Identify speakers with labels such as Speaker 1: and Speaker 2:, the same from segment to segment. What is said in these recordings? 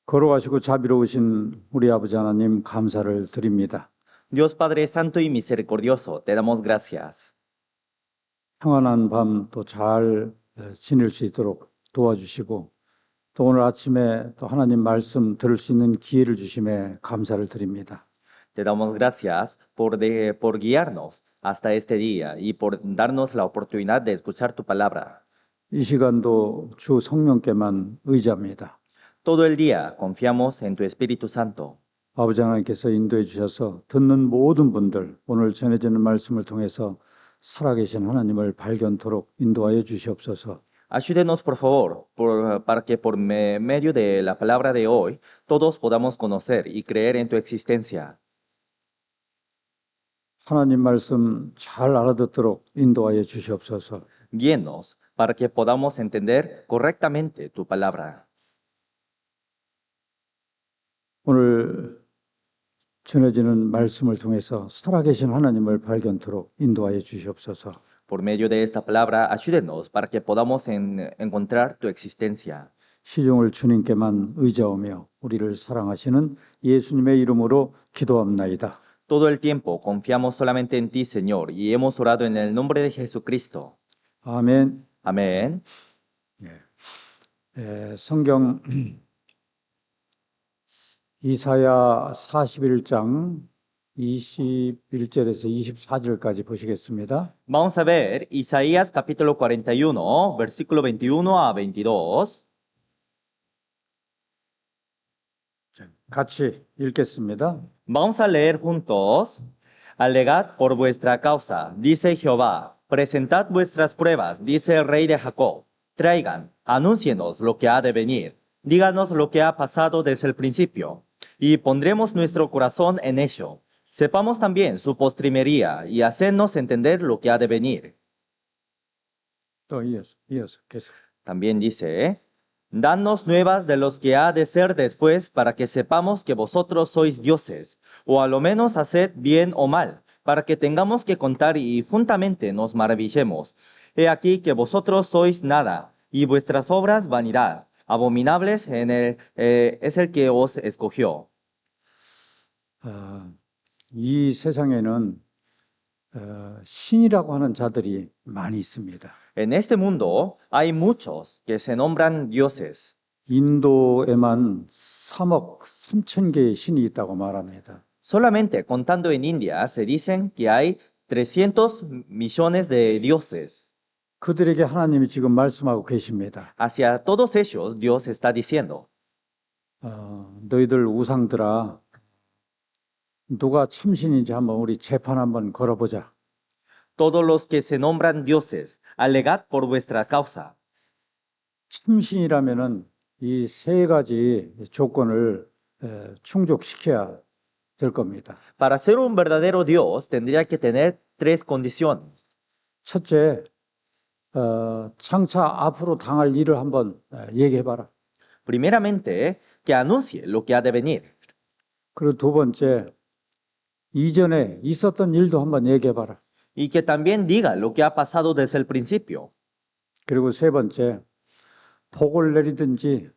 Speaker 1: 거룩하시고 자비로우신 우리 아버지 하나님 감사를 드립니다.
Speaker 2: Dios Padre Santo y Misericordioso, te damos gracias.
Speaker 1: 평안한 밤 또 잘 지낼 수 있도록 도와주시고 또 오늘 아침에 또 하나님 말씀 들을 수 있는 기회를 주심에 감사를 드립니다.
Speaker 2: Te damos gracias por guiarnos hasta este día y por darnos la oportunidad de escuchar tu palabra.
Speaker 1: 이 시간도 주 성령께만 의지합니다.
Speaker 2: Todo el día confiamos en tu Espíritu Santo.
Speaker 1: 아버지 하나님께서 인도해 주셔서 듣는 모든 분들 오늘 전해지는 말씀을 통해서 살아계신 하나님을 발견토록 인도하여 주시옵소서.
Speaker 2: Ayúdenos, por favor, para que por medio de la palabra de hoy todos podamos conocer y creer en tu existencia.
Speaker 1: 하나님 말씀 잘 알아듣도록 인도하여 주시옵소서.
Speaker 2: Guíenos para que podamos entender correctamente tu palabra.
Speaker 1: 오늘 전해지는 말씀을 통해서 살아계신 하나님을 발견토록 인도하여 주시옵소서.
Speaker 2: Por medio de esta palabra, ayúdenos para que podamos encontrar tu existencia.
Speaker 1: 시종을 주님께만 의지하며 우리를 사랑하시는 예수님의 이름으로 기도합나이다.
Speaker 2: Todo el tiempo confiamos solamente en ti, Señor, y hemos orado en el nombre de Jesucristo.
Speaker 1: 아멘.
Speaker 2: Amén.
Speaker 1: 성경 이사야 41장 21절에서 24절까지 보시겠습니다.
Speaker 2: Vamos a ver Isaías capítulo 41, versículo 21 a 22.
Speaker 1: 같이 읽겠습니다.
Speaker 2: Vamos a leer juntos. Alegad por vuestra causa, dice Jehová. Presentad vuestras pruebas, dice el rey de Jacob. Traigan, anúncienos lo que ha de venir. Díganos lo que ha pasado desde el principio. Y pondremos nuestro corazón en ello. Sepamos también su postrimería y hacernos entender lo que ha de venir.
Speaker 1: 또 이어서 계속.
Speaker 2: También dice, danos nuevas de los que ha de ser después para que sepamos que vosotros sois dioses, o a lo menos haced bien o mal, para que tengamos que contar y juntamente nos maravillemos. He aquí que vosotros sois nada, y vuestras obras vanidad. Abominables es el que os escogió.
Speaker 1: 이 세상에는 신이라고 하는 자들이 많이 있습니다.
Speaker 2: En este mundo hay muchos que se nombran dioses.
Speaker 1: 인도에만 3억 3천 개의 신이 있다고 말합니다.
Speaker 2: Solamente contando en India se dicen que hay 300 millones de dioses.
Speaker 1: 그들에게 하나님이 지금 말씀하고 계십니다.
Speaker 2: Hacia todos ellos Dios está diciendo,
Speaker 1: 너희들 우상들아, 누가 참신인지 한번 우리 재판 한번 걸어보자.
Speaker 2: todos los que se nombran dioses, alegad por vuestra causa.
Speaker 1: 참신이라면은 이 세 가지 조건을 충족시켜야 될 겁니다.
Speaker 2: Para ser un verdadero Dios tendría que tener tres condiciones.
Speaker 1: 첫째, 장차 앞으로 당할 일을 한번 얘기해봐라.
Speaker 2: Primeramente, que anuncie lo que ha de venir.
Speaker 1: 그리고 두 번째, 이전에 있었던 일도 한번 얘기해봐라.
Speaker 2: Y que también diga lo que ha pasado desde el principio.
Speaker 1: 그리고 세 번째, 복을 내리든지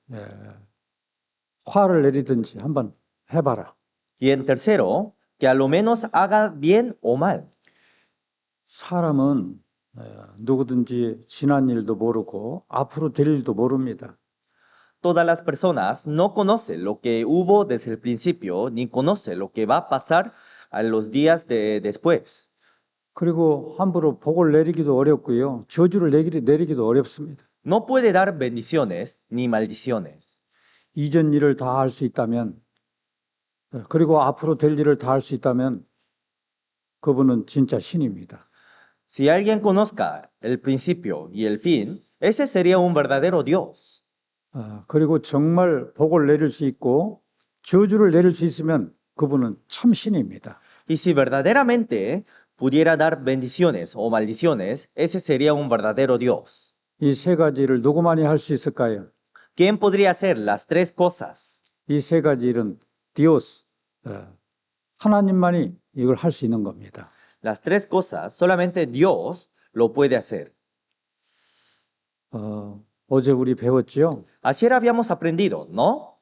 Speaker 1: 화를 내리든지 한번 해봐라.
Speaker 2: Y en tercero, que a lo menos haga bien o mal.
Speaker 1: 사람은 누구든지 지난 일도 모르고 앞으로 될 일도 모릅니다.
Speaker 2: Todas las personas no conocen lo que hubo desde el principio, ni conocen lo que va a pasar a los días después.
Speaker 1: 그리고 함부로 복을 내리기도 어렵고요. 저주를 내리기도 어렵습니다.
Speaker 2: No puede dar bendiciones ni maldiciones.
Speaker 1: 이전 일을 다 할 수 있다면, 그리고 앞으로 될 일을 다 할 수 있다면 그분은 진짜 신입니다.
Speaker 2: Si alguien conozca el principio y el fin, ese sería un verdadero Dios.
Speaker 1: 그리고 정말 복을 내릴 수 있고 저주를 내릴 수 있으면 그분은 참 신입니다.
Speaker 2: Y si verdaderamente pudiera dar bendiciones o maldiciones, ese sería un verdadero Dios.
Speaker 1: 이 세 가지를 누구만이 할 수 있을까요?
Speaker 2: ¿Quién podría hacer las tres cosas?
Speaker 1: 이 세 가지 일은 디오스, 하나님만이 이걸 할 수 있는 겁니다.
Speaker 2: Las tres cosas, solamente Dios lo puede hacer.
Speaker 1: 어제 우리 배웠죠?
Speaker 2: Ayer habíamos aprendido, ¿no?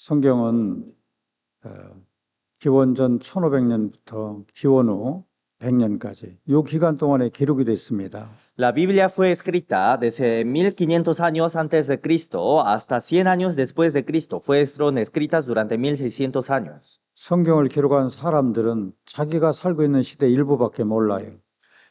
Speaker 1: 성경은 기원전 1500년부터 기원 후 100년까지 이 기간 동안에 기록이 됐습니다.
Speaker 2: La Biblia fue escrita desde 1500 años antes de Cristo hasta 100 años después de Cristo. Fueron escritas durante 1600 años.
Speaker 1: 성경을 기록한 사람들은 자기가 살고 있는 시대 일부밖에 몰라요.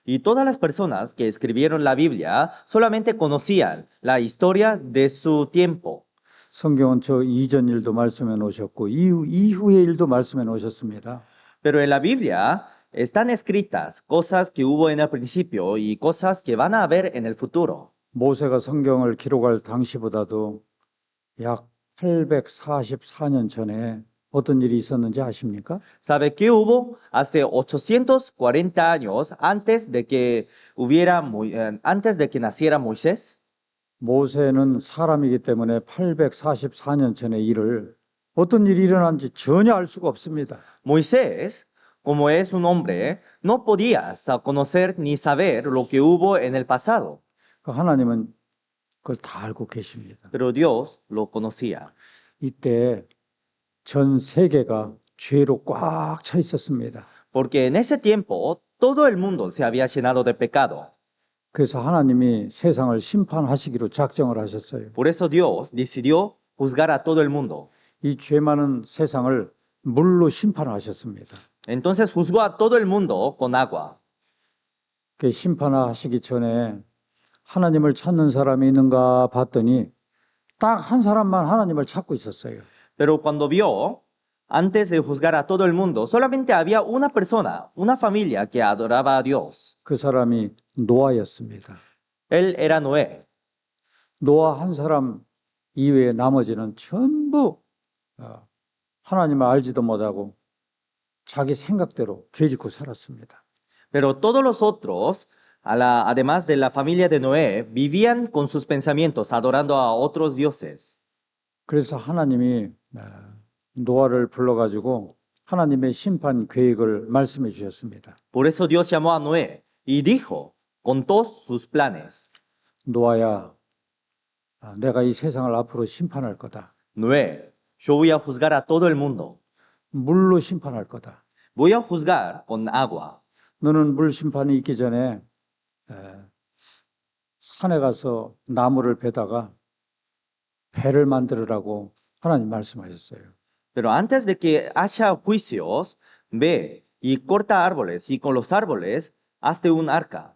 Speaker 2: Y todas las personas que escribieron la Biblia solamente conocían la historia de su tiempo.
Speaker 1: 성경은 저 이전 일도 말씀해 놓으셨고 이후의 일도 말씀해 놓으셨습니다.
Speaker 2: Pero en la Biblia están escritas cosas que hubo en el principio y cosas que van a haber en el futuro.
Speaker 1: 모세가 성경을 기록할 당시보다도 약 844년 전에 어떤 일이 있었는지 아십니까?
Speaker 2: ¿Sabe qué hubo hace 840 años antes de que antes de que naciera Moisés?
Speaker 1: 모세는 사람이기 때문에 844년 전의 일을 어떤 일이 일어난지 전혀 알 수가 없습니다.
Speaker 2: Moisés, como es un hombre, no podía conocer ni saber lo que hubo en el pasado,
Speaker 1: 하나님은 그걸 다 알고 계십니다.
Speaker 2: pero Dios lo conocía.
Speaker 1: 이때 전 세계가 죄로 꽉 차 있었습니다.
Speaker 2: Porque en ese tiempo todo el mundo se había llenado de pecado.
Speaker 1: 그래서 하나님이 세상을 심판하시기로 작정을 하셨어요.
Speaker 2: Por eso Dios decidió juzgar a todo el mundo.
Speaker 1: 이 죄 많은 세상을 물로 심판하셨습니다.
Speaker 2: Entonces juzgó a todo el mundo con agua.
Speaker 1: 그 심판하시기 전에 하나님을 찾는 사람이 있는가 봤더니 딱 한 사람만 하나님을 찾고 있었어요.
Speaker 2: Pero cuando vio, antes de juzgar a todo el mundo, solamente había una persona, una familia que adoraba a Dios.
Speaker 1: 그 사람이 노아였습니다.
Speaker 2: Él era Noé.
Speaker 1: 노아 한 사람 이외에 나머지는 전부 하나님을 알지도 못하고 자기 생각대로 죄짓고 살았습니다.
Speaker 2: Pero todos los otros, además de la familia de Noé, vivían con sus pensamientos, adorando a otros dioses.
Speaker 1: 그래서 하나님이 노아를 불러가지고 하나님의 심판 계획을 말씀해 주셨습니다.
Speaker 2: Por eso Dios llamó a Noé y dijo, contó sus planes.
Speaker 1: 노아야, 내가 이 세상을 앞으로 심판할 거다.
Speaker 2: Noé, yo voy a juzgar a todo el mundo.
Speaker 1: 물로 심판할 거다.
Speaker 2: Voy a juzgar con agua.
Speaker 1: 너는 물 심판이 있기 전에 산에 가서 나무를 베다가 배를 만들으라고 하나님 말씀하셨어요.
Speaker 2: Pero antes de que haya juicios, ve y corta árboles y con los árboles hazte un arca.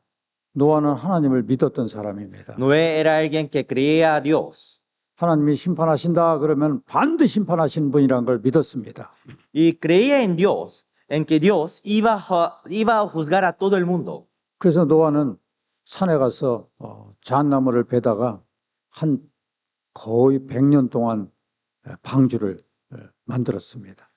Speaker 1: 노아는 하나님을 믿었던 사람입니다.
Speaker 2: Noé era alguien que creía a Dios
Speaker 1: 하나님이 심판하신다 그러면 반드시 심판하신 분이라는 걸 믿었습니다.
Speaker 2: y creía en Dios, en que Dios iba a juzgar a todo el mundo.
Speaker 1: 그래서 노아는 산에 가서 잣나무를 베다가 한 거의 100년 동안 방주를 만들었습니다.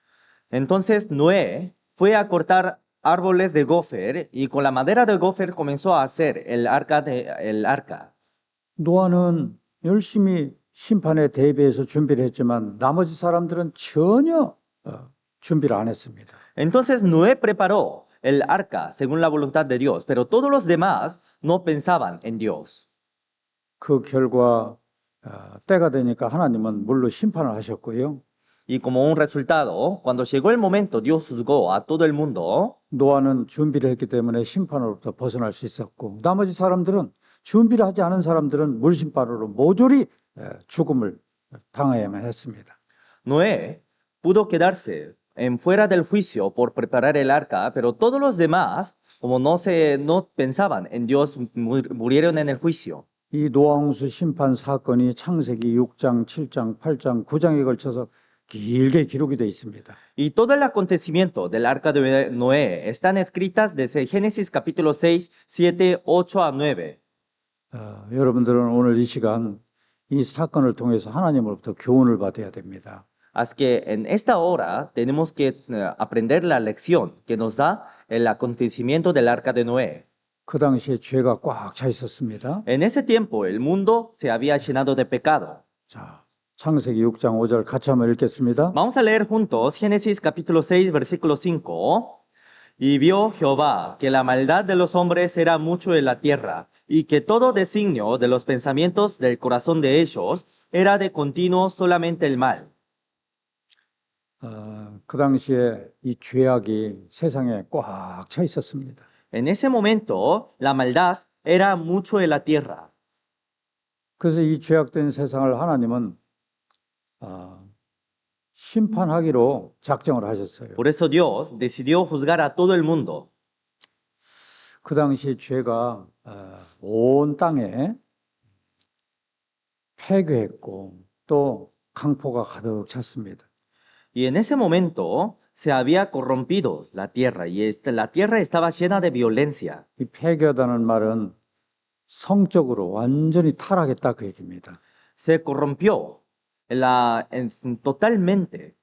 Speaker 2: Entonces Noé fue a cortar árboles de gofer y con la madera de gofer comenzó a hacer el arca.
Speaker 1: 노아는 열심히 심판에 대비해서 준비를 했지만 나머지 사람들은 전혀 준비를 안 했습니다.
Speaker 2: Entonces Noé preparó el arca según la voluntad de Dios, pero todos los demás no pensaban en Dios.
Speaker 1: 그 결과 때가 되니까 하나님은 물로 심판을 하셨고요.
Speaker 2: Y como un resultado, cuando llegó el momento, Dios juzgó a todo el mundo.
Speaker 1: 노아는 준비를 했기 때문에 심판으로부터 벗어날 수 있었고 나머지 사람들은 준비를 하지 않은 사람들은 물 심판으로 모조리 죽음을 당해야만 했습니다.
Speaker 2: Noé pudo quedarse fuera del juicio por preparar el arca, pero todos los demás, como no pensaban en Dios, murieron en el juicio.
Speaker 1: 이 노아홍수 심판 사건이 창세기 6장, 7장, 8장, 9장에 걸쳐서 길게 기록이 되어 있습니다.
Speaker 2: Y todo el acontecimiento del arca de Noé están escritas desde Génesis capítulo 6, 7, 8 a 9.
Speaker 1: 여러분들은 오늘 이 시간 이 사건을 통해서 하나님으로부터 교훈을 받아야 됩니다.
Speaker 2: Así que en esta hora tenemos que aprender la lección que nos da el acontecimiento del arca de Noé.
Speaker 1: 그 당시에 죄가 꽉 차 있었습니다.
Speaker 2: En ese tiempo el mundo se había llenado de pecado.
Speaker 1: 자, 창세기 6장 5절 같이 한번 읽겠습니다.
Speaker 2: Vamos a leer juntos Génesis capítulo 6, versículo 5. Y vio Jehová que la maldad de los hombres era mucho en la tierra, y que todo designio de los pensamientos del corazón de ellos era de continuo solamente el mal.
Speaker 1: 그 당시에 이 죄악이 세상에 꽉 차 있었습니다.
Speaker 2: En ese momento, la maldad era mucho en la tierra.
Speaker 1: 그래서 이 죄악된 세상을 하나님은 심판하기로 작정을 하셨어요.
Speaker 2: Por eso Dios decidió juzgar a todo el mundo.
Speaker 1: 그 당시 죄가 온 땅에 폐괴했고 또 강포가 가득 찼습니다.
Speaker 2: Y en ese momento se había corrompido la tierra y la tierra estaba llena de violencia.
Speaker 1: 이 폐괴하다는 말은 성적으로 완전히 타락했다 그 얘기입니다.
Speaker 2: Se corrompió totalmente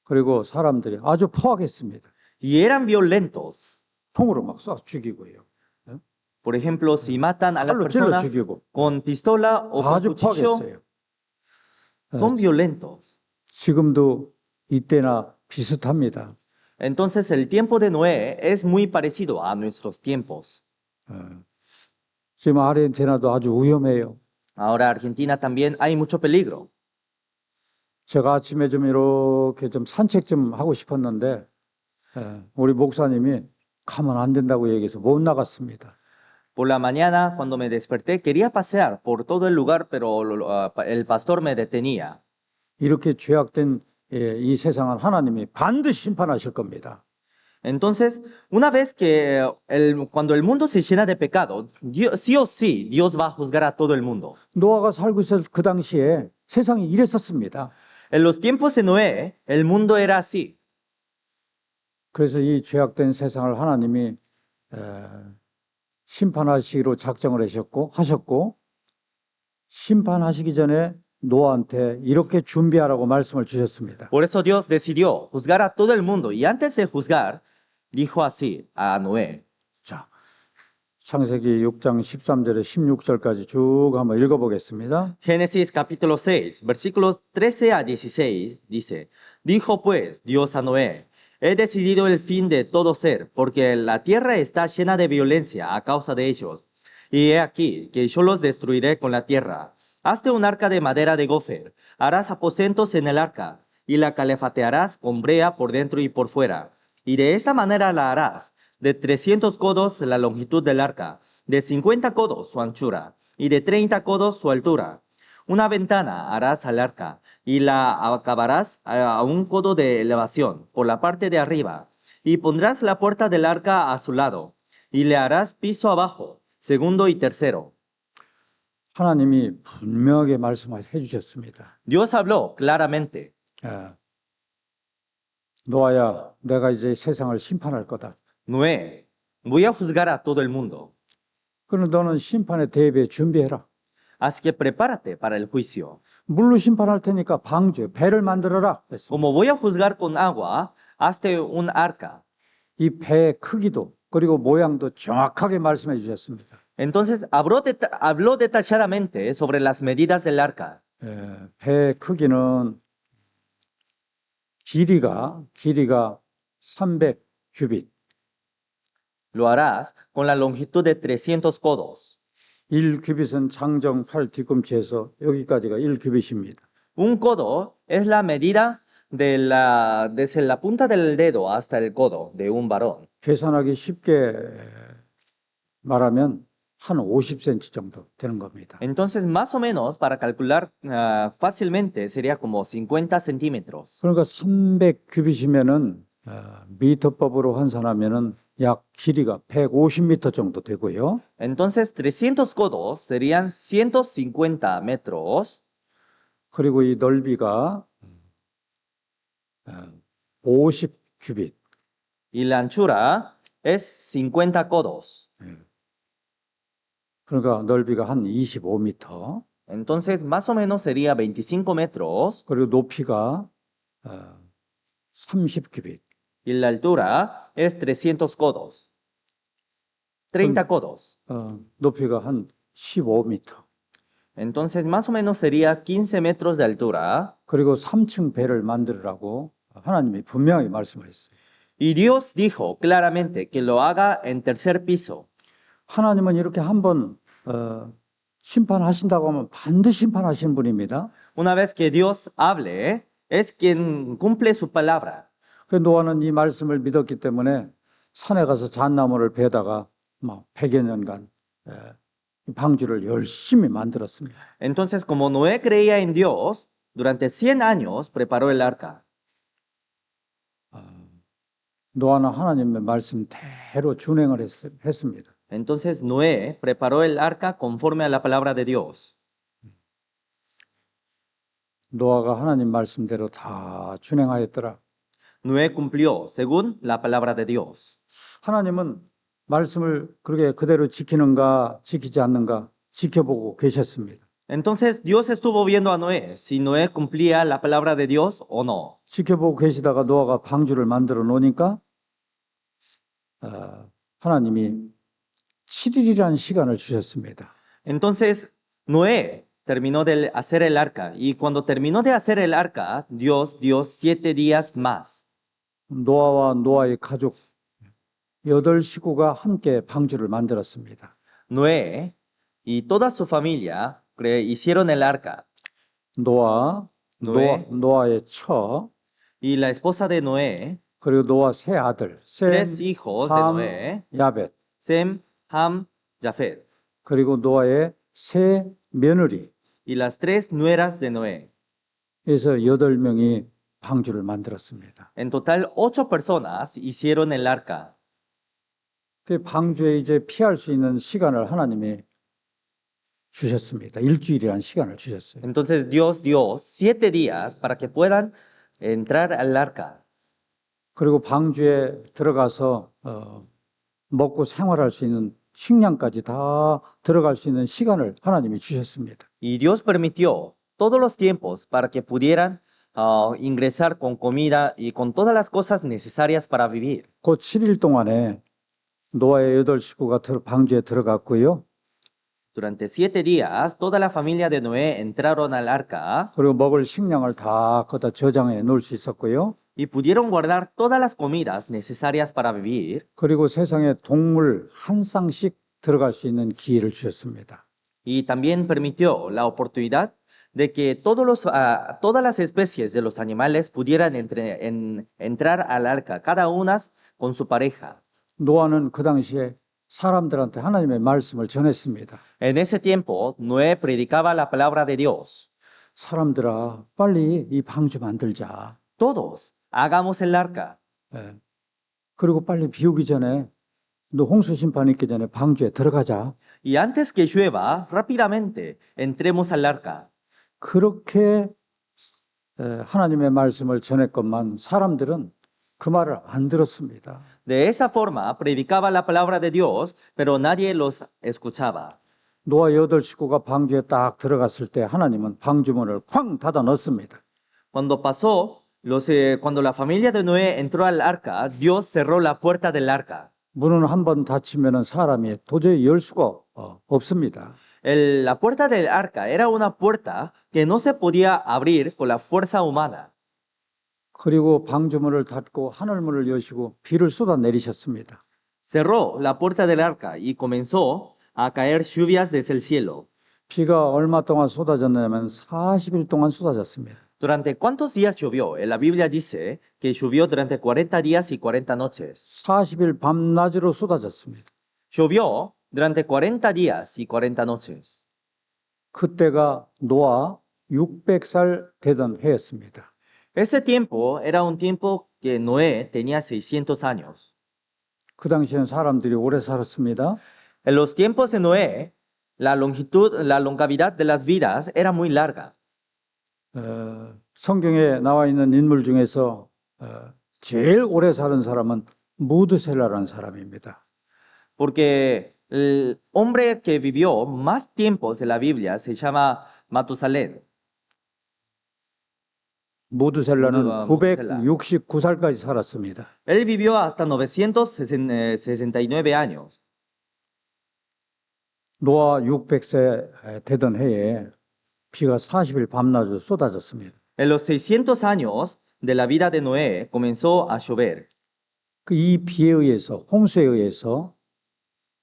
Speaker 1: 그리고 사람들이 아주 포악했습니다.
Speaker 2: y eran violentos.
Speaker 1: 총으로 막 쏴 죽이고요.
Speaker 2: Por ejemplo, si matan a las
Speaker 1: 칼로 찔러
Speaker 2: personas
Speaker 1: 죽이고
Speaker 2: con pistola o con
Speaker 1: 아주
Speaker 2: cuchillo,
Speaker 1: 포악했어요.
Speaker 2: son violentos.
Speaker 1: 지금도 이때나 비슷합니다.
Speaker 2: Entonces el tiempo de Noé es muy parecido a nuestros tiempos.
Speaker 1: 지금 아르헨티나도 아주 위험해요.
Speaker 2: Ahora Argentina también hay mucho peligro.
Speaker 1: 제가 아침에 좀 이렇게 좀 산책 좀 하고 싶었는데 우리 목사님이 가면 안 된다고 얘기해서 못 나갔습니다.
Speaker 2: Por la mañana, cuando me desperté, quería pasear por todo el lugar, pero el pastor me detenía.
Speaker 1: 이렇게 죄악된 이 세상은 하나님이 반드시 심판하실 겁니다.
Speaker 2: Entonces, una vez que cuando el mundo se llena de pecado, sí o sí, Dios va a juzgar a todo el mundo.
Speaker 1: 노아가 살고 있을 그 당시에 세상이 이랬었습니다.
Speaker 2: En los tiempos de Noé, el mundo era así.
Speaker 1: 그래서 이 죄악된 세상을 하나님이 심판하시기로 작정을 하셨고 심판하시기 전에 노아한테 이렇게 준비하라고 말씀을 주셨습니다.
Speaker 2: Por eso Dios decidió juzgar a todo el mundo y antes de juzgar, dijo así a Noé.
Speaker 1: 자, 창세기 6장 13절에 16절까지 쭉 한번 읽어보겠습니다.
Speaker 2: Génesis capítulo 6, versículos 13 a 16 dice, dijo pues Dios a Noé, he decidido el fin de todo ser, porque la tierra está llena de violencia a causa de ellos. Y he aquí que yo los destruiré con la tierra. Hazte un arca de madera de gofer, harás aposentos en el arca, y la calefatearás con brea por dentro y por fuera. Y de esta manera la harás, de 300 codos la longitud del arca, de 50 codos su anchura, y de 30 codos su altura. Una ventana harás al arca, y la acabarás a un codo de elevación por la parte de arriba, y pondrás la puerta del arca a su lado, y le harás piso abajo, segundo y tercero.
Speaker 1: 하나님이 분명하게 말씀해 주셨습니다.
Speaker 2: Dios habló claramente.
Speaker 1: 노아야, 내가 이제 세상을 심판할 거다.
Speaker 2: Noé, voy a juzgar a todo el mundo.
Speaker 1: 그럼 너는 심판에 대비해 준비해라.
Speaker 2: Así que prepárate para el juicio.
Speaker 1: 물로 심판할 테니까 방주, 배를 만들어라.
Speaker 2: Como voy a juzgar con agua, hazte un arca.
Speaker 1: 이 배의 크기도 그리고 모양도 정확하게 말씀해 주셨습니다.
Speaker 2: Entonces habló detalladamente sobre las medidas del arca.
Speaker 1: 배의 크기는 길이가 300 규빗.
Speaker 2: Lo harás con la longitud de 300 codos.
Speaker 1: 1규빗은 장정 팔 뒤꿈치에서 여기까지가 1규빗입니다.
Speaker 2: Un codo es la medida desde la punta del dedo hasta el codo de un varón.
Speaker 1: 계산하기 쉽게 말하면 한 50cm 정도 되는 겁니다.
Speaker 2: Entonces, más o menos, para calcular fácilmente, sería como 50 centímetros.
Speaker 1: 그러니까 300규빗이면은 미터법으로 환산하면은 약 길이가 150m 정도 되고요.
Speaker 2: Entonces, 300 codos serían 150 metros.
Speaker 1: 그리고 이 넓이가 50규빗.
Speaker 2: Y la anchura es 50 codos.
Speaker 1: 그러니까 넓이가 한 25m.
Speaker 2: Entonces, más o menos sería 25 metros.
Speaker 1: 그리고 높이가 30규빗.
Speaker 2: Y la altura es 300 codos. 30 codos.
Speaker 1: 높이가 한 15m.
Speaker 2: Entonces, más o menos sería 15 metros de altura.
Speaker 1: 그리고 3층 배를 만들으라고 하나님이 분명히 말씀을 했어요.
Speaker 2: Y Dios dijo claramente que lo haga en tercer piso.
Speaker 1: 하나님은 이렇게 한번 심판하신다고 하면 반드시 심판하시는 분입니다.
Speaker 2: Una vez que Dios hable, es quien cumple su palabra.
Speaker 1: 그 노아는 이 말씀을 믿었기 때문에 산에 가서 잣나무를 베다가 뭐 100여 년간 이 방주를 열심히 만들었습니다.
Speaker 2: Entonces, como Noé creía en Dios, durante 100 años preparó el arca.
Speaker 1: 노아는 하나님의 말씀대로 준행을 했습니다.
Speaker 2: Entonces, Noé preparó el arca conforme a la palabra de Dios.
Speaker 1: 노아가 하나님 말씀대로 다 준행하였더라.
Speaker 2: Noé cumplió según la palabra de Dios.
Speaker 1: 하나님은 말씀을 그렇게 그대로 지키는가 지키지 않는가 지켜보고 계셨습니다.
Speaker 2: Entonces, Dios estuvo viendo a Noé, si Noé cumplía la palabra de Dios o no.
Speaker 1: 지켜보고 계시다가 노아가 방주를 만들어 놓으니까 하나님이 7일이라는 시간을 주셨습니다.
Speaker 2: Entonces, Noé terminó de hacer el arca y cuando terminó de hacer el arca, Dios dio 7 días más.
Speaker 1: 노아와 노아의 가족 8식구가 함께 방주를 만들었습니다.
Speaker 2: Noé y toda su familia hicieron el arca.
Speaker 1: 노아의 처
Speaker 2: Y la esposa de Noé,
Speaker 1: 그리고 노아 세 아들 셈,
Speaker 2: 3 hijos de
Speaker 1: 함,
Speaker 2: Noé,
Speaker 1: 야벳
Speaker 2: Sem, Ham, Jafet,
Speaker 1: 그리고 노아의 세 며느리
Speaker 2: y las 3 nueras de Noé.
Speaker 1: 그래서 8명이 방주를 만들었습니다.
Speaker 2: En total, 8 personas hicieron el arca.
Speaker 1: 그 방주에 이제 피할 수 있는 시간을 하나님이 주셨습니다. 일주일이라는 시간을 주셨어요.
Speaker 2: Entonces Dios dio 7 días para que puedan entrar al arca.
Speaker 1: 그리고 방주에 들어가서 먹고 생활할 수 있는 식량까지 다 들어갈 수 있는 시간을 하나님이 주셨습니다.
Speaker 2: Y Dios permitió todos los tiempos para que pudieran ingresar con comida y con todas las cosas necesarias para vivir.
Speaker 1: 그 7일 동안에 노아의 8식구가 방주에 들어갔고요.
Speaker 2: Durante 7 días, toda la familia de Noé entraron al arca
Speaker 1: 그리고 먹을 식량을 다 거기다 저장해 놓을 수 있었고요.
Speaker 2: y pudieron guardar todas las comidas necesarias para vivir.
Speaker 1: 그리고 세상에 동물 한 쌍씩 들어갈 수 있는 기회를 주셨습니다.
Speaker 2: Y también permitió la oportunidad de que todas las especies de los animales pudieran entrar al arca, cada una con su pareja.
Speaker 1: 노아는 그 당시에 사람들한테 하나님의 말씀을 전했습니다.
Speaker 2: En ese tiempo, Noé predicaba la palabra de Dios.
Speaker 1: 사람들아, 빨리 이 방주 만들자.
Speaker 2: Todos, hagamos el arca.
Speaker 1: 그리고 빨리 비 오기 전에 너 홍수 심판 있기 전에 방주에 들어가자.
Speaker 2: Y antes que llueva, rápidamente entremos al arca.
Speaker 1: 그렇게 하나님의 말씀을 전했건만 사람들은 그 말을 안 들었습니다.
Speaker 2: De esa forma predicaba la palabra de Dios, pero nadie los escuchaba.
Speaker 1: 노아 8식구가 방주에 딱 들어갔을 때 하나님은 방주문을 쾅 닫아 넣습니다.
Speaker 2: Cuando la familia de Noé entró al arca, Dios cerró la puerta del arca.
Speaker 1: 문은 한 번 닫히면 사람이 도저히 열 수가 없습니다.
Speaker 2: La puerta del arca era una puerta que no se podía abrir con la fuerza humana.
Speaker 1: 그리고 방주문을 닫고 하늘문을 여시고 비를 쏟아내리셨습니다.
Speaker 2: Cerró la puerta del arca y comenzó a caer lluvias desde el cielo.
Speaker 1: 비가 얼마 동안 쏟아졌냐면 40일 동안 쏟아졌습니다.
Speaker 2: ¿Durante cuántos días llovió? La Biblia dice que llovió durante 40 días y 40 noches.
Speaker 1: 40일 밤낮으로 쏟아졌습니다.
Speaker 2: Llovió durante 40 días y 40 noches.
Speaker 1: 그때가 노아 600살 되던 해였습니다.
Speaker 2: Ese tiempo era un tiempo que Noé tenía 600 años.
Speaker 1: 그 당시에는 사람들이 오래 살았습니다.
Speaker 2: En los tiempos de Noé, la longevidad de las vidas era muy larga.
Speaker 1: 성경에 나와 있는 인물 중에서 제일 오래 사는 사람은 무드셀라라는 사람입니다.
Speaker 2: Porque el hombre que vivió más tiempos en la Biblia se llama Matusalén.
Speaker 1: 무드셀라는 969살까지 살았습니다.
Speaker 2: Él vivió hasta 969 años.
Speaker 1: 노아 600세 되던 해에 비가 40일 밤낮으로 쏟아졌습니다.
Speaker 2: En los 600 años de la vida de Noé comenzó a llover.
Speaker 1: 이 비에 의해서 홍수에 의해서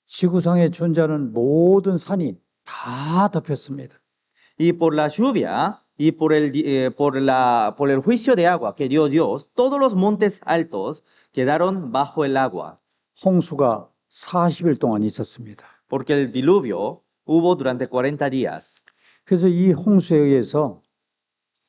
Speaker 1: 지구상에 존재하는 모든 산이 다 덮였습니다.
Speaker 2: Y por la lluvia, Y por el juicio de agua que dio Dios, todos los montes altos quedaron bajo el agua,
Speaker 1: 홍수가 40일 동안 있었습니다.
Speaker 2: porque el diluvio hubo durante 40 días.
Speaker 1: 그래서 이 홍수에 의해서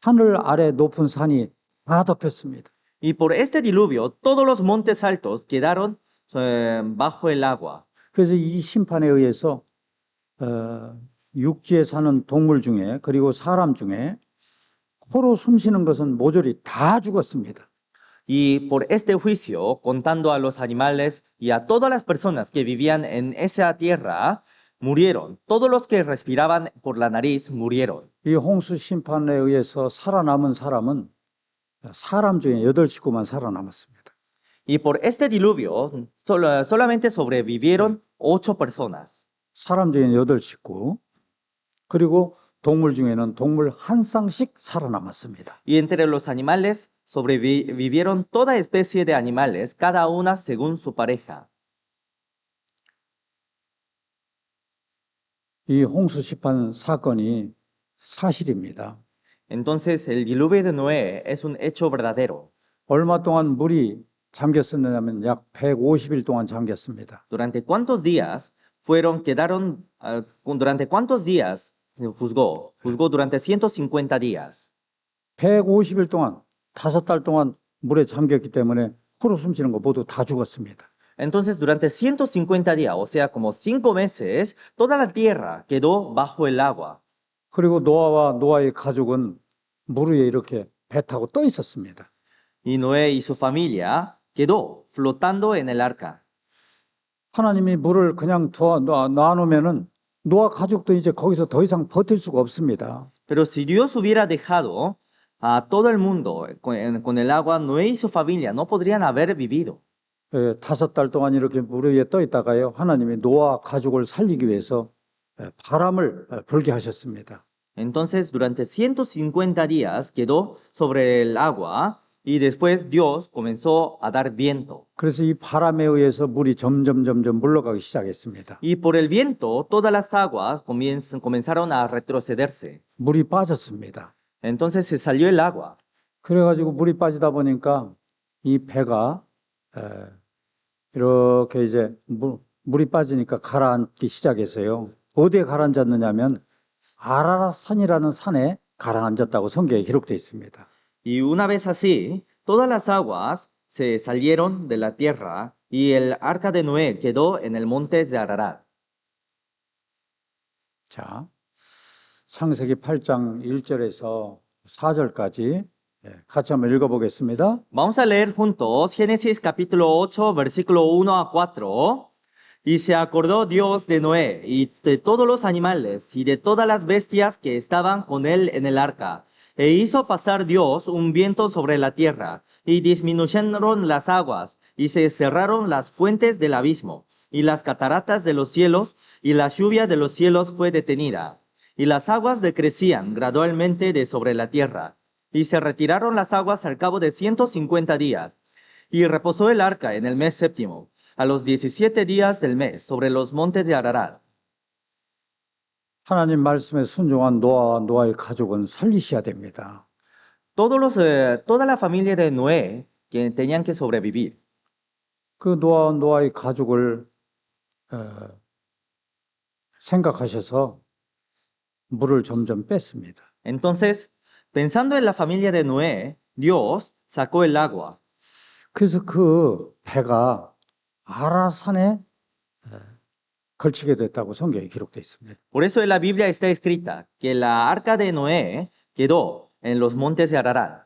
Speaker 1: 하늘 아래 높은 산이 다 덮였습니다.
Speaker 2: Y por este diluvio, todos los montes altos quedaron bajo el agua.
Speaker 1: 그래서 이 심판에 의해서 육지에 사는 동물 중에 그리고 사람 중에 코로 숨쉬는 것은 모조리 다 죽었습니다.
Speaker 2: Y por este juicio, contando a los animales y a todas las personas que vivían en esa tierra, murieron. Todos los que respiraban por la nariz murieron.
Speaker 1: 이 홍수 심판에 의해서 살아남은 사람은 사람 중에 8식구만 살아남았습니다.
Speaker 2: Y por este diluvio, solamente sobrevivieron 8 personas.
Speaker 1: 사람 중에 8식구 그리고 동물 중에는 동물 한 쌍씩 살아남았습니다.
Speaker 2: Y entre los animales sobrevivieron toda especie de animales, cada una según su pareja.
Speaker 1: 이 홍수 심판 사건이 사실입니다.
Speaker 2: Entonces, el diluvio de Noé es un hecho verdadero.
Speaker 1: 얼마 동안 물이 잠겼었느냐면 약 150일 동안 잠겼습니다.
Speaker 2: ¿Durante cuántos días durante cuántos días se juzgó? Juzgó durante 150 días.
Speaker 1: 150일 동안 5달 동안 물에 잠겼기 때문에 코로 숨쉬는 거 모두 다 죽었습니다.
Speaker 2: Entonces, durante 150 días, o sea, como 5 meses, toda la tierra quedó bajo el agua.
Speaker 1: 그리고 노아와 노아의 가족은 물 위에 이렇게 배 타고 떠 있었습니다.
Speaker 2: Y Noé y su familia quedó flotando en el arca.
Speaker 1: 하나님이 물을 그냥 놔놓으면은 노아 가족도 이제 거기서 더 이상 버틸 수가 없습니다.
Speaker 2: Pero si Dios hubiera dejado a todo el mundo con el agua, Noé y su familia no podrían haber vivido.
Speaker 1: 5달 동안 이렇게 물 위에 떠 있다가요, 하나님이 노아 가족을 살리기 위해서 바람을 불게 하셨습니다.
Speaker 2: Entonces, durante 150 días quedó sobre el agua y después Dios comenzó a dar viento.
Speaker 1: 그래서 이 바람에 의해서 물이 점점 물러가기 시작했습니다.
Speaker 2: Y por el viento, todas las aguas comenzaron a retrocederse.
Speaker 1: 물이 빠졌습니다.
Speaker 2: Entonces se salió el agua.
Speaker 1: 그래가지고 물이 빠지다 보니까 이 배가 이렇게 이제 물이 빠지니까 가라앉기 시작했어요. 어디에 가라앉았느냐면 아라랏산이라는 산에 가라앉았다고 성경에 기록되어 있습니다.
Speaker 2: Y una vez así, todas las aguas se salieron de la tierra y el arca de Noé quedó en el monte de Ararat.
Speaker 1: 자, 창세기 8장 1절에서 4절까지 같이 한번 읽어보겠습니다.
Speaker 2: Vamos a leer juntos Génesis capítulo 8, versículo 1 a 4. Y se acordó Dios de Noé y de todos los animales y de todas las bestias que estaban con él en el arca. E hizo pasar Dios un viento sobre la tierra, y disminuyeron las aguas, y se cerraron las fuentes del abismo, y las cataratas de los cielos, y la lluvia de los cielos fue detenida. Y las aguas decrecían gradualmente de sobre la tierra, y se retiraron las aguas al cabo de 150 días. Y reposó el arca en el mes séptimo, a los 17 días del mes, sobre los montes de Ararat.
Speaker 1: 하나님 말씀에 순종한 노아와 노아의 가족은 살리셔야 됩니다.
Speaker 2: Toda la familia de Noé que tenían que sobrevivir.
Speaker 1: 그 노아와 노아의 가족을 생각하셔서 물을 점점 뺐습니다.
Speaker 2: Entonces, pensando en la familia de Noé, Dios sacó el agua.
Speaker 1: 그래서 그 배가 아라산에 걸치게 됐다고 성경에 기록되어 있습니다.
Speaker 2: Por eso en la Biblia está escrita que la arca de Noé quedó en los montes de Ararat.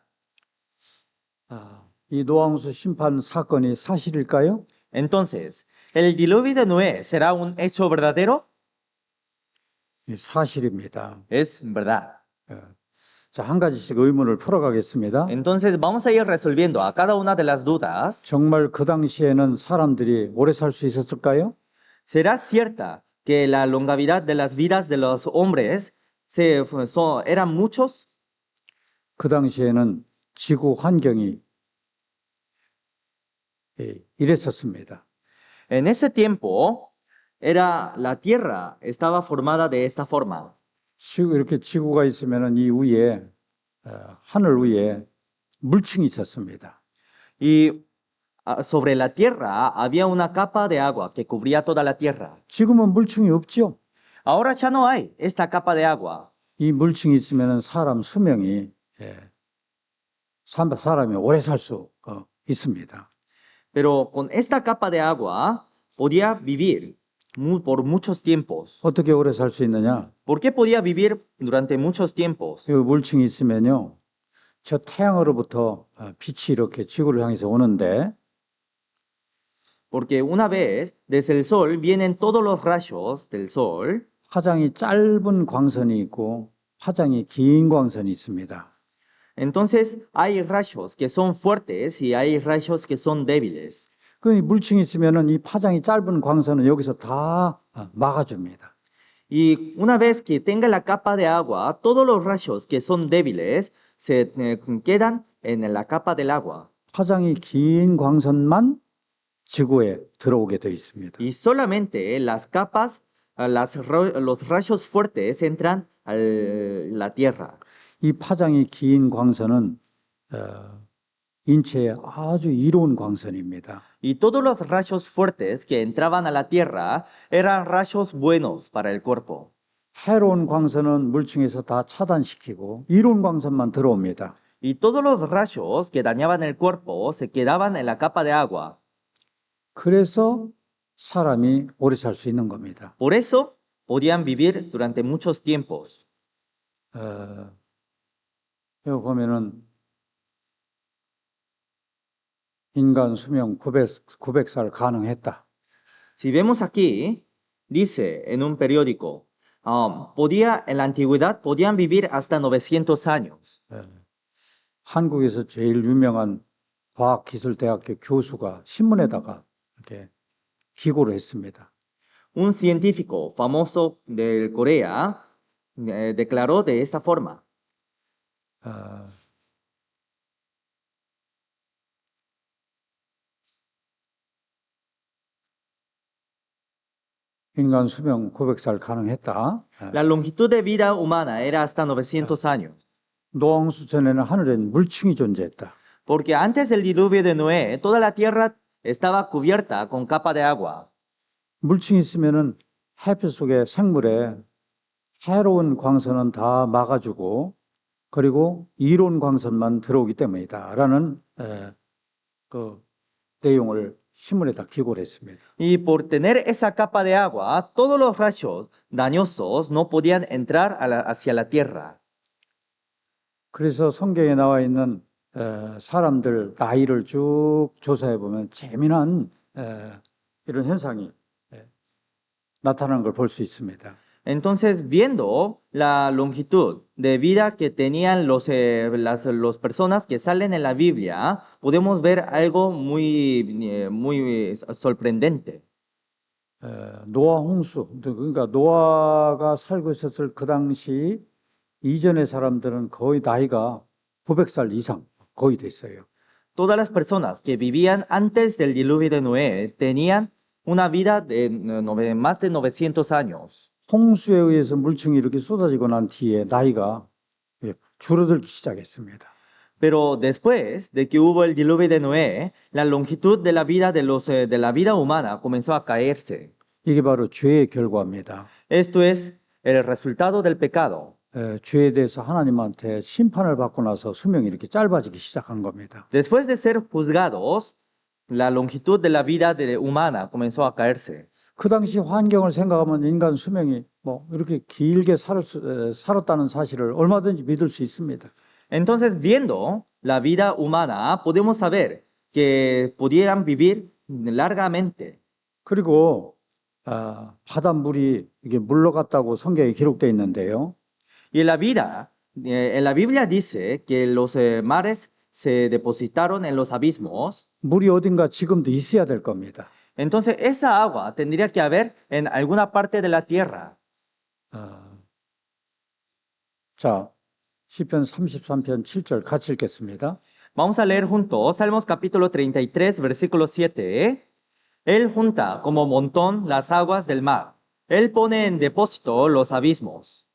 Speaker 1: 이 노아홍수 심판 사건이 사실일까요?
Speaker 2: Entonces, ¿el diluvio de Noé será un hecho verdadero?
Speaker 1: 사실입니다.
Speaker 2: Es verdad.
Speaker 1: 자, 한 가지씩 의문을 풀어가겠습니다.
Speaker 2: Entonces, vamos a ir resolviendo a cada una de las dudas.
Speaker 1: 정말 그 당시에는 사람들이 오래 살 수 있었을까요?
Speaker 2: ¿Será cierta que la longevidad de las vidas de los hombres eran muchos?
Speaker 1: 그 당시에는 지구 환경이 이랬었습니다.
Speaker 2: En ese tiempo, la tierra estaba formada de esta forma.
Speaker 1: 이렇게 지구가 있으면은 이 위에 하늘 위에 물층이 있었습니다.
Speaker 2: Y sobre la tierra había una capa de agua que cubría toda la tierra.
Speaker 1: 지금은 물층이 없죠.
Speaker 2: Ahora ya no hay esta capa de agua.
Speaker 1: 이 물층이 있으면은 사람 수명이 사람이 오래 살 수 있습니다.
Speaker 2: Pero con esta capa de agua podía vivir por muchos tiempos.
Speaker 1: 어떻게 오래 살 수 있느냐?
Speaker 2: ¿Por qué podía vivir durante muchos tiempos?
Speaker 1: 이 물층이 있으면요, 저 태양으로부터 빛이 이렇게 지구를 향해서 오는데
Speaker 2: Porque una vez desde el sol vienen todos los rayos del sol.
Speaker 1: 파장이 짧은 광선이 있고 파장이 긴 광선이 있습니다.
Speaker 2: Entonces hay rayos que son fuertes y hay rayos que son débiles.
Speaker 1: 그 물층이 있으면은 이 파장이 짧은 광선은 여기서 다 막아줍니다.
Speaker 2: Y una vez que tenga la capa de agua, todos los rayos que son débiles se quedan en la capa del agua.
Speaker 1: 파장이 긴 광선만 지구에 들어오게 돼 있습니다.
Speaker 2: Y solamente las capas, los rayos fuertes entran a la tierra.
Speaker 1: 이 파장이 긴 광선은 인체에 아주 이로운 광선입니다.
Speaker 2: Y todos los rayos fuertes que entraban a la tierra eran rayos buenos para el cuerpo.
Speaker 1: 해로운 광선은 물층에서 다 차단시키고 이로운 광선만 들어옵니다.
Speaker 2: Y todos los rayos que dañaban el cuerpo se quedaban en la capa de agua.
Speaker 1: 그래서 사람이 오래 살 수 있는 겁니다.
Speaker 2: Por eso podían vivir durante muchos tiempos.
Speaker 1: 여기 보면은 인간 수명 900살 가능했다.
Speaker 2: Si vemos aquí, dice en un periódico, en la antigüedad podían vivir hasta 900 años.
Speaker 1: 한국에서 제일 유명한 과학기술대학교 교수가 신문에다가 이렇게 기고를 했습니다.
Speaker 2: Un científico famoso de Corea declaró de esta forma.
Speaker 1: 인간 수명 900살 가능했다.
Speaker 2: La longitud de vida humana era hasta 900 años.
Speaker 1: 노아홍수 전에는 하늘엔 물층이 존재했다.
Speaker 2: Porque antes del diluvio de Noé, toda la tierra estaba cubierta con capa de agua.
Speaker 1: 물층이 있으면은 햇빛 속에 생물에 해로운 광선은 다 막아주고 그리고 이로운 광선만 들어오기 때문이다. 라는 그 내용을 신문에다 기고를 했습니다.
Speaker 2: Y por tener esa capa de agua, todos los rayos dañosos no podían entrar hacia la tierra.
Speaker 1: 그래서 성경에 나와 있는 사람들 나이를 쭉 조사해 보면 재미난 이런 현상이 나타나는 걸 볼 수 있습니다.
Speaker 2: Entonces, viendo la longitud de vida que tenían las personas que salen en la Biblia, podemos ver algo muy sorprendente.
Speaker 1: 노아 홍수, 그러니까 노아가 살고 있었을 그 당시 이전의 사람들은 거의 나이가 900살 이상 거의 됐어요.
Speaker 2: Todas las personas que vivían antes del diluvio de Noé tenían una vida de más de 900 años.
Speaker 1: 홍수에 의해서 물층이 이렇게 쏟아지고 난 뒤에 나이가 줄어들기 시작했습니다.
Speaker 2: Pero después de que hubo el diluvio de Noé, la longitud de la vida de la vida humana comenzó a caerse.
Speaker 1: 이게 바로 죄의 결과입니다.
Speaker 2: Esto es el resultado del pecado.
Speaker 1: 죄에 대해서 하나님한테 심판을 받고 나서 수명이 이렇게 짧아지기 시작한 겁니다.
Speaker 2: Después de ser juzgados, la longitud de la vida humana comenzó a caerse.
Speaker 1: 그 당시 환경을 생각하면 인간 수명이 뭐 이렇게 길게 살았다는 사실을 얼마든지 믿을 수 있습니다.
Speaker 2: Entonces, viendo la vida humana, podemos saber que pudieran vivir largamente.
Speaker 1: 그리고 바닷물이 이게 물러갔다고 성경에 기록되어 있는데요.
Speaker 2: Y en la Biblia dice que los mares se depositaron en los abismos.
Speaker 1: 물이 어딘가 지금도 있어야 될 겁니다.
Speaker 2: Entonces, esa agua tendría que haber en alguna parte de la tierra.
Speaker 1: 자, 시편 33편 7절 같이 읽겠습니다.
Speaker 2: Vamos a leer juntos Salmos capítulo 33, versículo 7. Él junta como montón las aguas del mar. Él pone en depósito los abismos.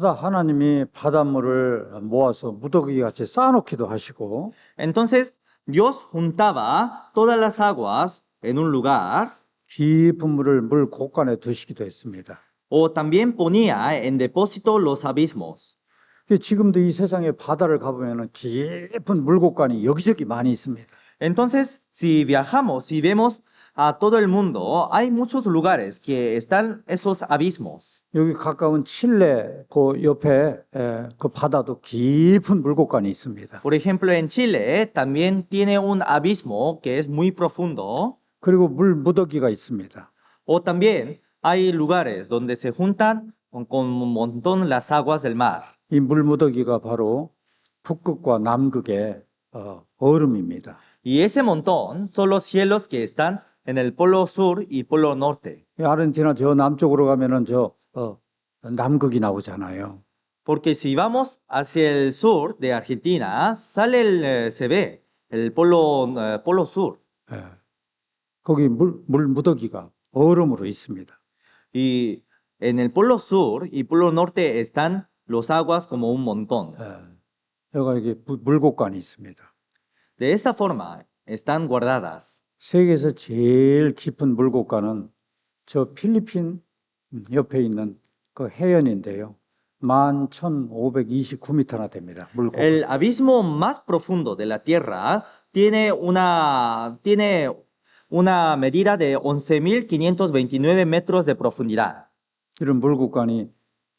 Speaker 1: 하나님이 바닷물을 모아서 무더기 같이 쌓아놓기도 하시고,
Speaker 2: Entonces Dios juntaba todas las aguas en un lugar
Speaker 1: 깊은 물을 물 곳간에 두시기도 했습니다.
Speaker 2: o también ponía en depósito los abismos.
Speaker 1: 지금도 이 세상에 바다를 가보면 깊은 물 곳간이 여기저기 많이 있습니다.
Speaker 2: Entonces, si viajamos y vemos a todo el mundo, hay muchos lugares que están esos abismos.
Speaker 1: 여기 가까운 칠레 그 옆에 그 바다도 깊은 물 곳간이 있습니다.
Speaker 2: Por ejemplo, en Chile también tiene un abismo que es muy profundo,
Speaker 1: 그리고 물 무더기가 있습니다.
Speaker 2: o también hay lugares donde se juntan con un montón las aguas del mar.
Speaker 1: 이 물 무더기가 바로 북극과 남극의 얼음입니다.
Speaker 2: Y ese montón son los cielos que están en el polo sur y polo norte.
Speaker 1: 아르헨티나 저 남쪽으로 가면은 남극이 나오잖아요.
Speaker 2: Porque si vamos hacia el sur de Argentina, se ve el polo sur.
Speaker 1: 예. 거기 물 무더기가 얼음으로 있습니다.
Speaker 2: Y en el polo sur y polo norte están los aguas como un montón.
Speaker 1: 여기 물곳간이 있습니다.
Speaker 2: De esta forma están guardadas.
Speaker 1: 세계에서 제일 깊은 물곳간은 저 필리핀 옆에 있는 그 해연인데요. 11,529m나 됩니다. 물곳간.
Speaker 2: El abismo más profundo de la Tierra tiene una medida de 11.529 metros de profundidad.
Speaker 1: 이런 물곳간이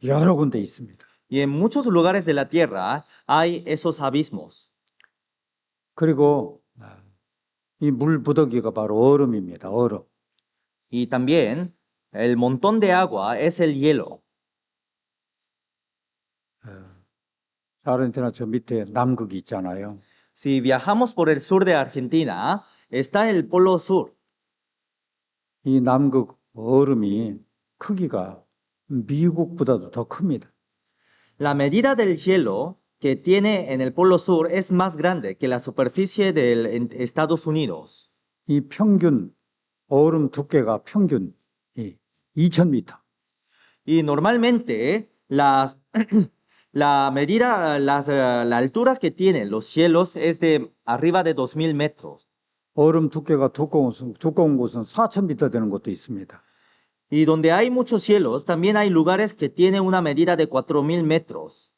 Speaker 1: 여러 군데 있습니다.
Speaker 2: Y en muchos lugares de la Tierra hay esos abismos.
Speaker 1: 그리고 이 물 무더기가 바로 얼음입니다. 얼음.
Speaker 2: Y también el montón de agua es el hielo.
Speaker 1: 아르헨티나 저 밑에 남극이 있잖아요.
Speaker 2: Si viajamos por el sur de Argentina, está el polo sur.
Speaker 1: 이 남극 얼음이 크기가 미국보다도 더 큽니다.
Speaker 2: La medida del hielo que tiene en el polo sur es más grande que la superficie de Estados Unidos.
Speaker 1: 이 평균 얼음 두께가 평균 2,000m.
Speaker 2: Y normalmente la altura que tienen los cielos es de arriba de 2.000 metros.
Speaker 1: 얼음 두께가 두꺼운 곳은 4,000m 되는 곳도 있습니다.
Speaker 2: Y donde hay muchos cielos, también hay lugares que tienen una medida de 4.000 metros.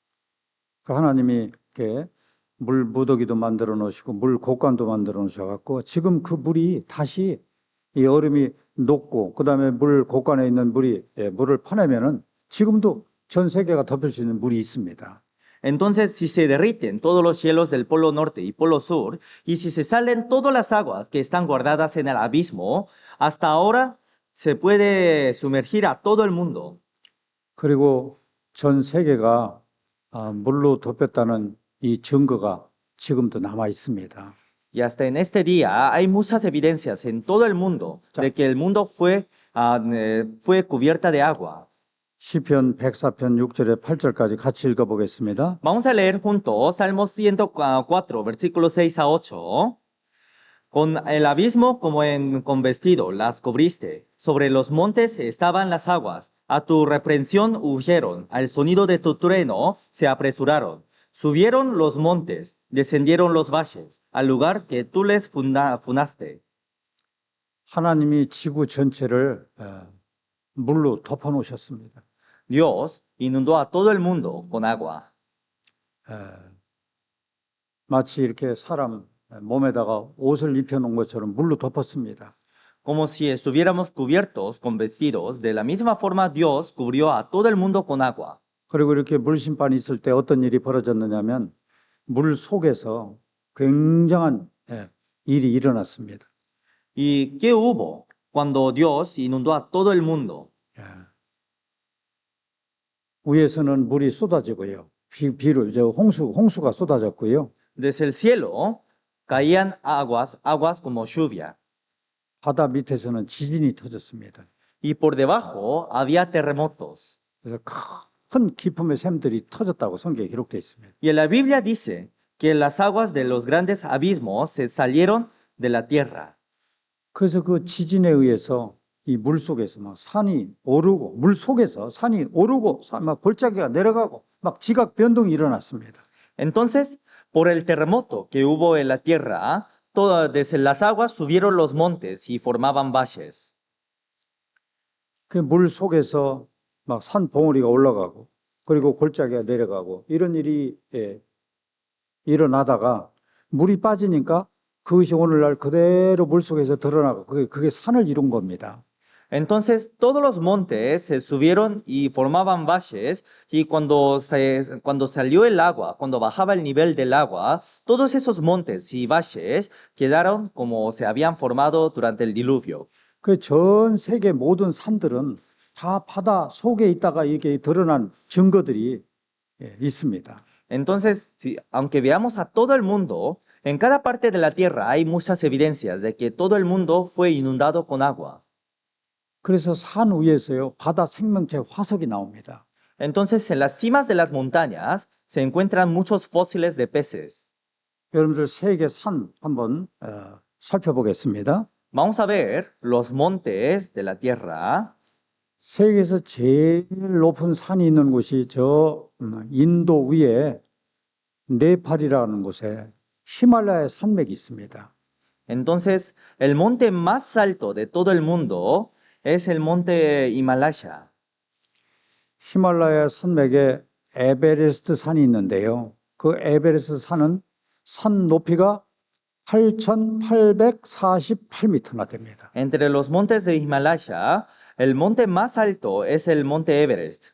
Speaker 1: 그 하나님이 이렇게 물 무더기도 만들어 놓으시고 물 곳간도 만들어 놓으셔갖고 지금 그 물이 다시 이 얼음이 녹고 그다음에 물 곳간에 있는 물을 퍼내면은 지금도 전 세계가 덮일 수 있는 물이 있습니다.
Speaker 2: Entonces, si se derriten todos los cielos del polo norte y polo sur, y si se salen todas las aguas que están guardadas en el abismo, hasta ahora se puede sumergir a todo el mundo.
Speaker 1: 그리고 전 세계가 물로 덮였다는 이 증거가 지금도 남아 있습니다.
Speaker 2: Y hasta en este día hay muchas evidencias en todo el mundo de que el mundo fue cubierta de agua.
Speaker 1: 시편 104편 6절에 8절까지 같이 읽어보겠습니다.
Speaker 2: Vamos a leer juntos Salmos 104, versículos 6 a 8. Con el abismo con vestido las cubriste, sobre los montes estaban las aguas, a tu reprensión huyeron, al sonido de tu trueno se apresuraron. Subieron los montes, descendieron los valles, al lugar que tú les fundaste.
Speaker 1: 하나님이 지구 전체를 물로 덮어놓으셨습니다.
Speaker 2: Dios inundó a todo el mundo con agua.
Speaker 1: 마치 이렇게 사람 몸에다가 옷을 입혀놓은 것처럼 물로 덮었습니다.
Speaker 2: Como si estuviéramos cubiertos con vestidos, de la misma forma Dios cubrió a todo el mundo con agua.
Speaker 1: 그리고 이렇게 물 심판이 있을 때 어떤 일이 벌어졌느냐면 물 속에서 굉장한 일이 일어났습니다.
Speaker 2: ¿Y qué hubo cuando Dios inundó a todo el mundo?
Speaker 1: 위에서는 물이 쏟아지고요. 비로 이제 홍수가 쏟아졌고요.
Speaker 2: Desde el cielo caían aguas como lluvia.
Speaker 1: 바다 밑에서는 지진이 터졌습니다.
Speaker 2: Y por debajo había terremotos.
Speaker 1: 그래서 큰 깊음의 샘들이 터졌다고 성경에 기록되어 있습니다.
Speaker 2: Y en la Biblia dice que las aguas de los grandes abismos se salieron de la tierra.
Speaker 1: 그래서 그 지진에 의해서 이 물 속에서 막 산이 오르고 물 속에서 산이 오르고 막 골짜기가 내려가고 막 지각 변동이 일어났습니다.
Speaker 2: Entonces, por el terremoto que hubo en la tierra, desde las aguas subieron los montes y formaban valles.
Speaker 1: 그 물 속에서 막 산 봉우리가 올라가고 그리고 골짜기가 내려가고 이런 일이 일어나다가 물이 빠지니까 그것이 오늘날 그대로 물 속에서 드러나고 그게 산을 이룬 겁니다.
Speaker 2: Entonces todos los montes se subieron y formaban valles y cuando salió el agua, cuando bajaba el nivel del agua, todos esos montes y valles quedaron como se habían formado durante el diluvio.
Speaker 1: 그 전 세계 모든 산들은 다 바다 속에 있다가 이게 드러난 증거들이 있습니다.
Speaker 2: Entonces, aunque veamos a todo el mundo, en cada parte de la tierra hay muchas evidencias de que todo el mundo fue inundado con agua.
Speaker 1: 그래서 산 위에서요 바다 생명체 화석이 나옵니다.
Speaker 2: Entonces, en las cimas de las montañas se encuentran muchos fósiles de peces.
Speaker 1: 여러분들 세계 산 한번 살펴보겠습니다.
Speaker 2: Vamos a ver los montes de la tierra.
Speaker 1: 세계에서 제일 높은 산이 있는 곳이 저 인도 위에 네팔이라는 곳에 히말라야 산맥이 있습니다.
Speaker 2: Entonces, el monte más alto de todo el mundo es el monte Himalaya.
Speaker 1: 히말라야 산맥에 에베레스트 산이 있는데요. 그 에베레스트 산은 산 높이가 8,848m나 됩니다.
Speaker 2: Entre los montes de Himalaya, el monte más alto es el monte Everest.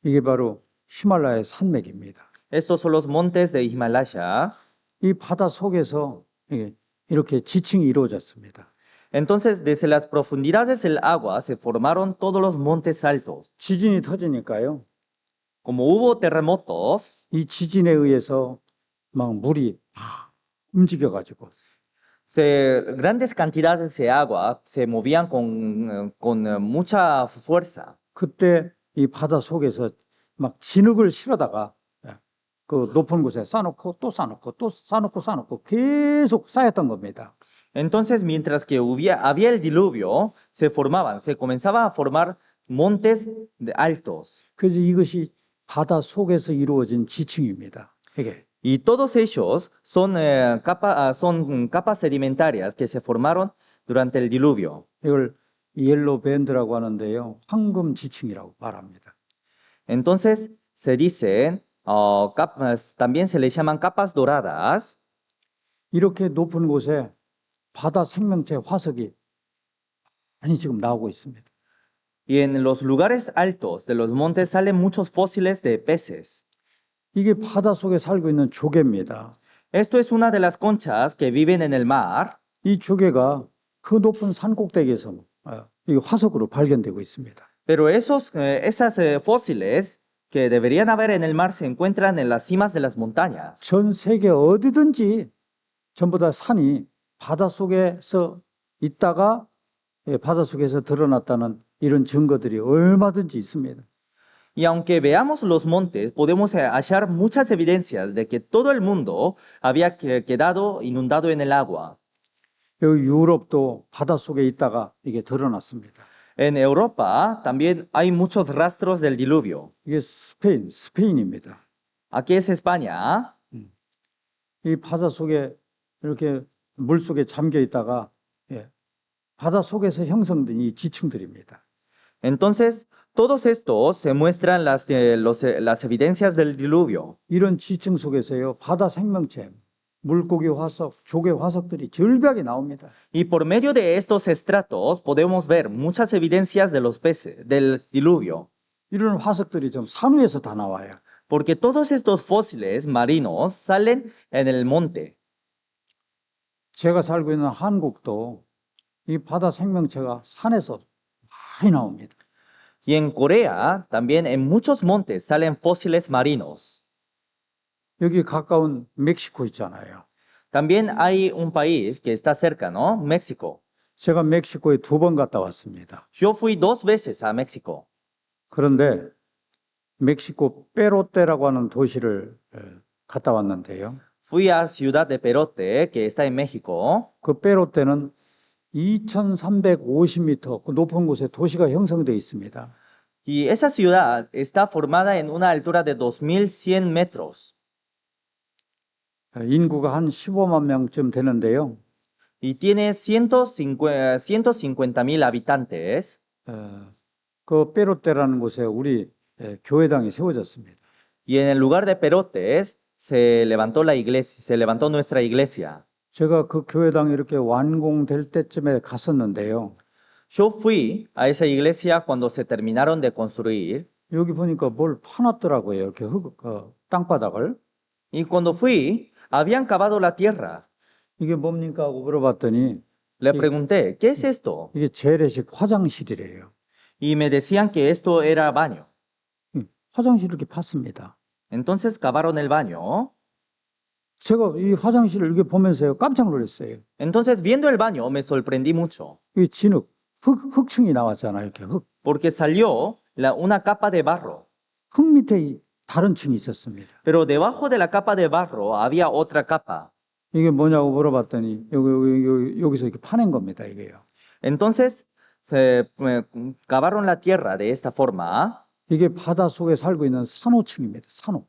Speaker 1: 이게 바로 히말라야 산맥입니다.
Speaker 2: Estos son los montes de Himalaya.
Speaker 1: 이 바다 속에서 이렇게 지층이 이루어졌습니다.
Speaker 2: Entonces, desde las profundidades del agua se formaron todos los montes altos.
Speaker 1: 지진이 터지니까요.
Speaker 2: Como hubo terremotos,
Speaker 1: 이 지진에 의해서 막 물이 움직여가지고
Speaker 2: grandes cantidades de agua se movían con mucha fuerza.
Speaker 1: 그때 이 바다 속에서 막 진흙을 실어다가 그 높은 곳에 쌓아놓고 또 쌓아놓고 또 쌓아놓고 쌓아놓고 계속 쌓였던 겁니다.
Speaker 2: Entonces, mientras que había el diluvio, se comenzaba a formar montes altos.
Speaker 1: 그래서 이것이 바다 속에서 이루어진 지층입니다. 이게
Speaker 2: Y todos ellos son capas sedimentarias que se formaron durante el diluvio.
Speaker 1: 이걸 옐로 밴드라고 하는데요. 황금 지층이라고 말합니다.
Speaker 2: Entonces, se dicen, también se les llaman capas doradas.
Speaker 1: 이렇게 높은 곳에 바다 생명체 화석이 많이 지금 나오고 있습니다.
Speaker 2: Y en los lugares altos de los montes salen muchos fósiles de peces.
Speaker 1: 이게 바다 속에 살고 있는 조개입니다.
Speaker 2: Esto es una de las conchas que viven en el mar.
Speaker 1: 이 조개가 그 높은 산 꼭대기에서 이 화석으로 발견되고 있습니다.
Speaker 2: Pero esas fósiles que deberían haber en el mar se encuentran en las cimas de las montañas.
Speaker 1: 전 세계 어디든지 전부 다 산이 바다 속에서 있다가 바다 속에서 드러났다는 이런 증거들이 얼마든지 있습니다.
Speaker 2: Y aunque veamos los montes, podemos hallar muchas evidencias de que todo el mundo había quedado inundado en el agua.
Speaker 1: 여기 유럽도 바다 속에 있다가 이게 드러났습니다.
Speaker 2: En Europa también hay muchos rastros del diluvio.
Speaker 1: 이게 스페인입니다.
Speaker 2: Aquí es España.
Speaker 1: 이 바다 속에 이렇게 물 속에 잠겨 있다가 바다 속에서 형성된 이 지층들입니다.
Speaker 2: Entonces, todos estos se muestran las evidencias del diluvio.
Speaker 1: 이런 지층 속에서요 바다 생명체, 물고기 화석, 조개 화석들이 절벽에 나옵니다.
Speaker 2: Y por medio de estos estratos podemos ver muchas evidencias de los peces, del diluvio.
Speaker 1: 이런 화석들이 좀 산 위에서 다 나와요.
Speaker 2: Porque todos estos fósiles marinos salen en el monte.
Speaker 1: 제가 살고 있는 한국도 이 바다 생명체가 산에서 많이 나옵니다.
Speaker 2: Y en Corea también en muchos montes salen fósiles marinos.
Speaker 1: 여기 가까운 멕시코 있잖아요.
Speaker 2: También hay un país que está cerca, ¿no? México.
Speaker 1: 제가 멕시코에 2번 갔다 왔습니다.
Speaker 2: Yo fui 2 veces a México.
Speaker 1: 그런데 멕시코 페로테라고 하는 도시를 갔다 왔는데요.
Speaker 2: Fui a Ciudad de Perote, que está en México.
Speaker 1: 그 페로테는 2,350m 그 높은 곳에 도시가 형성되어 있습니다.
Speaker 2: Y esa ciudad está formada en una altura de 2100 metros
Speaker 1: 인구가 한 15만 명쯤 되는데요.
Speaker 2: y tiene 150,000 habitantes.
Speaker 1: 그 빼롯데라는 곳에 우리 교회당이 세워졌습니다.
Speaker 2: Y en el lugar de Perotes se levantó la iglesia, se levantó nuestra iglesia.
Speaker 1: 제가 그 교회당이 이렇게 완공될 때쯤에 갔었는데요.
Speaker 2: Yo fui a esa iglesia cuando se terminaron de construir
Speaker 1: 여기 보니까 뭘 파놨더라고요. 이렇게 땅바닥을.
Speaker 2: y cuando fui habían cavado la tierra.
Speaker 1: 이게 뭡니까 하고 물어봤더니
Speaker 2: Le pregunté, ¿qué es esto?
Speaker 1: 이게 재래식 화장실이래요.
Speaker 2: Y me decían que esto era baño.
Speaker 1: 화장실 이렇게 팠습니다.
Speaker 2: Entonces cavaron el baño.
Speaker 1: 제가 이 화장실을 이렇게 보면서요 깜짝 놀랐어요.
Speaker 2: Entonces viendo el baño me sorprendí mucho
Speaker 1: 이 진흙, 흙층이 나왔잖아요. 이렇게
Speaker 2: porque salió una capa de barro.
Speaker 1: 흙 밑에 다른 층이 있었습니다.
Speaker 2: Pero debajo de la capa de barro había otra capa.
Speaker 1: 이게 뭐냐고 물어봤더니 여기서 이렇게 파낸 겁니다. 이게요.
Speaker 2: Entonces cavaron la tierra de esta forma.
Speaker 1: 이게 바다 속에 살고 있는 산호층입니다. 산호.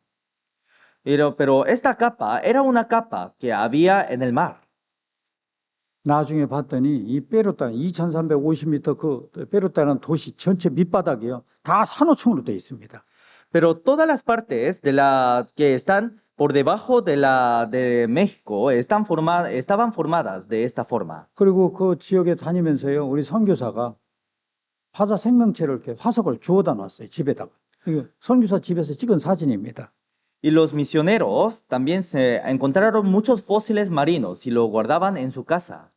Speaker 2: Pero esta capa era una capa que había en el mar.
Speaker 1: 나중에 봤더니 이 베르타 2,350m 그 베르타는 도시 전체 밑바닥이요. 다 산호층으로 되어 있습니다.
Speaker 2: Pero todas las partes de la que están por debajo de México estaban formadas de esta forma.
Speaker 1: 그리고 그 지역에 다니면서요. 우리 선교사가 바다 생명체를 이렇게 화석을 주워다 놨어요. 집에다가. 이게 선교사 집에서 찍은 사진입니다.
Speaker 2: Y los misioneros también se encontraron muchos fósiles marinos y lo guardaban en su casa.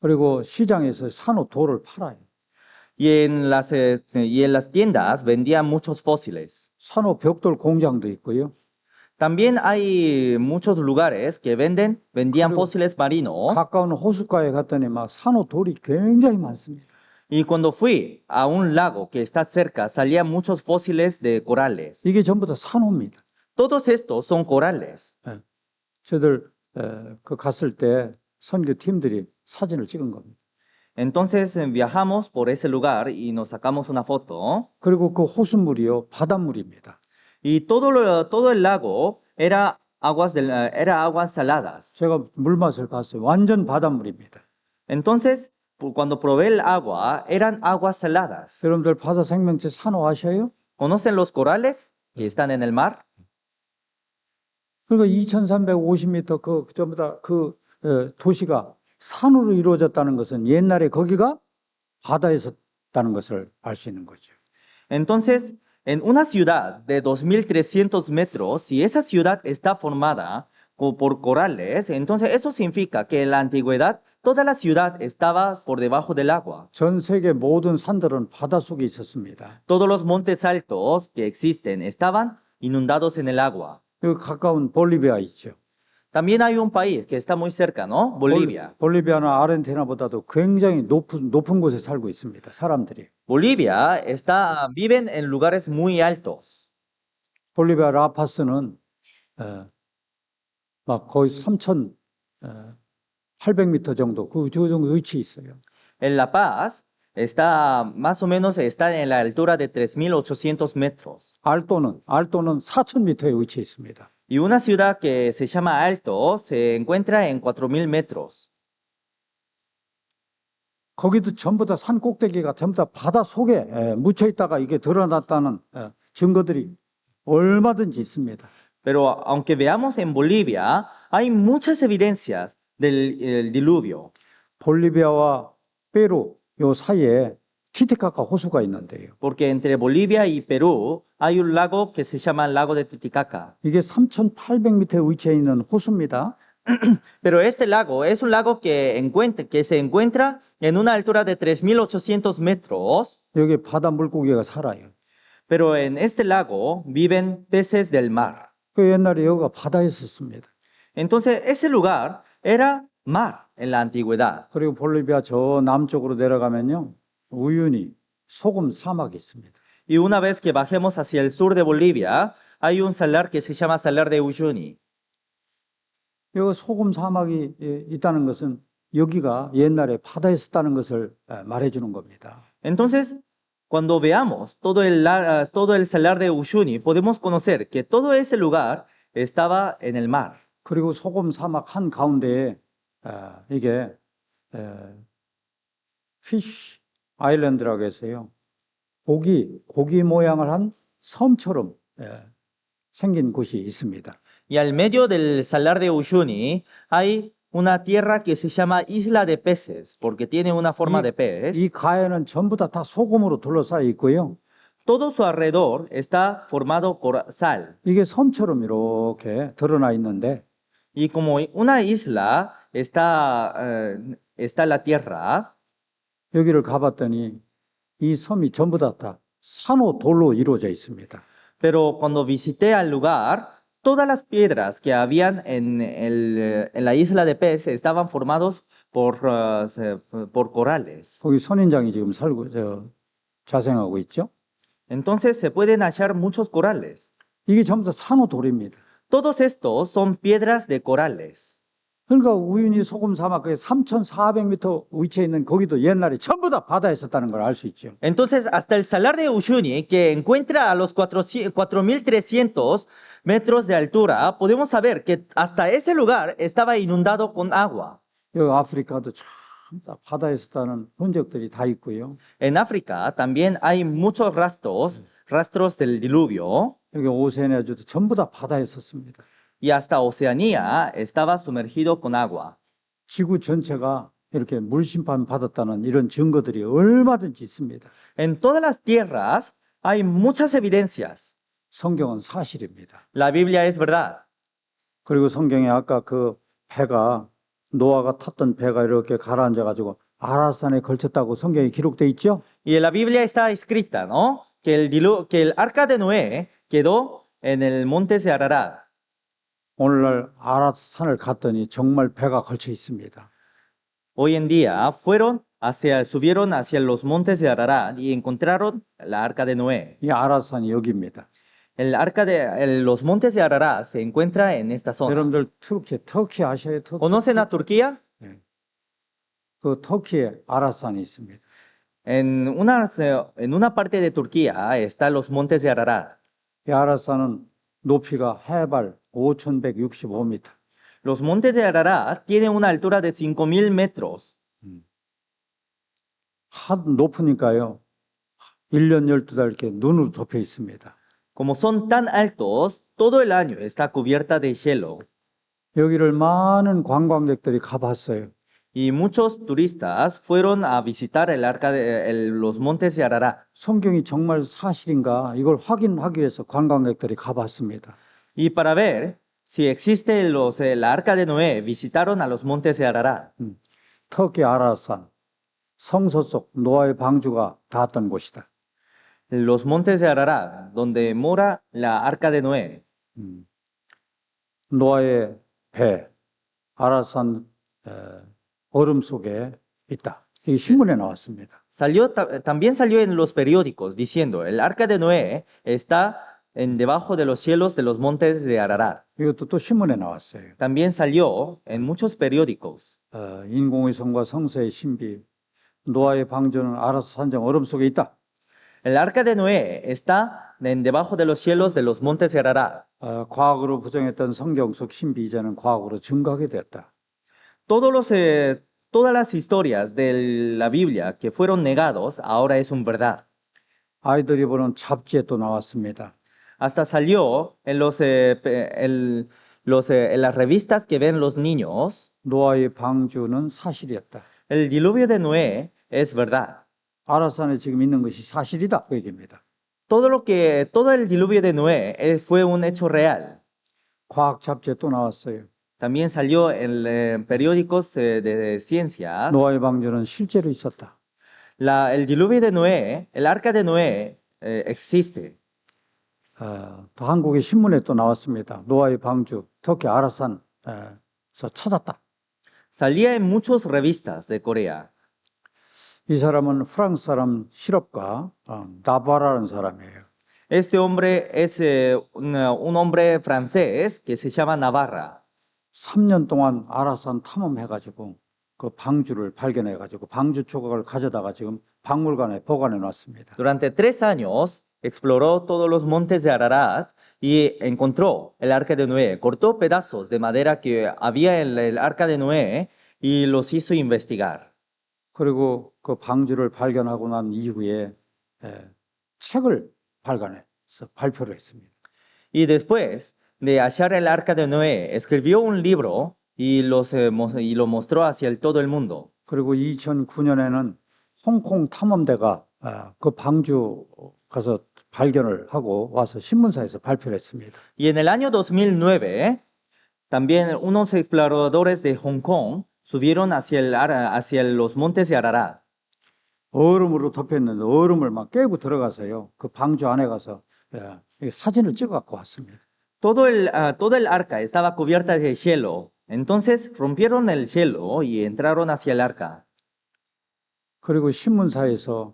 Speaker 1: 그리고 시장에서 산호 돌을 팔아요.
Speaker 2: Y en las tiendas vendían muchos fósiles.
Speaker 1: 산호 벽돌 공장도 있고요.
Speaker 2: También hay muchos lugares que vendían fósiles marinos.
Speaker 1: 가까운 호숫가에 갔더니 막 산호 돌이 굉장히 많습니다.
Speaker 2: Y cuando fui a un lago que está cerca, salían muchos fósiles de corales.
Speaker 1: 이게 전부 다 산호입니다.
Speaker 2: Todos estos son corales.
Speaker 1: 저들 그 갔을 때 선교 팀들이 사진을 찍은 겁니다.
Speaker 2: Entonces viajamos por ese lugar y nos sacamos una foto.
Speaker 1: 그리고 그 호수물이요 바닷물입니다.
Speaker 2: Y todo el lago era aguas saladas.
Speaker 1: 제가 물 맛을 봤어요. 완전 바닷물입니다.
Speaker 2: Entonces, cuando probé el agua, eran aguas saladas.
Speaker 1: 여러분들 바다 생명체 산호 아셔요?
Speaker 2: ¿Conocen los corales que están en el mar?
Speaker 1: 그러니까 2,350m 그 전부 다 그 도시가 산으로 이루어졌다는 것은 옛날에 거기가 바다에 있었다는 것을 알 수 있는 거죠.
Speaker 2: Entonces, en una ciudad de 2.300 metros, si esa ciudad está formada por corales, entonces eso significa que en la antigüedad toda la ciudad estaba por debajo del agua.
Speaker 1: 전 세계 모든 산들은 바다 속에 있었습니다.
Speaker 2: Todos los montes altos que existen estaban inundados en el agua.
Speaker 1: 여기 가까운 볼리비아 있죠.
Speaker 2: También hay un país que está muy cerca, ¿no? Bolivia.
Speaker 1: 볼리비아나 아르헨티나보다도 굉장히 높은 곳에 살고 있습니다. 사람들이.
Speaker 2: Bolivia viven en lugares muy altos.
Speaker 1: 볼리비아 라파스는 막 거의 3,800m 정도 그 정도 위치에 있어요.
Speaker 2: En La Paz está más o menos está en la altura de 3.800 metros.
Speaker 1: 알토는 4,000m에 위치해 있습니다.
Speaker 2: Y una ciudad que se llama Alto se encuentra en 4.000 metros.
Speaker 1: 거기도 전부 다 산 꼭대기가 전부 다 바다 속에 묻혀 있다가 이게 드러났다는 증거들이 얼마든지 있습니다.
Speaker 2: Pero aunque veamos en Bolivia, hay muchas evidencias del diluvio.
Speaker 1: 볼리비아와 페루 요 사이에 티티카카 호수가 있는데요.
Speaker 2: Porque entre Bolivia y Perú hay un lago que se llama el lago de Titicaca.
Speaker 1: 이게 3,800m에 위치해 있는 호수입니다.
Speaker 2: Pero este lago es un lago que se encuentra en una altura de 3.800 metros.
Speaker 1: 여기 바다 물고기가 살아요.
Speaker 2: Pero en este lago viven peces del mar.
Speaker 1: 그 옛날에 여기가 바다였었습니다.
Speaker 2: Entonces ese lugar era mar en la antigüedad.
Speaker 1: 그리고 볼리비아 저 남쪽으로 내려가면요. 우유니 소금 사막이 있습니다.
Speaker 2: Y una vez que bajemos hacia el sur de Bolivia, hay un salar que se llama Salar de Uyuni.
Speaker 1: 여기 소금 사막이 있다는 것은 여기가 옛날에 바다였었다는 것을 말해주는 겁니다.
Speaker 2: Entonces, cuando veamos todo el salar de Uyuni, podemos conocer que todo ese lugar estaba en el mar.
Speaker 1: 그리고 소금 사막 한 가운데에 이게 피쉬 아일랜드라고 해서요. 고기 모양을 한 섬처럼 생긴 곳이 있습니다.
Speaker 2: Y al medio del salar de Uyuni hay una tierra que se llama Isla de Peces, porque tiene una forma de pez.
Speaker 1: 이 가해는 전부 다 소금으로 둘러싸여 있고요.
Speaker 2: Todo su alrededor está formado por sal.
Speaker 1: 이게 섬처럼 이렇게 드러나 있는데
Speaker 2: Y como una isla está la tierra,
Speaker 1: 여기를 가봤더니 이 섬이 전부 다 산호 돌로 이루어져 있습니다.
Speaker 2: pero cuando visité al lugar, todas las piedras que habían en la isla de Pez estaban formados por corales.
Speaker 1: 거기 선인장이 지금 자생하고 있죠.
Speaker 2: Entonces se pueden hallar muchos corales.
Speaker 1: 이게 전부 다 산호 돌입니다.
Speaker 2: Todos estos son piedras de corales.
Speaker 1: 그러니까 우유니 소금 사막에 3,400m 위치해 있는 거기도 옛날에 전부 다 바다에 있었다는 걸 알 수 있죠.
Speaker 2: Entonces, hasta el salar de Uyuni, que encuentra a los 4.300 metros de altura, podemos saber que hasta ese lugar estaba inundado con agua.
Speaker 1: 여기 아프리카도 참 다 바다에 있었다는 흔적들이 다 있고요.
Speaker 2: En África también hay muchos rastros del diluvio,
Speaker 1: 여기 오세아니아주도 전부 다 바다에 있었습니다.
Speaker 2: y hasta Oceanía estaba sumergido con agua.
Speaker 1: 지구 전체가 이렇게 물심판 받았다는 이런 증거들이 얼마든지 있습니다.
Speaker 2: En todas las tierras hay muchas evidencias.
Speaker 1: 성경은 사실입니다.
Speaker 2: La Biblia es verdad.
Speaker 1: 그리고 성경에 아까 그 배가 노아가 탔던 배가 이렇게 가라앉아 가지고 아라산에 걸쳤다고 성경에 기록돼 있죠?
Speaker 2: Y en la Biblia está escrita, ¿no? Que el arca de Noé quedó en el monte de Ararat.
Speaker 1: 오늘날 아라산을 갔더니 정말 배가 걸쳐 있습니다.
Speaker 2: Hoy en día subieron hacia los montes de Ararat y encontraron la arca de Noé.
Speaker 1: 이 아라산이 여기입니다.
Speaker 2: Los montes de Ararat se encuentra en esta zona.
Speaker 1: 여러분들 터키 아시아의 터키?
Speaker 2: ¿Conocen a Turquía?
Speaker 1: 그 터키에 아라산이 있습니다.
Speaker 2: En una parte de Turquía están los montes de Ararat.
Speaker 1: 이 아라산은 높이가 해발 5,165m.
Speaker 2: Los montes de Ararat tienen una altura de 5.000 metros.
Speaker 1: 높으니까요. 1년 12달 이렇게 눈으로 덮여 있습니다.
Speaker 2: Como son tan altos, todo el año está cubierta de hielo.
Speaker 1: 여기를 많은 관광객들이 가봤어요.
Speaker 2: Y muchos turistas fueron a visitar los montes de Ararat.
Speaker 1: 성경이 정말 사실인가 이걸 확인하기 위해서 관광객들이 가봤습니다.
Speaker 2: Y para ver si existe la arca de Noé, visitaron a los montes de Ararat.
Speaker 1: 터키 아라산, 성서 속 노아의 방주가 닿았던 곳이다.
Speaker 2: Los montes de Ararat, donde mora la arca de Noé.
Speaker 1: 노아의 배, 아라산 얼음 속에 있다. 이 신문에 나왔습니다.
Speaker 2: También salió en los periódicos diciendo, el arca de Noé está debajo de los cielos de los montes de Ararat.
Speaker 1: 이것도 또 신문에 나왔어요.
Speaker 2: También salió en muchos periódicos.
Speaker 1: 인공의 성과 성서의 신비, 노아의 방주는 아라산 산정 얼음 속에 있다.
Speaker 2: El arca de Noé está debajo de los cielos de los montes de Ararat.
Speaker 1: 과학으로 부정했던 성경 속 신비 이제는 과학으로 증거하게 됐다.
Speaker 2: Todas las historias de la Biblia que fueron negados ahora es un verdad.
Speaker 1: 아이들이 보는 잡지에 또 나왔습니다.
Speaker 2: Hasta salió en las revistas que ven los niños.
Speaker 1: 노아의 방주는 사실이었다.
Speaker 2: El diluvio de Noé es verdad.
Speaker 1: 아라산에 지금 있는 것이 사실이다. 그 얘기입니다.
Speaker 2: Todo el diluvio de Noé fue un hecho real.
Speaker 1: 과학 잡지에 또 나왔어요.
Speaker 2: También salió en periódicos de ciencias.
Speaker 1: 노아의 방주는 실제로 있었다.
Speaker 2: El diluvio de Noé, el arca de Noé, existe.
Speaker 1: 또 한국의 신문에 또 나왔습니다. 노아의 방주, 터키 아라산에서 찾았다.
Speaker 2: Salía en muchas revistas de Corea.
Speaker 1: 이 사람은 프랑스 사람 실업가 나바라는 사람이에요.
Speaker 2: Este hombre es un hombre francés que se llama Navarra.
Speaker 1: 3년 동안 아라산 탐험해가지고 그 방주를 발견해 가지고 방주 조각을 가져다가 지금 박물관에 보관해 놨습니다.
Speaker 2: Durante 3 años exploró todos los montes de Ararat y encontró el arca de Noé. Cortó pedazos de madera que había en el arca de Noé y los hizo investigar.
Speaker 1: 그리고 그 방주를 발견하고 난 이후에 책을 발간해서 발표를 했습니다.
Speaker 2: Y después de hallar el arca de Noé, escribió un libro y lo mostró hacia todo el mundo.
Speaker 1: 그리고 2009년에는 홍콩 탐험대가 그 방주 가서 발견을 하고 와서 신문사에서 발표를 했습니다.
Speaker 2: Y en el año 2009, también unos exploradores de Hong Kong subieron hacia los montes de Ararat.
Speaker 1: 얼음으로 덮여있는데 얼음을 막 깨고 들어가서요. 그 방주 안에 가서 사진을 찍어 갖고 왔습니다.
Speaker 2: Todo el arca estaba cubierta de hielo. Entonces rompieron el hielo y entraron hacia el arca.
Speaker 1: 그리고 신문사에서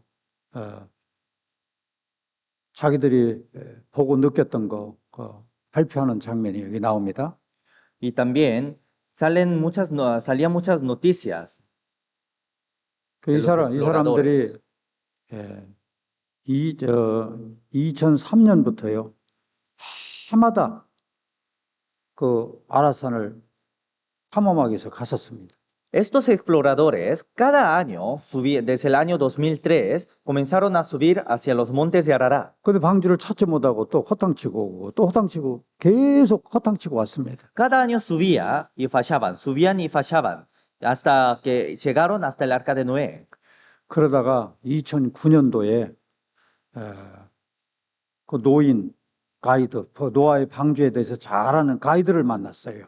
Speaker 1: 자기들이 보고 느꼈던 거 발표하는 장면이 여기 나옵니다.
Speaker 2: Y también salían muchas noticias.
Speaker 1: 이 사람들이 2003년부터요 해마다 그 아라산을 탐험하기 위해서 갔었습니다.
Speaker 2: Estos exploradores cada año, desde el año 2003, comenzaron a subir hacia los montes de Ararat.
Speaker 1: 근데 방주를 찾지 못하고 또 허탕치고 오고 또 허탕치고 계속 허탕치고 왔습니다.
Speaker 2: Cada año subían y fallaban, hasta que llegaron hasta el arca de Noé.
Speaker 1: 그러다가 2009년도에 그 노인 가이드, 노아의 방주에 대해서 잘 아는 가이드를 만났어요.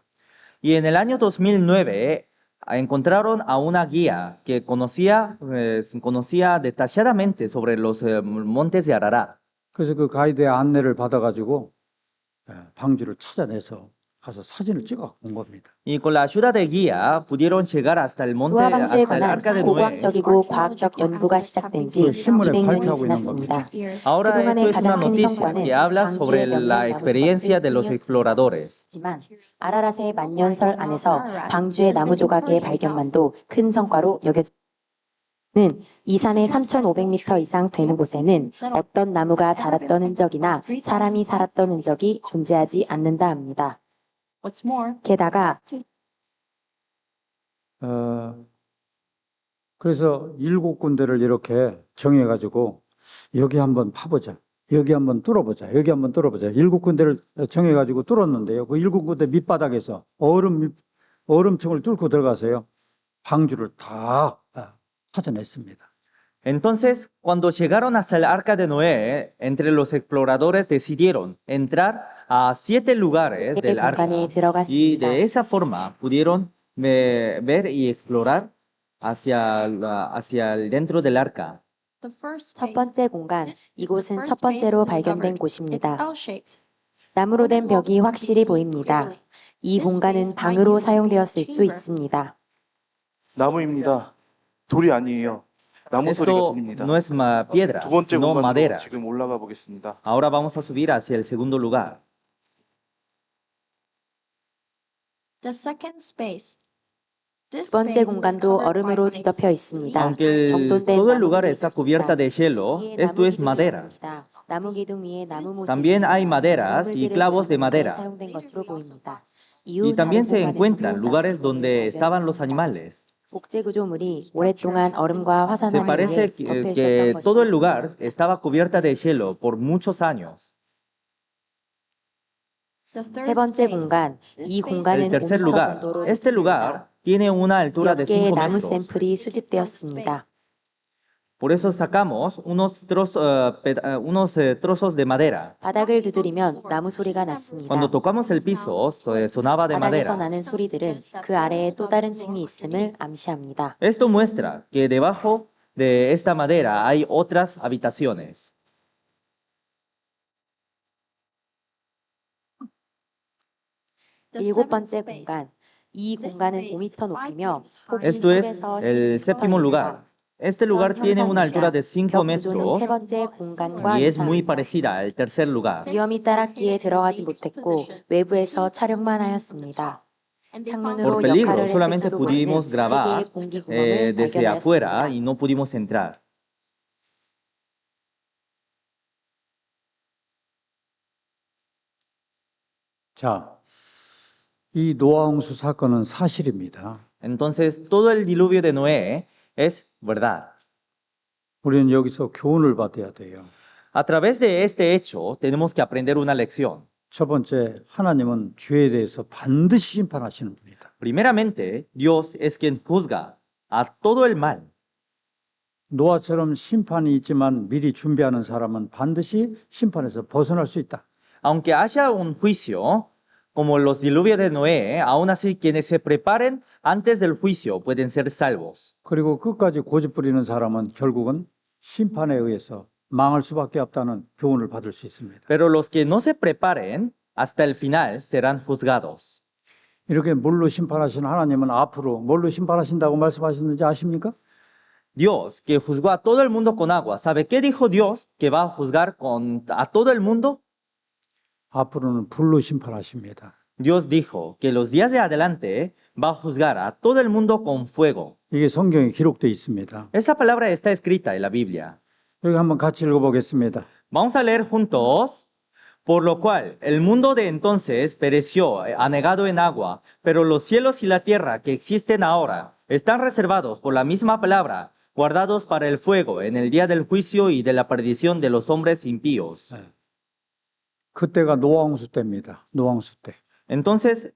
Speaker 2: Y en el año 2009 encontraron a una guía que conocía detalladamente sobre los montes de Ararat.
Speaker 1: 그래서 그 가이드의 안내를 받아가지고 방주를 찾아내서 가서 사진을 찍어 온 겁니다.
Speaker 2: Y con la ayuda de guía pudieron llegar hasta el monte,
Speaker 3: 노아 방주에
Speaker 2: hasta el
Speaker 3: 관한
Speaker 2: arca de Noé.
Speaker 3: 고고학적이고 과학적 연구가 시작된 지
Speaker 1: 그 신문에
Speaker 3: 200년이
Speaker 1: 발표하고 있는
Speaker 3: 지났습니다.
Speaker 2: Ahora
Speaker 3: 그동안의
Speaker 2: esto es una
Speaker 3: 가장 큰
Speaker 2: noticia
Speaker 3: 성과는
Speaker 2: que habla
Speaker 3: 방주의
Speaker 2: sobre la
Speaker 3: 명령을
Speaker 2: experiencia de los
Speaker 3: 잡은
Speaker 2: exploradores.
Speaker 3: 하지만 아라랏의 만년설 안에서 방주의 나무 조각의 발견만도 큰 성과로 여겨지는 이 산의 3,500m 이상 되는 곳에는 어떤 나무가 자랐던 흔적이나 사람이 살았던 흔적이 존재하지 않는다 합니다.
Speaker 4: What's more,
Speaker 3: 게다가
Speaker 1: 그래서 7군데를 이렇게 정해가지고 여기 한번 파보자. 여기 한번 뚫어보자. 여기 한번 뚫어보자. 7군데를 정해가지고 뚫었는데요. 그 7군데 밑바닥에서 얼음층을 뚫고 들어가서요. 방주를 다 찾아냈습니다.
Speaker 2: Entonces, cuando llegaron hasta el arca de Noé, entre los exploradores decidieron entrar a 7 lugares
Speaker 3: 그
Speaker 2: del arca.
Speaker 3: 공간에
Speaker 2: Y
Speaker 3: 들어갔습니다.
Speaker 2: de esa forma pudieron ver y explorar hacia el dentro del arca.
Speaker 4: the first
Speaker 3: 첫
Speaker 4: space,
Speaker 3: 번째 공간,
Speaker 4: this is the
Speaker 3: 이곳은
Speaker 4: first
Speaker 3: 첫 번째로
Speaker 4: space
Speaker 3: 발견된
Speaker 4: discovered. It's
Speaker 3: 곳입니다.
Speaker 4: L-shaped.
Speaker 3: 나무로 된 벽이 확실히 보입니다. 이 공간은 방으로 사용되었을 수 있습니다.
Speaker 5: 나무입니다. 돌이 아니에요. 나무 소리가
Speaker 2: Esto
Speaker 5: 들립니다.
Speaker 2: no es piedra,
Speaker 5: 두 번째
Speaker 2: sino
Speaker 5: 공간으로
Speaker 2: madera.
Speaker 5: 지금 올라가 보겠습니다.
Speaker 2: Ahora vamos a subir hacia el segundo lugar.
Speaker 4: The second space. This
Speaker 3: 두 번째
Speaker 4: space is
Speaker 3: 공간도
Speaker 4: covered by
Speaker 3: 얼음으로
Speaker 4: ice.
Speaker 3: 뒤덮여 있습니다.
Speaker 2: Aunque
Speaker 3: 정돈된
Speaker 2: todo el lugar
Speaker 3: 나무
Speaker 2: está
Speaker 3: 기둥이
Speaker 2: cubierta de
Speaker 3: 있습니다.
Speaker 2: hielo,
Speaker 3: 위에
Speaker 2: esto
Speaker 3: 나무
Speaker 2: es
Speaker 3: 기둥이
Speaker 2: madera.
Speaker 3: 있습니다. 나무 기둥 위에 나무 모시
Speaker 2: También hay maderas y clavos de madera.
Speaker 3: 사용된 것으로 보입니다.
Speaker 2: Y también se encuentran lugares donde estaban los animales.
Speaker 3: 복제 구조물이 오랫동안 얼음과
Speaker 2: Se
Speaker 3: 화산암에 의해
Speaker 2: parece
Speaker 3: 덮여
Speaker 2: que
Speaker 3: 있었던
Speaker 2: todo el
Speaker 3: 것입니다.
Speaker 2: lugar estaba cubierta de hielo por muchos años.
Speaker 4: The
Speaker 3: 세
Speaker 4: third
Speaker 3: 번째
Speaker 4: space.
Speaker 3: 공간, 이
Speaker 2: El
Speaker 3: 공간은
Speaker 2: tercer
Speaker 3: 5m
Speaker 2: lugar.
Speaker 3: 정도로
Speaker 2: Este lugar tiene una altura de
Speaker 3: 몇 개의
Speaker 2: 5
Speaker 3: 나무
Speaker 2: metros.
Speaker 3: 샘플이 수집되었습니다.
Speaker 2: Por eso sacamos unos trozos de madera.
Speaker 3: 바닥을 두드리면 나무 소리가 났습니다.
Speaker 2: Cuando tocamos el piso, sonaba de
Speaker 3: 바닥에서
Speaker 2: madera.
Speaker 3: 나는 소리들은 그 아래에 또 다른 층이 있음을 암시합니다.
Speaker 2: Esto muestra que debajo de esta madera hay otras habitaciones.
Speaker 4: The
Speaker 3: 일곱
Speaker 4: seventh
Speaker 3: 번째
Speaker 4: space.
Speaker 3: 공간, 이 공간은 5m 높이며 폭진
Speaker 2: Esto es
Speaker 3: 속에서
Speaker 2: el
Speaker 3: 10m
Speaker 2: séptimo
Speaker 3: 입니다.
Speaker 2: lugar. Este lugar tiene una altura de 5
Speaker 3: 벽 구조는
Speaker 2: metros
Speaker 3: 세 번째 공간과
Speaker 2: y es muy
Speaker 3: 유사합니다.
Speaker 2: parecida al tercer lugar.
Speaker 3: 위험이 따랐기에 들어가지 못했고 외부에서 촬영만 하였습니다.
Speaker 4: And they
Speaker 3: 창문으로
Speaker 2: Por
Speaker 4: found
Speaker 2: peligro,
Speaker 3: 역할을
Speaker 2: solamente
Speaker 3: 했을지도
Speaker 2: pudimos
Speaker 3: 모르는
Speaker 2: grabar
Speaker 3: 세 개의 공기 구멍을
Speaker 2: desde afuera
Speaker 3: 발견하였습니다.
Speaker 2: y no pudimos entrar.
Speaker 1: 자, 이 노아홍수 사건은 사실입니다.
Speaker 2: Entonces, todo el diluvio de Noé es verdad.
Speaker 1: 우리는 여기서 교훈을 받아야 돼요.
Speaker 2: A través de este hecho, tenemos que aprender una lección.
Speaker 1: 첫 번째, 하나님은 죄에 대해서 반드시 심판하시는 분이다.
Speaker 2: Primeramente, Dios es quien juzga a todo el mal.
Speaker 1: 노아처럼 심판이 있지만 미리 준비하는 사람은 반드시 심판에서 벗어날 수 있다.
Speaker 2: Aunque haya un juicio, como los diluvios de Noé, aún así quienes se preparen antes del juicio pueden ser salvos.
Speaker 1: 그리고 끝까지 고집 부리는 사람은 결국은 심판에 의해서 망할 수밖에 없다는 교훈을 받을 수 있습니다.
Speaker 2: Pero los que no se preparen hasta el final serán juzgados.
Speaker 1: 이렇게 물로 심판하신 하나님은 앞으로 뭘로 심판하신다고 말씀하셨는지 아십니까?
Speaker 2: Dios, que juzgó a todo el mundo con agua, ¿sabe qué dijo Dios que va a juzgar a todo el mundo?
Speaker 1: 앞으로는 불로 심판하십니다.
Speaker 2: Dios dijo que los días de adelante va a juzgar a todo el mundo con fuego.
Speaker 1: 이게 성경에 기록되어 있습니다.
Speaker 2: Esa palabra está escrita en la Biblia.
Speaker 1: 여기 한번 같이 읽어보겠습니다.
Speaker 2: Vamos a leer juntos. Por lo cual el mundo de entonces pereció anegado en agua, pero los cielos y la tierra que existen ahora están reservados por la misma palabra, guardados para el fuego en el día del juicio y de la perdición de los hombres impíos.
Speaker 1: 그때가 노아홍수 때입니다. 노아홍수 때.
Speaker 2: Entonces,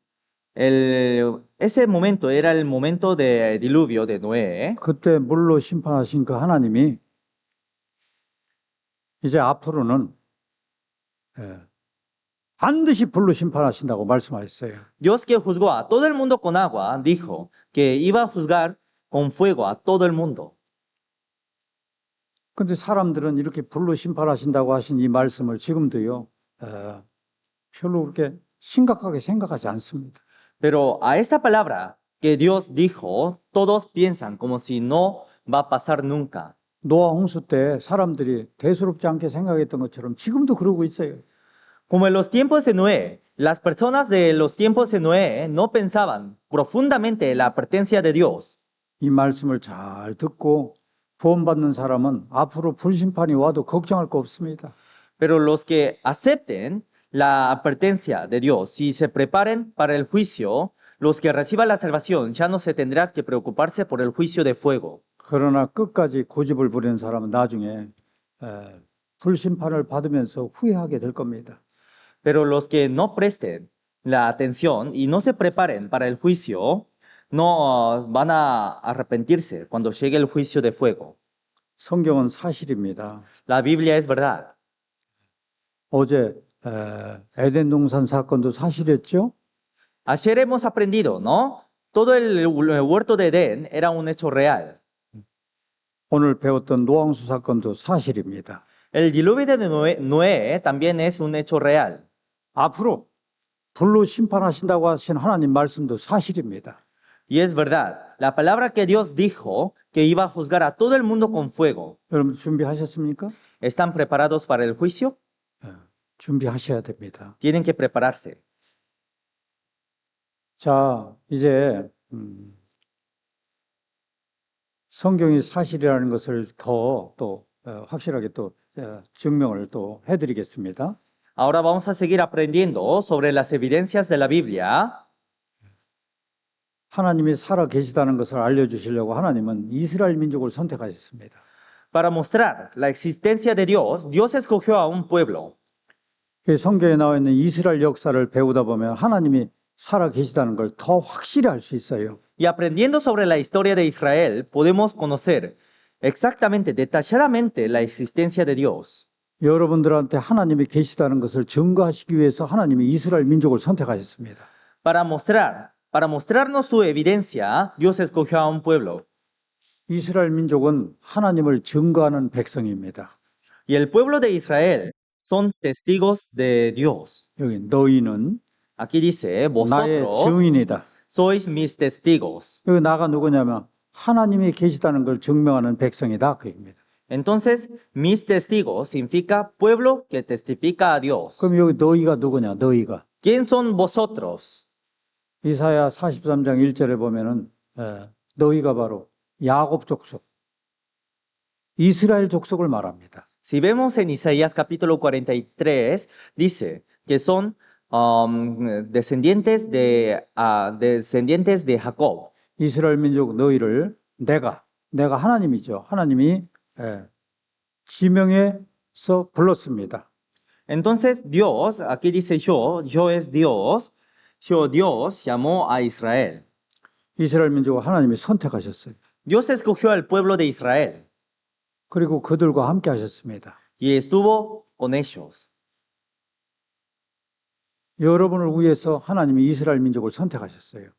Speaker 2: ese momento era el momento de diluvio de Noé.
Speaker 1: 그때 물로 심판하신 그 하나님이 이제 앞으로는 반드시 불로 심판하신다고 말씀하셨어요.
Speaker 2: Dios que juzgó a todo el mundo con agua dijo que iba a juzgar con fuego a todo el mundo.
Speaker 1: 근데 사람들은 이렇게 불로 심판하신다고 하신 이 말씀을 지금도요, 별로 그렇게 심각하게 생각하지 않습니다.
Speaker 2: Pero a esta palabra que Dios dijo, todos piensan como si no va a pasar nunca.
Speaker 1: 노아 홍수 때 사람들이 대수롭지 않게 생각했던 것처럼 지금도 그러고 있어요.
Speaker 2: Como en los tiempos de Noé, las personas de los tiempos de Noé no pensaban profundamente en la pertenencia de Dios.
Speaker 1: 이 말씀을 잘 듣고 구원받는 사람은 앞으로 불심판이 와도 걱정할 거 없습니다.
Speaker 2: Pero los que acepten la pertenencia de Dios y se preparen para el juicio, los que reciban la salvación ya no se tendrá que preocuparse por el juicio de fuego.
Speaker 1: 그러나 끝까지 고집을 부리는 사람은 나중에 불심판을 받으면서 후회하게 될 겁니다.
Speaker 2: Pero los que no presten la atención y no se preparen para el juicio, no van a arrepentirse cuando llegue el juicio de fuego.
Speaker 1: 성경은 사실입니다.
Speaker 2: La Biblia es verdad.
Speaker 1: 어제 에덴 동산 사건도 사실이었죠?
Speaker 2: Ayer hemos aprendido, ¿no? Todo el huerto de Edén era un hecho real.
Speaker 1: 오늘 배웠던 노아홍수 사건도 사실입니다.
Speaker 2: El diluvio de Noé también es un hecho real.
Speaker 1: 앞으로 불로 심판하신다고 하신 하나님 말씀도 사실입니다.
Speaker 2: Y es verdad, la palabra que Dios dijo que iba a juzgar a todo el mundo con fuego.
Speaker 1: 여러분 준비하셨습니까?
Speaker 2: ¿Están preparados para el juicio?
Speaker 1: 준비하셔야 됩니다.
Speaker 2: Tienen que prepararse.
Speaker 1: 자, 이제 성경이 사실이라는 것을 더 또 확실하게 또 증명을 또 해드리겠습니다.
Speaker 2: Ahora vamos a seguir aprendiendo sobre las evidencias de la Biblia.
Speaker 1: 하나님이 살아 계시다는 것을 알려주시려고 하나님은 이스라엘 민족을 선택하셨습니다.
Speaker 2: Para mostrar la existencia de Dios, Dios escogió a un pueblo.
Speaker 1: 그 성경에 나와 있는 이스라엘 역사를 배우다 보면 하나님이 살아 계시다는 걸 더 확실히 알 수 있어요.
Speaker 2: Y aprendiendo sobre la historia de Israel, podemos conocer exactamente, detalladamente la existencia de Dios.
Speaker 1: 여러분들한테 하나님이 계시다는 것을 증거하시기 위해서 하나님이 이스라엘 민족을 선택하셨습니다.
Speaker 2: Para mostrarnos su evidencia, Dios escogió a un pueblo.
Speaker 1: 이스라엘 민족은 하나님을 증거하는 백성입니다.
Speaker 2: Y el pueblo de Israel son testigos de Dios.
Speaker 1: 여기 너희는
Speaker 2: Aquí dice,
Speaker 1: 나의
Speaker 2: vosotros
Speaker 1: 증인이다.
Speaker 2: sois mis testigos.
Speaker 1: 여기 나가 누구냐면 하나님이 계시다는 걸 증명하는 백성이다 그 얘기입니다.
Speaker 2: Entonces, mis testigos significa pueblo que testifica a Dios.
Speaker 1: 그럼 여기 너희가 누구냐? 너희가
Speaker 2: ¿Quién son vosotros?
Speaker 1: 이사야 43장 1절에 보면은 너희가 바로 야곱 족속, 이스라엘 족속을 말합니다.
Speaker 2: Si vemos en Isaías capítulo 43, dice que son descendientes de Jacob.
Speaker 1: 이스라엘 민족 너희를 내가 하나님이죠. 하나님이 지명해서 불렀습니다.
Speaker 2: Entonces Dios, aquí dice yo es Dios, Dios llamó a Israel.
Speaker 1: 이스라엘 민족을 하나님이 선택하셨어요.
Speaker 2: Dios escogió al pueblo de Israel
Speaker 1: 그리고 그들과 함께 하셨습니다.
Speaker 2: y estuvo con ellos.
Speaker 1: 여러분을 위해서 하나님이 이스라엘 민족을 선택하셨어요.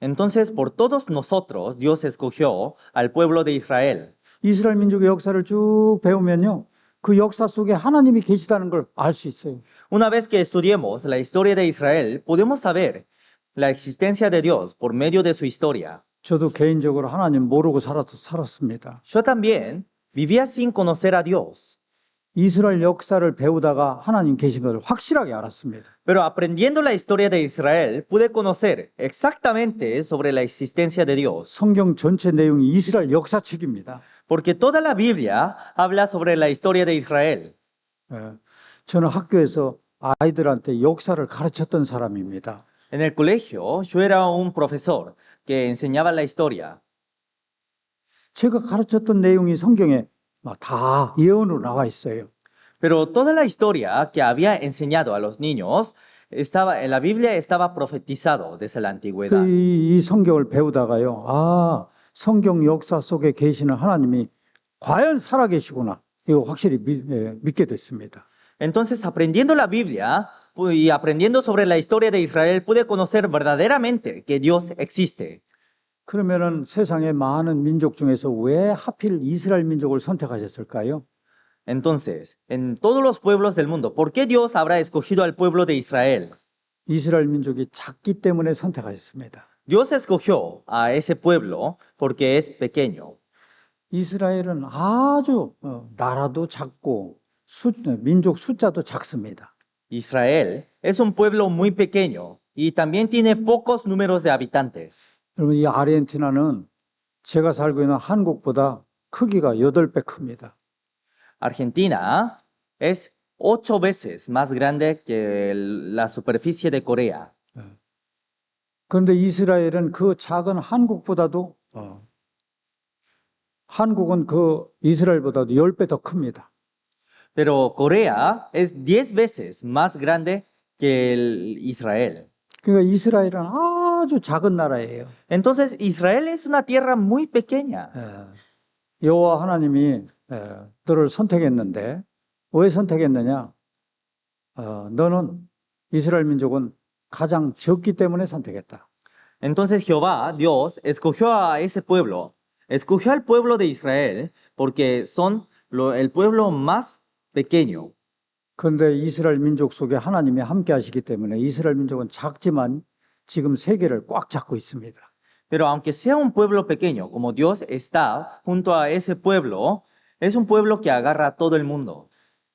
Speaker 2: Entonces, por todos nosotros, Dios escogió al pueblo de Israel.
Speaker 1: 이스라엘 민족의 역사를 쭉 배우면요. 그 역사 속에 하나님이 계시다는 걸 알 수 있어요.
Speaker 2: Una vez que estudiemos la historia de Israel, podemos saber la existencia de Dios por medio de su historia.
Speaker 1: 저도 개인적으로 하나님 모르고 살았습니다.
Speaker 2: Yo también vivía sin conocer a Dios,
Speaker 1: 이스라엘 역사를 배우다가 하나님 계신 것을 확실하게 알았습니다.
Speaker 2: pero aprendiendo la historia de Israel, pude conocer exactamente sobre la existencia de Dios,
Speaker 1: 성경 전체 내용이 이스라엘 역사책입니다.
Speaker 2: porque toda la Biblia habla sobre la historia de Israel.
Speaker 1: 저는 학교에서 아이들한테 역사를 가르쳤던 사람입니다.
Speaker 2: En el colegio, yo era un profesor que enseñaba la historia.
Speaker 1: 제가 가르쳤던 내용이 성경에 다 예언으로 나와 있어요.
Speaker 2: Pero toda la historia que había enseñado a los niños estaba en la Biblia, estaba profetizado desde la antigüedad.
Speaker 1: 이 성경을 배우다가요. 성경 역사 속에 계시는 하나님이 과연 살아계시구나. 이거 확실히 믿게 됐습니다.
Speaker 2: Entonces, aprendiendo la Biblia y aprendiendo sobre la historia de Israel, pude conocer verdaderamente que Dios existe.
Speaker 1: 그러면은 세상의 많은 민족 중에서 왜 하필 이스라엘 민족을 선택하셨을까요?
Speaker 2: Entonces, en todos los pueblos del mundo, ¿por qué Dios habrá escogido al pueblo de Israel?
Speaker 1: 이스라엘 민족이 작기 때문에 선택하셨습니다.
Speaker 2: Dios escogió a ese pueblo porque es pequeño.
Speaker 1: 이스라엘은 아주 나라도 작고 민족 숫자도 작습니다.
Speaker 2: Israel es un pueblo muy pequeño y también tiene pocos números de habitantes.
Speaker 1: 여러분 이 아르헨티나는 제가 살고 있는 한국보다 크기가 8배 큽니다.
Speaker 2: Argentina es 8 veces más grande que la superficie de Corea.
Speaker 1: 그런데 이스라엘은 그 작은 한국보다도 한국은 그 이스라엘보다도 10배 더 큽니다.
Speaker 2: Pero Corea es 10 veces más grande que Israel.
Speaker 1: 그러니까 이스라엘은 아주 작은 나라예요.
Speaker 2: Entonces Israel es una tierra muy pequeña.
Speaker 1: 여호와 하나님이 너를 선택했는데 왜 선택했느냐? 너는 이스라엘 민족은 가장 적기 때문에 선택했다.
Speaker 2: Entonces Jehová, Dios, escogió a ese pueblo, escogió al pueblo de Israel porque son el pueblo más pequeño.
Speaker 1: 그런데 이스라엘 민족 속에 하나님이 함께 하시기 때문에 이스라엘 민족은 작지만 지금 세계를 꽉 잡고 있습니다.
Speaker 2: Pero aunque sea un pueblo pequeño, como Dios está junto a ese pueblo, es un pueblo que agarra a todo el mundo.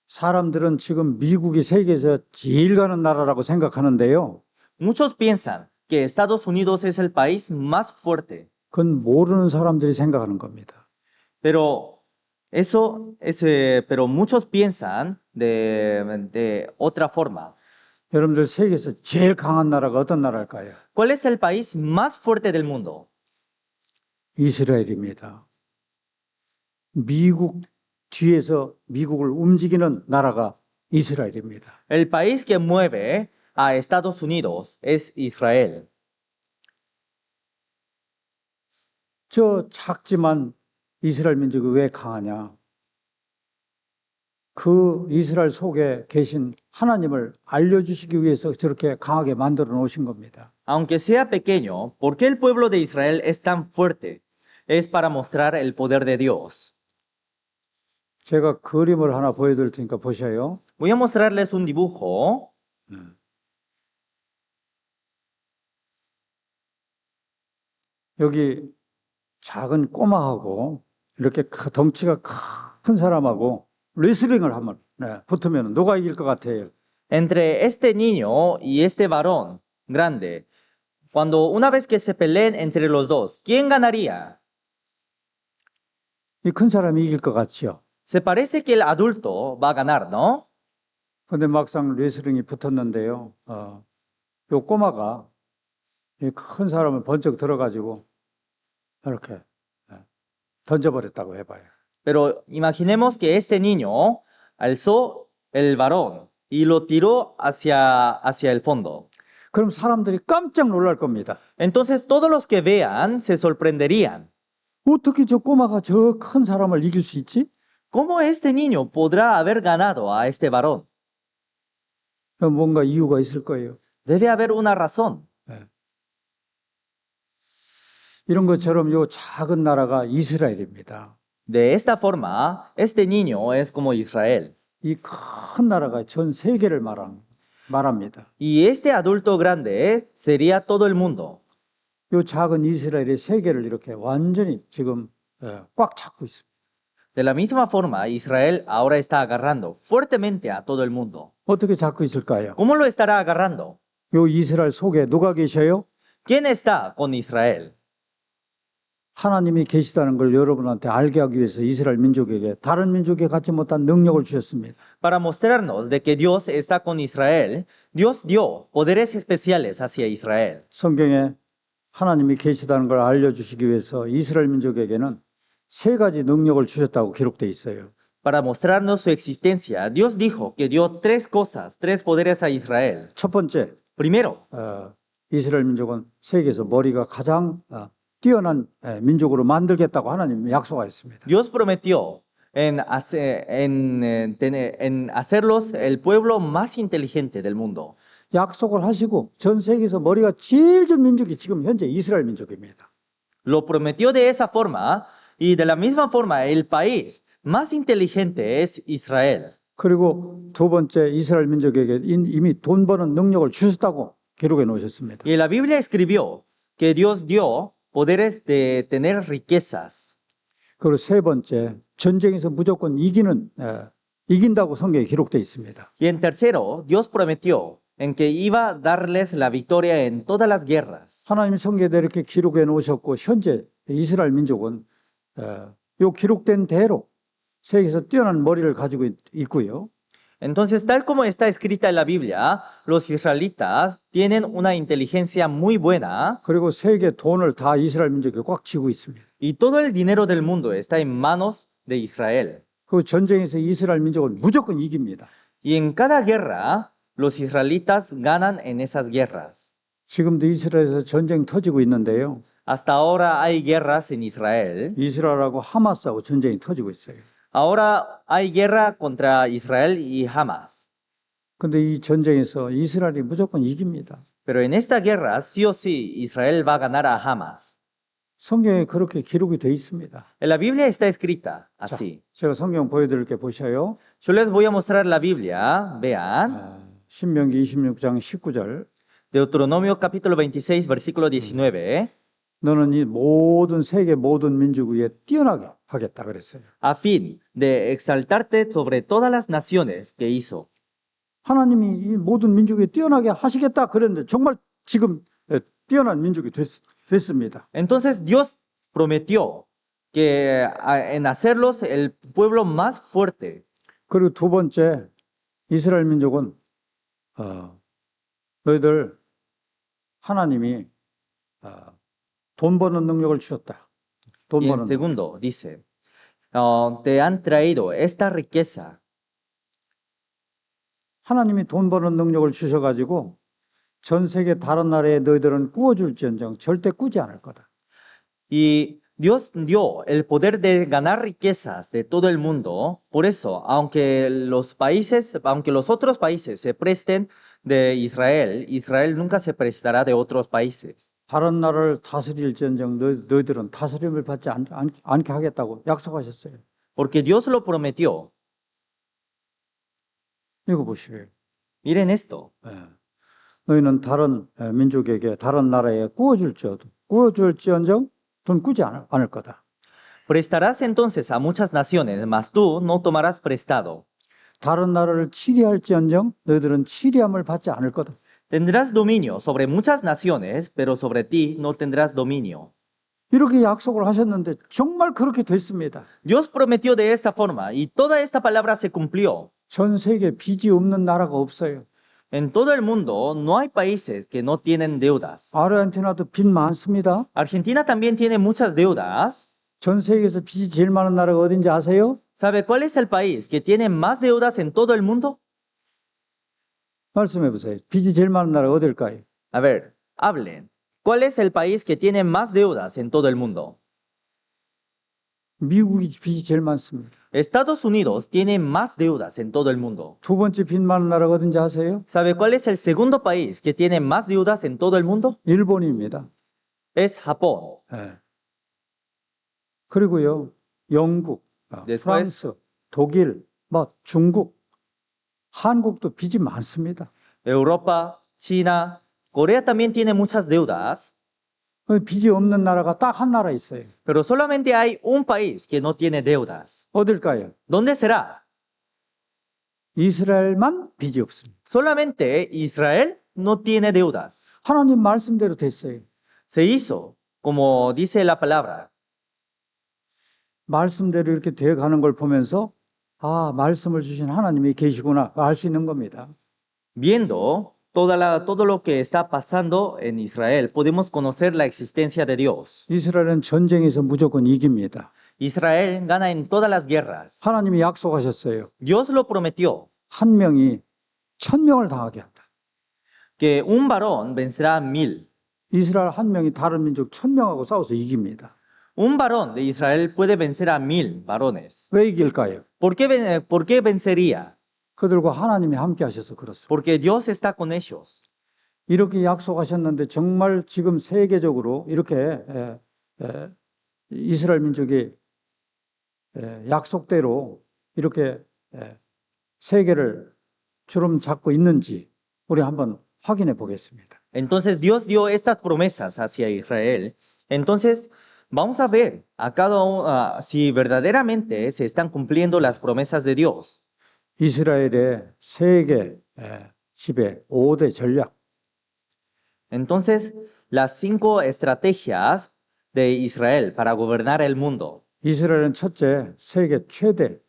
Speaker 1: 사람들은 지금 미국이 세계에서 제일 가는 나라라고 생각하는데요.
Speaker 2: Muchos piensan que Estados Unidos es el país más fuerte,
Speaker 1: 그건 모르는 사람들이 생각하는 겁니다.
Speaker 2: pero pero muchos piensan de otra forma.
Speaker 1: 여러분들 세계에서 제일 강한 나라가 어떤 나라일까요?
Speaker 2: ¿Cuál es el país más fuerte del mundo?
Speaker 1: 이스라엘입니다. 미국 뒤에서 미국을 움직이는 나라가 이스라엘입니다.
Speaker 2: El país que mueve a Estados Unidos es Israel.
Speaker 1: 저 작지만 이스라엘 민족이 왜 강하냐? 그 이스라엘 속에 계신 하나님을 알려주시기 위해서 저렇게 강하게 만들어 놓으신 겁니다.
Speaker 2: Aunque sea pequeño, ¿por qué el pueblo de Israel es tan fuerte? Es para mostrar el poder de Dios.
Speaker 1: 제가 그림을 하나 보여드릴 테니까 보셔요.
Speaker 2: Voy a mostrarles un dibujo.
Speaker 1: 여기 작은 꼬마하고 이렇게 덩치가 큰 사람하고 레슬링을 하면 붙으면 누가 이길 것 같아요?
Speaker 2: Entre este niño y este varón grande, Cuando una vez que se peleen entre los dos, ¿quién ganaría?
Speaker 1: 이 큰 사람이 이길 것 같지요.
Speaker 2: Se parece que el adulto va a ganar, ¿no?
Speaker 1: 근데 막상 레슬링이 붙었는데요. 요 꼬마가 이 큰 사람을 번쩍 들어가지고 이렇게 던져버렸다고 해봐요.
Speaker 2: Pero imaginemos que este niño alzó el varón y lo tiró hacia el fondo.
Speaker 1: 그럼 사람들이 깜짝 놀랄 겁니다.
Speaker 2: Entonces todos los que vean se sorprenderían.
Speaker 1: 어떻게 저 꼬마가 저 큰 사람을 이길 수 있지?
Speaker 2: ¿Cómo este niño podrá haber ganado a este varón?
Speaker 1: 뭔가 이유가 있을 거예요.
Speaker 2: Debe haber una razón.
Speaker 1: 이런 것처럼 요 작은 나라가 이스라엘입니다.
Speaker 2: De esta forma, este niño es como Israel.
Speaker 1: 이 큰 나라가 전 세계를 말합니다.
Speaker 2: Y este adulto grande sería todo el mundo.
Speaker 1: 요 작은 이스라엘이 세계를 이렇게 완전히 지금 꽉 잡고 있습니다.
Speaker 2: De la misma forma, Israel ahora está agarrando fuertemente a todo el mundo.
Speaker 1: 어떻게 잡고 있을까요?
Speaker 2: ¿Cómo lo estará agarrando?
Speaker 1: 요 이스라엘 속에 누가 계셔요?
Speaker 2: ¿Quién está con Israel?
Speaker 1: 하나님이 계시다는 걸 여러분한테 알게 하기 위해서 이스라엘 민족에게 다른 민족에 갖지 못한 능력을 주셨습니다.
Speaker 2: Para mostrarnos de que Dios está con Israel, Dios dio poderes especiales hacia Israel.
Speaker 1: 성경에 하나님이 계시다는 걸 알려주시기 위해서 이스라엘 민족에게는 세 가지 능력을 주셨다고 기록되어 있어요.
Speaker 2: Para mostrarnos su existencia, Dios dijo que dio tres cosas, tres poderes a Israel.
Speaker 1: 첫 번째,
Speaker 2: Primero,
Speaker 1: 이스라엘 민족은 세계에서 머리가 가장 뛰어난 민족으로 만들겠다고 하나님이 약속하셨습니다.
Speaker 2: Dios prometió en hacerlos el pueblo más inteligente del mundo.
Speaker 1: 약속을 하시고 전 세계에서 머리가 제일 좋은 민족이 지금 현재 이스라엘 민족입니다.
Speaker 2: Lo prometió de esa forma y de la misma forma el país más inteligente es Israel.
Speaker 1: 그리고 두 번째 이스라엘 민족에게 이미 돈 버는 능력을 주셨다고 기록해 놓으셨습니다.
Speaker 2: Y la Biblia escribió que Dios dio poderes de tener riquezas.
Speaker 1: 그리고 세 번째 전쟁에서 무조건 이긴다고 성경에 기록되어 있습니다.
Speaker 2: Y en tercero, Dios prometió en que iba a darles la victoria en todas las guerras.
Speaker 1: 하나님 성경에 이렇게 기록해 놓으셨고 현재 이스라엘 민족은 요 기록된 대로 세계에서 뛰어난 머리를 가지고 있고요.
Speaker 2: Entonces, tal como está escrita en la Biblia, los israelitas tienen una inteligencia muy buena
Speaker 1: 그리고 세계 돈을 다 이스라엘 민족에 꽉 쥐고 있습니다.
Speaker 2: y todo el dinero del mundo está en manos de Israel.
Speaker 1: 그 전쟁에서 이스라엘 민족은 무조건 이깁니다.
Speaker 2: Y en cada guerra, los israelitas ganan en esas guerras.
Speaker 1: 지금도 이스라엘에서 전쟁 터지고 있는데요.
Speaker 2: Hasta ahora hay guerras en Israel.
Speaker 1: 이스라엘하고 하마스하고 전쟁이 터지고 있어요.
Speaker 2: Ahora hay guerra contra Israel y Hamas.
Speaker 1: 근데 이 전쟁에서 이스라엘이 무조건 이깁니다.
Speaker 2: Pero en esta guerra, sí o sí, Israel va a ganar a Hamas.
Speaker 1: 성경에 그렇게 기록이 되어 있습니다.
Speaker 2: En la Biblia está escrita así.
Speaker 1: 제가 성경 보여드릴게 보셔요.
Speaker 2: Yo les voy a mostrar la Biblia. Vean.
Speaker 1: 신명기 26장 19절.
Speaker 2: Deuteronomio capítulo 26, versículo 19.
Speaker 1: 너는 이 모든 세계 모든 민족 위에 뛰어나게 하겠다 그랬어요.
Speaker 2: A fin de exaltarte sobre todas las naciones que hizo.
Speaker 1: 하나님이 이 모든 민족 위에 뛰어나게 하시겠다 그랬는데 정말 지금 뛰어난 민족이 됐습니다.
Speaker 2: Entonces Dios prometió que en hacerlos el pueblo más fuerte.
Speaker 1: 그리고 두 번째 이스라엘 민족은 너희들 하나님이 돈 버는 능력을 주셨다. 돈
Speaker 2: Y en
Speaker 1: 버는
Speaker 2: segundo dice, te han traído esta riqueza.
Speaker 1: 하나님이 돈 버는 능력을 주셔가지고 전 세계 다른 나라에 너희들은 꾸어줄지언정 절대 꾸지 않을 거다.
Speaker 2: Y Dios dio el poder de ganar riquezas de todo el mundo. Por eso, aunque los otros países se presten de Israel, Israel nunca se prestará de otros países.
Speaker 1: 다른 나라를 다스릴지언정 너희들은 다스림을 받지 않게 하겠다고 약속하셨어요.
Speaker 2: Porque Dios lo prometió.
Speaker 1: 이거 보시고요.
Speaker 2: Miren esto.
Speaker 1: 너희는 다른 민족에게 다른 나라에 꾸어줄지언정 돈 꾸지 않을 거다.
Speaker 2: Prestarás entonces a muchas naciones, mas tú no tomarás prestado.
Speaker 1: 다른 나라를 치리할지언정 너희들은 치리함을 받지 않을 거다.
Speaker 2: Tendrás dominio sobre muchas naciones, pero sobre ti no tendrás dominio.
Speaker 1: 이렇게 약속을 하셨는데 정말 그렇게 됐습니다.
Speaker 2: Dios prometió de esta forma y toda esta palabra se cumplió.
Speaker 1: 전 세계 빚이 없는 나라가 없어요.
Speaker 2: En todo el mundo no hay países que no tienen deudas.
Speaker 1: 아르헨티나도 빚 많습니다.
Speaker 2: Argentina también tiene muchas deudas.
Speaker 1: 전 세계에서 빚이 제일 많은 나라가 어딘지 아세요?
Speaker 2: ¿Sabe cuál es el país que tiene más deudas en todo el mundo?
Speaker 1: 말씀해 보세요. 빚이 제일 많은 나라가 어딜까요?
Speaker 2: A ver, hablen. ¿Cuál es el país que tiene más deudas en todo el mundo?
Speaker 1: 미국이 빚이 제일 많습니다.
Speaker 2: Estados Unidos tiene más deudas en todo el mundo.
Speaker 1: 두 번째 빚 많은 나라가 어딘지 아세요?
Speaker 2: ¿Sabe cuál es el segundo país que tiene más deudas en todo el mundo?
Speaker 1: 일본입니다.
Speaker 2: Es Japón.
Speaker 1: 예. 그리고요, 영국,
Speaker 2: Después-
Speaker 1: 프랑스, 독일, 중국, 한국도 빚이 많습니다.
Speaker 2: Europa, China, Corea también tiene muchas deudas,
Speaker 1: 빚이 없는 나라가 딱 한 나라 있어요.
Speaker 2: pero solamente hay un país que no tiene deudas.
Speaker 1: 어딜까요?
Speaker 2: ¿Dónde será?
Speaker 1: 이스라엘만 빚이 없습니다.
Speaker 2: Solamente Israel no tiene deudas.
Speaker 1: 하나님 말씀대로 됐어요.
Speaker 2: Se hizo, como dice la palabra.
Speaker 1: 말씀대로 이렇게 되어 가는 걸 보면서 말씀을 주신 하나님이 계시구나 알 수 있는 겁니다.
Speaker 2: Viendo todo lo que está pasando en Israel, podemos conocer la existencia de Dios.
Speaker 1: 이스라엘은 전쟁에서 무조건 이깁니다.
Speaker 2: Israel gana en todas las guerras.
Speaker 1: 하나님이 약속하셨어요.
Speaker 2: Dios lo prometió,
Speaker 1: 한 명이 1000명을 당하게 한다.
Speaker 2: que un varón vencerá a 1000.
Speaker 1: 이스라엘 한 명이 다른 민족 1000명하고 싸워서 이깁니다.
Speaker 2: Un varón de Israel puede vencer a 1000 varones.
Speaker 1: 왜 이길까요?
Speaker 2: ¿Por qué vencería?
Speaker 1: 그들과 하나님이 함께 하셔서 그렇습니다.
Speaker 2: Porque Dios está con ellos.
Speaker 1: 이렇게 약속하셨는데 정말 지금 세계적으로 이렇게 이스라엘 민족이 약속대로 이렇게 세계를 주름 잡고 있는지 우리 한번 확인해 보겠습니다.
Speaker 2: Entonces Dios dio estas promesas hacia Israel. Entonces vamos a ver a cada uno si verdaderamente se están cumpliendo las promesas de Dios.
Speaker 1: 이스라엘의 세계 지배 5대 전략.
Speaker 2: Entonces, las 5 estrategias de Israel para gobernar el mundo.
Speaker 1: 이스라엘은 첫째 세계 최대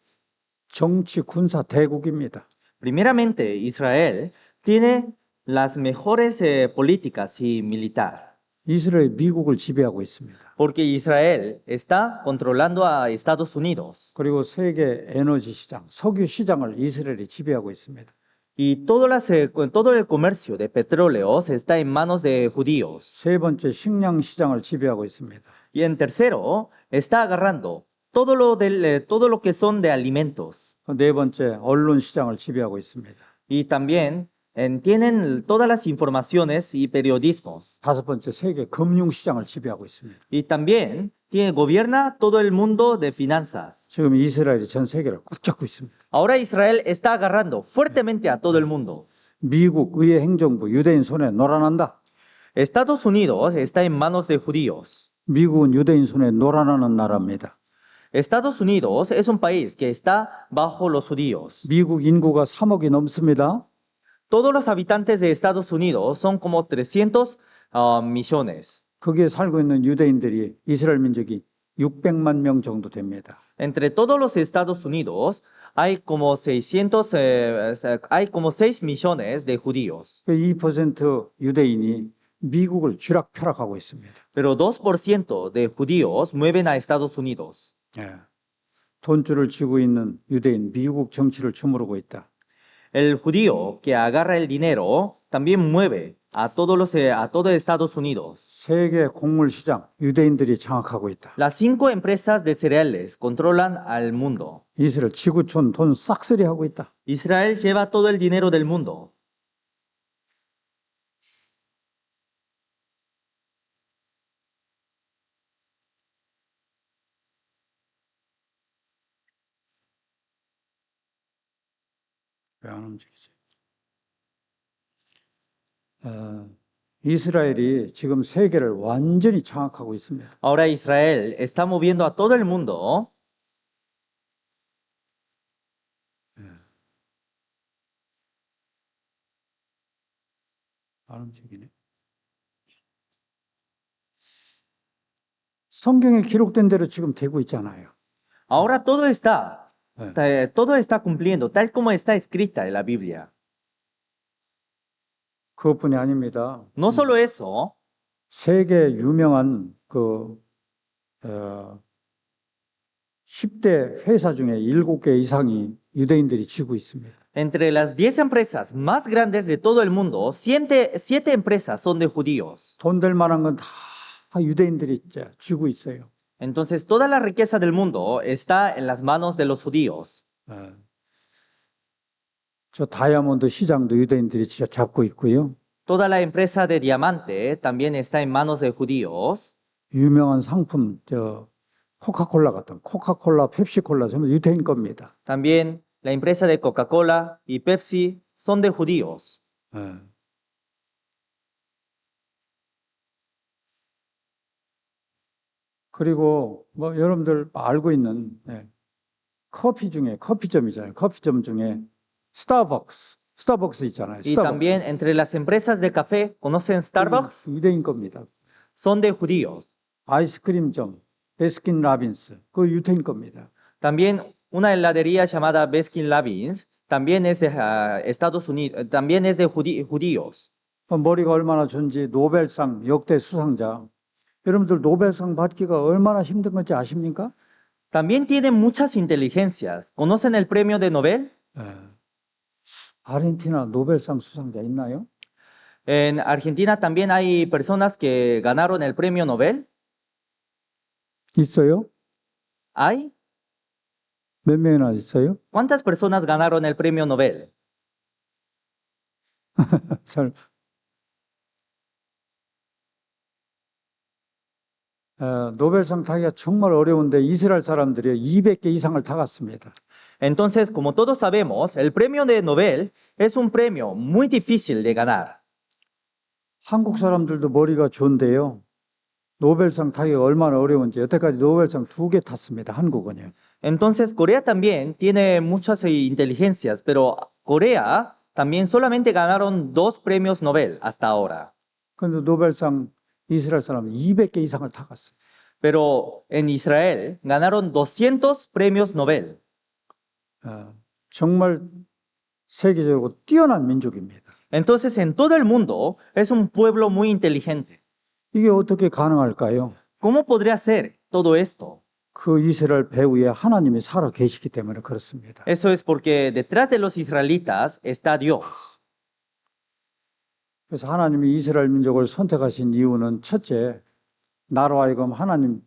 Speaker 1: 정치 군사 대국입니다.
Speaker 2: Primeramente, Israel tiene las mejores políticas y militar,
Speaker 1: 이스라엘 미국을 지배하고 있습니다.
Speaker 2: porque Israel está controlando a Estados Unidos
Speaker 1: 그리고 세계 에너지 시장, 석유 시장을 이스라엘이 지배하고 있습니다.
Speaker 2: y todo el comercio de petróleos está en manos de judíos.
Speaker 1: 세 번째 식량 시장을 지배하고 있습니다.
Speaker 2: Y en tercero, está agarrando todo lo que son de alimentos.
Speaker 1: 네 번째 언론 시장을 지배하고 있습니다.
Speaker 2: Y también tienen todas las informaciones y periodismos.
Speaker 1: 다섯 번째 세계 금융 시장을 지배하고 있습니다.
Speaker 2: Y también gobierna todo el mundo de finanzas.
Speaker 1: 지금 이스라엘이 전 세계를 꽉 잡고 있습니다.
Speaker 2: Ahora Israel está agarrando fuertemente a todo el mundo.
Speaker 1: 미국 의회 행정부 유대인 손에 놀아난다.
Speaker 2: Estados Unidos está en manos de judíos.
Speaker 1: 미국은 유대인 손에 놀아나는 나라입니다.
Speaker 2: Estados Unidos es un país que está bajo los judíos.
Speaker 1: 미국 인구가 3억이 넘습니다.
Speaker 2: Todos los habitantes de Estados Unidos son como 300 millones.
Speaker 1: 거기에 살고 있는 유대인들이 이스라엘 민족이 600만 명 정도 됩니다.
Speaker 2: Entre todos los Estados Unidos hay como 6 millones de judíos.
Speaker 1: 2% 유대인이 미국을 쥐락펴락하고 있습니다.
Speaker 2: Pero 2% de judíos mueven a Estados Unidos.
Speaker 1: 돈줄을 쥐고 있는 유대인, 미국 정치를 주무르고 있다.
Speaker 2: El judío que agarra el dinero también mueve a todo Estados Unidos.
Speaker 1: 세계 곡물 시장 유대인들이 장악하고 있다.
Speaker 2: Las 5 empresas de cereales controlan al mundo.
Speaker 1: 이스라엘 지구촌 돈 싹쓸이 하고 있다.
Speaker 2: Israel lleva todo el dinero del mundo.
Speaker 1: 왜 안 움직이지? 이스라엘이 지금 세계를 완전히 장악하고 있습니다.
Speaker 2: Ahora Israel está moviendo a todo el mundo.
Speaker 1: 안 움직이네. 성경에 기록된 대로 지금 되고 있잖아요.
Speaker 2: Ahora
Speaker 1: 네.
Speaker 2: todo está cumpliendo tal como está escrita en la Biblia.
Speaker 1: 그것뿐이 아닙니다.
Speaker 2: No solo eso,
Speaker 1: 세계 유명한 그 10대 회사 중에 7개 이상이 유대인들이 쥐고 있습니다.
Speaker 2: entre las 10 empresas más grandes de todo el mundo, 7 empresas son de judíos.
Speaker 1: 돈 될 만한 건 다 유대인들이 이제 쥐고 있어요.
Speaker 2: Entonces, toda la riqueza del mundo está en las manos de los judíos.
Speaker 1: 예. 저 다이아몬드 시장도 유대인들이 진짜 잡고 있고요.
Speaker 2: Toda la empresa de diamante también está en manos de judíos.
Speaker 1: 유명한 상품 코카콜라 같은 코카콜라, 펩시콜라 전부 유대인 겁니다.
Speaker 2: También la empresa de Coca-Cola y Pepsi son de judíos.
Speaker 1: 예. 그리고 뭐 여러분들 알고 있는 커피점이잖아요. 커피점 중에 스타벅스 있잖아요.
Speaker 2: Y también entre las empresas de café, ¿conocen Starbucks?
Speaker 1: 유대인 겁니다.
Speaker 2: Son de judíos.
Speaker 1: 아이스크림점 베스킨 라빈스 그 유대인 겁니다.
Speaker 2: También una heladería llamada Baskin Robbins también es de Estados Unidos, también es de judíos.
Speaker 1: 머리가 얼마나 좋은지 노벨상 역대 수상자. 여러분들 노벨상 받기가 얼마나 힘든 건지 아십니까?
Speaker 2: También tienen muchas inteligencias. ¿Conocen el premio de Nobel?
Speaker 1: 아르헨티나 노벨상 수상자 있나요?
Speaker 2: En Argentina también hay personas que ganaron el premio Nobel.
Speaker 1: 있어요?
Speaker 2: ¿Hay?
Speaker 1: 몇 명이나 있어요?
Speaker 2: ¿Cuántas personas ganaron el premio Nobel?
Speaker 1: 잘. 노벨상 타기가 정말 어려운데 이스라엘 사람들이 200개 이상을 타갔습니다.
Speaker 2: Entonces, como todos sabemos, el premio de Nobel es un premio muy difícil de ganar.
Speaker 1: 한국 사람들도 머리가 좋은데요. 노벨상 타기가 얼마나 어려운지 여태까지 노벨상 2개 탔습니다. 한국은요.
Speaker 2: Entonces, Corea también tiene muchas inteligencias, pero Corea también solamente ganaron 2 premios Nobel hasta ahora.
Speaker 1: 그런데 노벨상 이스라엘 사람은 200개 이상을 타갔어요.
Speaker 2: Pero en Israel ganaron 200 premios Nobel.
Speaker 1: 정말 세계적으로 뛰어난 민족입니다.
Speaker 2: Entonces, en todo el mundo es un pueblo muy inteligente.
Speaker 1: 이게 어떻게 가능할까요?
Speaker 2: ¿Cómo podría ser todo esto?
Speaker 1: 그 이스라엘 배후에 하나님이 살아 계시기 때문에 그렇습니다.
Speaker 2: Eso es porque detrás de los israelitas está Dios.
Speaker 1: 그래서 하나님이 이스라엘 민족을 선택하신 이유는 첫째, 나로 하여금 하나님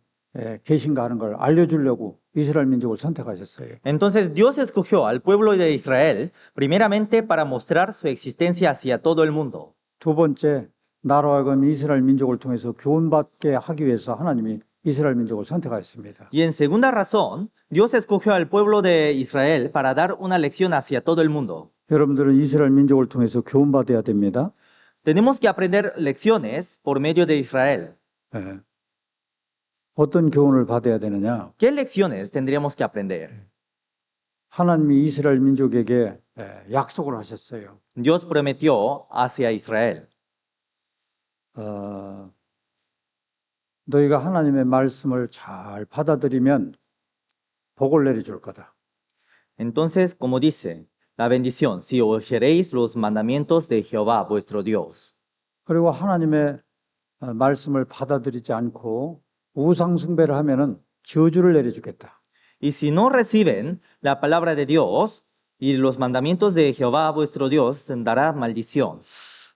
Speaker 1: 계신가 하는 걸 알려주려고 이스라엘 민족을 선택하셨어요.
Speaker 2: Entonces Dios escogió al pueblo de Israel primeramente para mostrar su existencia hacia todo el mundo.
Speaker 1: 두 번째, 나로 하여금 이스라엘 민족을 통해서 교훈받게 하기 위해서 하나님이 이스라엘 민족을 선택하였습니다.
Speaker 2: Y en segunda razón, Dios escogió al pueblo de Israel para dar una lección hacia todo el mundo.
Speaker 1: 여러분들은 이스라엘 민족을 통해서 교훈받아야 됩니다.
Speaker 2: Tenemos que aprender lecciones por medio de Israel.
Speaker 1: 예. 어떤 교훈을 받아야 되느냐?
Speaker 2: ¿Qué lecciones tendríamos que aprender?
Speaker 1: 하나님이 이스라엘 민족에게 약속을 하셨어요.
Speaker 2: Dios prometió hacia Israel.
Speaker 1: 너희가 하나님의 말씀을 잘 받아들이면 복을 내려줄 거다.
Speaker 2: Entonces, como dice, la bendición, si oyereis los mandamientos de Jehová vuestro Dios.
Speaker 1: 그리고 하나님의 말씀을 받아들이지 않고 우상 숭배를 하면은 저주를 내려주겠다.
Speaker 2: Y si no reciben la palabra de Dios y los mandamientos de Jehová vuestro Dios, dará maldición.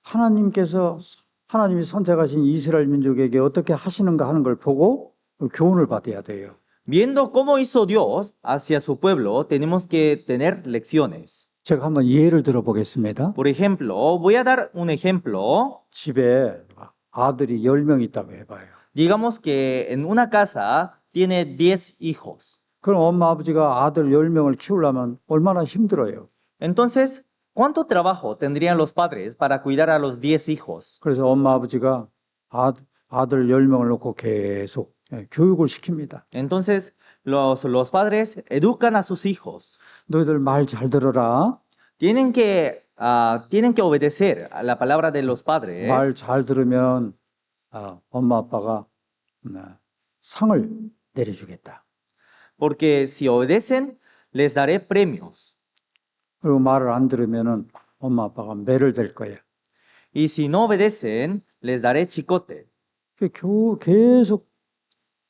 Speaker 1: 하나님이 선택하신 이스라엘 민족에게 어떻게 하시는가 하는 걸 보고 교훈을 받아야 돼요.
Speaker 2: Viendo cómo hizo Dios hacia su pueblo, tenemos que tener lecciones.
Speaker 1: 제가 한번 예를 들어보겠습니다.
Speaker 2: Por ejemplo, voy a dar un ejemplo.
Speaker 1: 집에 아들이 10명 있다고 해봐요.
Speaker 2: Digamos que en una casa tiene 10 hijos.
Speaker 1: 그럼 엄마 아버지가 아들 10명을 키우려면 얼마나 힘들어요.
Speaker 2: Entonces, ¿cuánto trabajo tendrían los padres para cuidar a los 10 hijos?
Speaker 1: 그래서 엄마 아버지가 아들 10명을 놓고 계속 교육을 시킵니다.
Speaker 2: Entonces, los padres educan a sus hijos.
Speaker 1: 너희들 말 잘 들어라.
Speaker 2: tienen que obedecer a la palabra de los padres.
Speaker 1: 말 잘 들으면 엄마 아빠가 상을 내려주겠다.
Speaker 2: Porque si obedecen, les daré premios.
Speaker 1: 그리고 말을 안 들으면은 엄마 아빠가 매를 댈 거야.
Speaker 2: Y si no obedecen, les daré chicote.
Speaker 1: 계속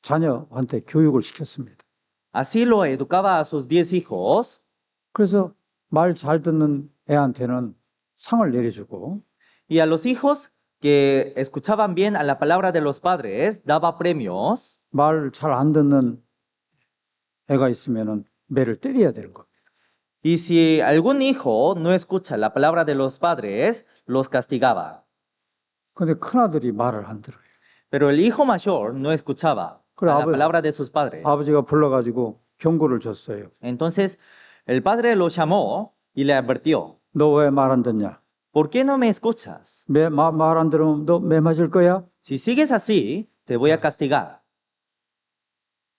Speaker 1: 자녀한테 교육을 시켰습니다.
Speaker 2: Así lo educaba a sus 10 hijos.
Speaker 1: 그래서 말 잘 듣는 애한테는 상을 내려주고
Speaker 2: Y a los hijos que escuchaban bien a la palabra de los padres, daba premios.
Speaker 1: 말 잘 안 듣는 애가 있으면은 매를 때려야 되는 겁니다.
Speaker 2: Y si algún hijo no escucha la palabra de los padres, los castigaba.
Speaker 1: 근데 큰아들이 말을 안 들어요.
Speaker 2: Pero el hijo mayor no escuchaba a la palabra de sus padres.
Speaker 1: 아버지가 불러가지고 경고를 줬어요.
Speaker 2: Entonces el padre lo llamó y le advirtió,
Speaker 1: 너 왜 말 안 듣냐?
Speaker 2: ¿por qué no me escuchas?
Speaker 1: 말 안 들으면 너 매 맞을 거야?
Speaker 2: Si sigues así, te voy a castigar.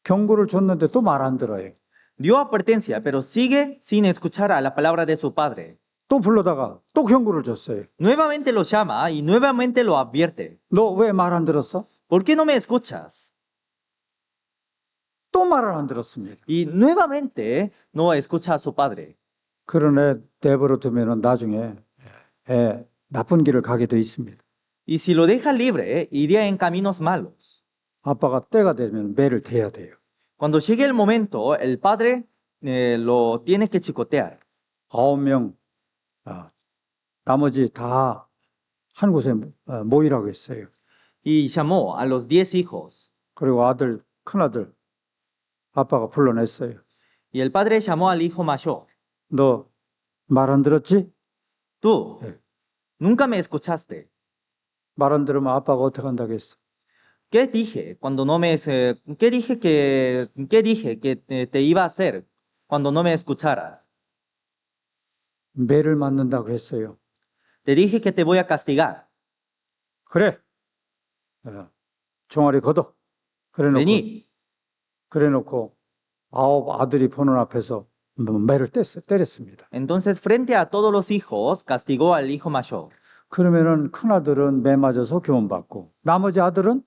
Speaker 1: 경고를 줬는데 또 말 안 들어요.
Speaker 2: Dio advertencia, pero sigue sin escuchar a la palabra de su padre.
Speaker 1: 또 불러다가 또 경고를 줬어요.
Speaker 2: Nuevamente lo llama y nuevamente lo advierte.
Speaker 1: 너 왜 말 안 들었어?
Speaker 2: ¿Por qué no me escuchas?
Speaker 1: 또 말을 안 들었습니다.
Speaker 2: Y nuevamente no escucha a su padre.
Speaker 1: 그런 애 내버려 두면은 나중에 애 나쁜 길을 가게 돼 있습니다.
Speaker 2: Y si lo deja libre, iría en caminos malos.
Speaker 1: 아빠가 때가 되면 매를 대야 돼요.
Speaker 2: Cuando llegue el momento, el padre lo tiene que chicotear.
Speaker 1: 9명 나머지 다 한 곳에 모이라고 했어요.
Speaker 2: Y llamó a los 10 hijos.
Speaker 1: 그리고 큰아들 아빠가 불러냈어요.
Speaker 2: Y el padre llamó al hijo mayor.
Speaker 1: 너 말 안 들었지?
Speaker 2: Tú,
Speaker 1: Sí.
Speaker 2: nunca me escuchaste.
Speaker 1: 말 안 들으면 아빠가 어떻게 한다고 했어?
Speaker 2: ¿Qué dije cuando no me... ¿Qué dije que te iba a hacer cuando no me escucharas?
Speaker 1: 매를 맞는다고 했어요.
Speaker 2: Te dije que te voy a castigar.
Speaker 1: 그래. 종아리 걷어.
Speaker 2: Vení.
Speaker 1: 그래놓고 9 아들이 보는 앞에서 매를 때렸습니다.
Speaker 2: Entonces, frente a todos los hijos, castigó al hijo mayor.
Speaker 1: 그러면은 큰아들은 매 맞아서 교훈받고 나머지 아들은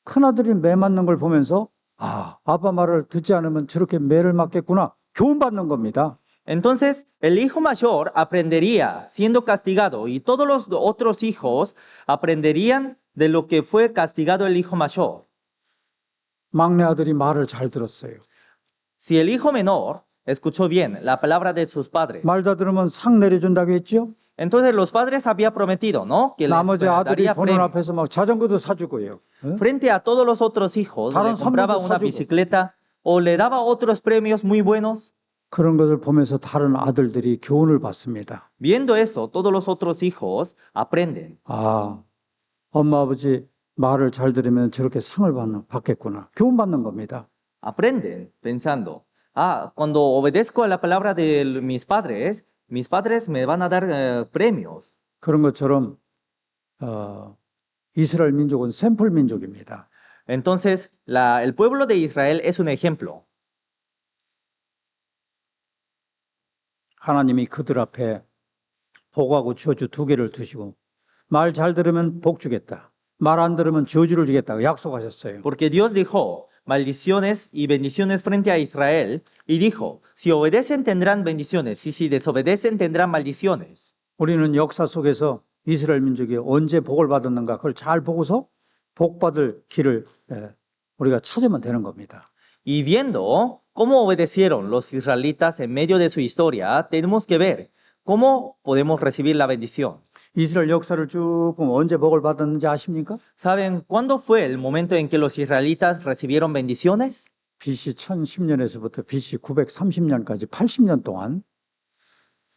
Speaker 1: 큰아들이 매 맞는 걸 보면서 아빠 말을 듣지 않으면 저렇게 매를 맞겠구나 교훈받는 겁니다.
Speaker 2: Entonces, el hijo mayor aprendería siendo castigado y todos los otros hijos aprenderían de lo que fue castigado el hijo mayor.
Speaker 1: 막내 아들이 말을 잘 들었어요.
Speaker 2: Si el hijo menor escuchó bien la palabra de sus padres,
Speaker 1: 말 다 들으면 상 내려준다고 했죠?
Speaker 2: entonces los padres habían prometido, ¿no? Que les
Speaker 1: 나머지 아들이
Speaker 2: daría
Speaker 1: 보는
Speaker 2: premio.
Speaker 1: 앞에서 막 자전거도 사주고요. 응?
Speaker 2: Frente a todos los otros hijos,
Speaker 1: 다른
Speaker 2: le compraba
Speaker 1: 선물도
Speaker 2: una
Speaker 1: 사주고.
Speaker 2: bicicleta o le daba otros premios muy buenos.
Speaker 1: 그런 것을 보면서 다른 아들들이 교훈을 받습니다.
Speaker 2: Viendo eso, todos los otros hijos aprenden.
Speaker 1: 엄마 아버지 말을 잘 들으면 저렇게 상을 받겠구나. 교훈받는 겁니다.
Speaker 2: Aprenden pensando, cuando obedezco a la palabra de mis padres me van a dar premios.
Speaker 1: 그런 것처럼 이스라엘 민족은 샘플 민족입니다.
Speaker 2: Entonces, el pueblo de Israel es un ejemplo.
Speaker 1: 하나님이 그들 앞에 복하고 저주 2개를 두시고 말 잘 들으면 복 주겠다. 말 안 들으면 저주를 주겠다고 약속하셨어요.
Speaker 2: Porque Dios dijo maldiciones y bendiciones frente a Israel y dijo, si obedecen tendrán bendiciones y si desobedecen tendrán maldiciones.
Speaker 1: 우리는 역사 속에서 이스라엘 민족이 언제 복을 받았는가 그걸 잘 보고서 복 받을 길을 우리가 찾으면 되는 겁니다.
Speaker 2: Y viendo cómo obedecieron los israelitas en medio de su historia, tenemos que ver cómo podemos recibir la bendición.
Speaker 1: 이스라엘 역사를 쭉 보면 언제 복을 받았는지 아십니까?
Speaker 2: ¿Saben cuándo fue el momento en que los israelitas recibieron bendiciones?
Speaker 1: BC 1010년에서부터 BC 930년까지 80년 동안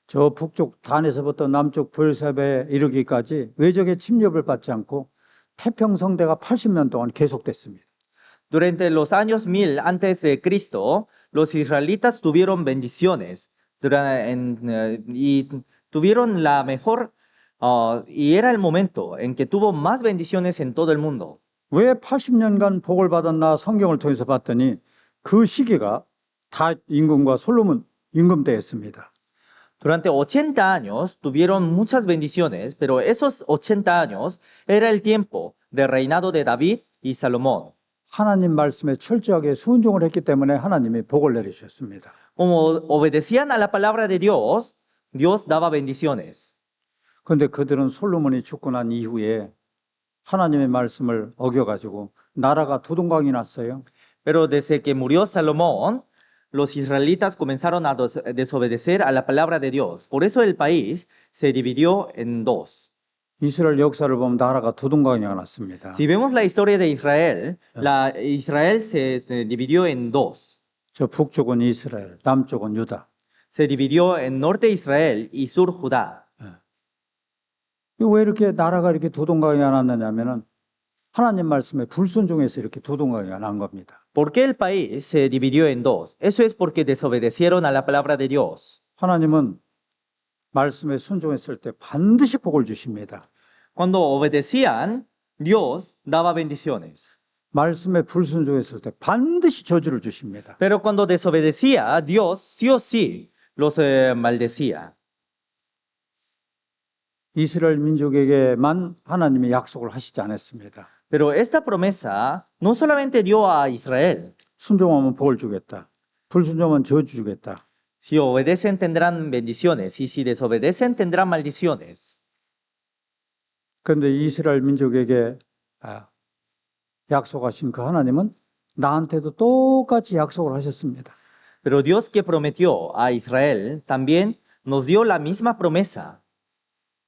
Speaker 1: 저 북쪽 단에서부터 남쪽 브엘사베에 이르기까지 외적의 침략을 받지 않고 태평성대가 80년 동안 계속됐습니다.
Speaker 2: Durante los años 1000 antes de Cristo, los israelitas tuvieron bendiciones y tuvieron la mejor, y era el momento en que tuvo más bendiciones en todo el mundo.
Speaker 1: 왜 80년간 복을 받았나 성경을 통해서 봤더니 그 시기가 다 임금과 솔로몬 임금 때였습니다.
Speaker 2: Durante 80 años tuvieron muchas bendiciones, pero esos 80 años era el tiempo del reinado de David y Salomón.
Speaker 1: 하나님 말씀에 철저하게 순종을 했기 때문에 하나님이 복을 내리셨습니다.
Speaker 2: Como obedecían a la palabra de Dios, Dios daba bendiciones.
Speaker 1: 그런데 그들은 솔로몬이 죽고 난 이후에 하나님의 말씀을 어겨가지고 나라가 두동강이 났어요.
Speaker 2: Pero desde que murió Salomón, los israelitas comenzaron a desobedecer a la palabra de Dios. Por eso el país se dividió en dos.
Speaker 1: 이스라엘 역사를 보면 나라가 두동강이 났습니다.
Speaker 2: Si vemos la historia de Israel, Israel se dividió en dos.
Speaker 1: 저 북쪽은 이스라엘, 남쪽은 유다.
Speaker 2: Se dividió en norte Israel y sur Judá.
Speaker 1: 왜 이렇게 나라가 이렇게 두동강이 났느냐면은 하나님 말씀에 불순종해서 이렇게 두동강이 난 겁니다.
Speaker 2: ¿Por qué el país se dividió en dos? Eso es porque desobedecieron a la palabra de Dios.
Speaker 1: 하나님은 말씀에 순종했을 때 반드시 복을 주십니다.
Speaker 2: Cuando obedecían, Dios daba bendiciones.
Speaker 1: 말씀에 불순종했을 때 반드시 저주를 주십니다.
Speaker 2: Pero cuando desobedecía, Dios sí o sí los maldecía.
Speaker 1: 이스라엘 민족에게만 하나님이 약속을 하시지 않았습니다.
Speaker 2: Pero esta promesa no solamente dio a Israel.
Speaker 1: 순종하면 복을 주겠다. 불순종하면 저주 주겠다.
Speaker 2: Si obedecen tendrán bendiciones y si desobedecen tendrán maldiciones.
Speaker 1: 그런데 이스라엘 민족에게 약속하신 그 하나님은 나한테도 똑같이 약속을 하셨습니다.
Speaker 2: Pero Dios que prometió a Israel también nos dio la misma promesa.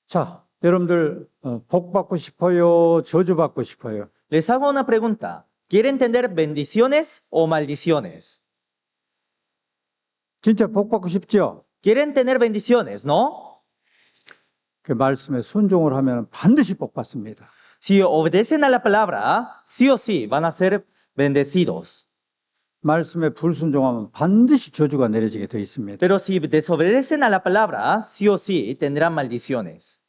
Speaker 1: 자, 여러분들 복 받고 싶어요? 저주 받고 싶어요?
Speaker 2: Les hago una pregunta. ¿Quieren tener bendiciones o maldiciones?
Speaker 1: 진짜 복 받고 싶죠?
Speaker 2: ¿Quieren tener bendiciones, no?
Speaker 1: 그 말씀에 순종을 하면 반드시 복 받습니다.
Speaker 2: Si obedecen a la palabra, sí o sí van a ser bendecidos.
Speaker 1: 말씀에 불순종하면 반드시 저주가 내려지게 되어 있습니다.
Speaker 2: Pero si desobedecen a la palabra, sí o sí tendrán maldiciones.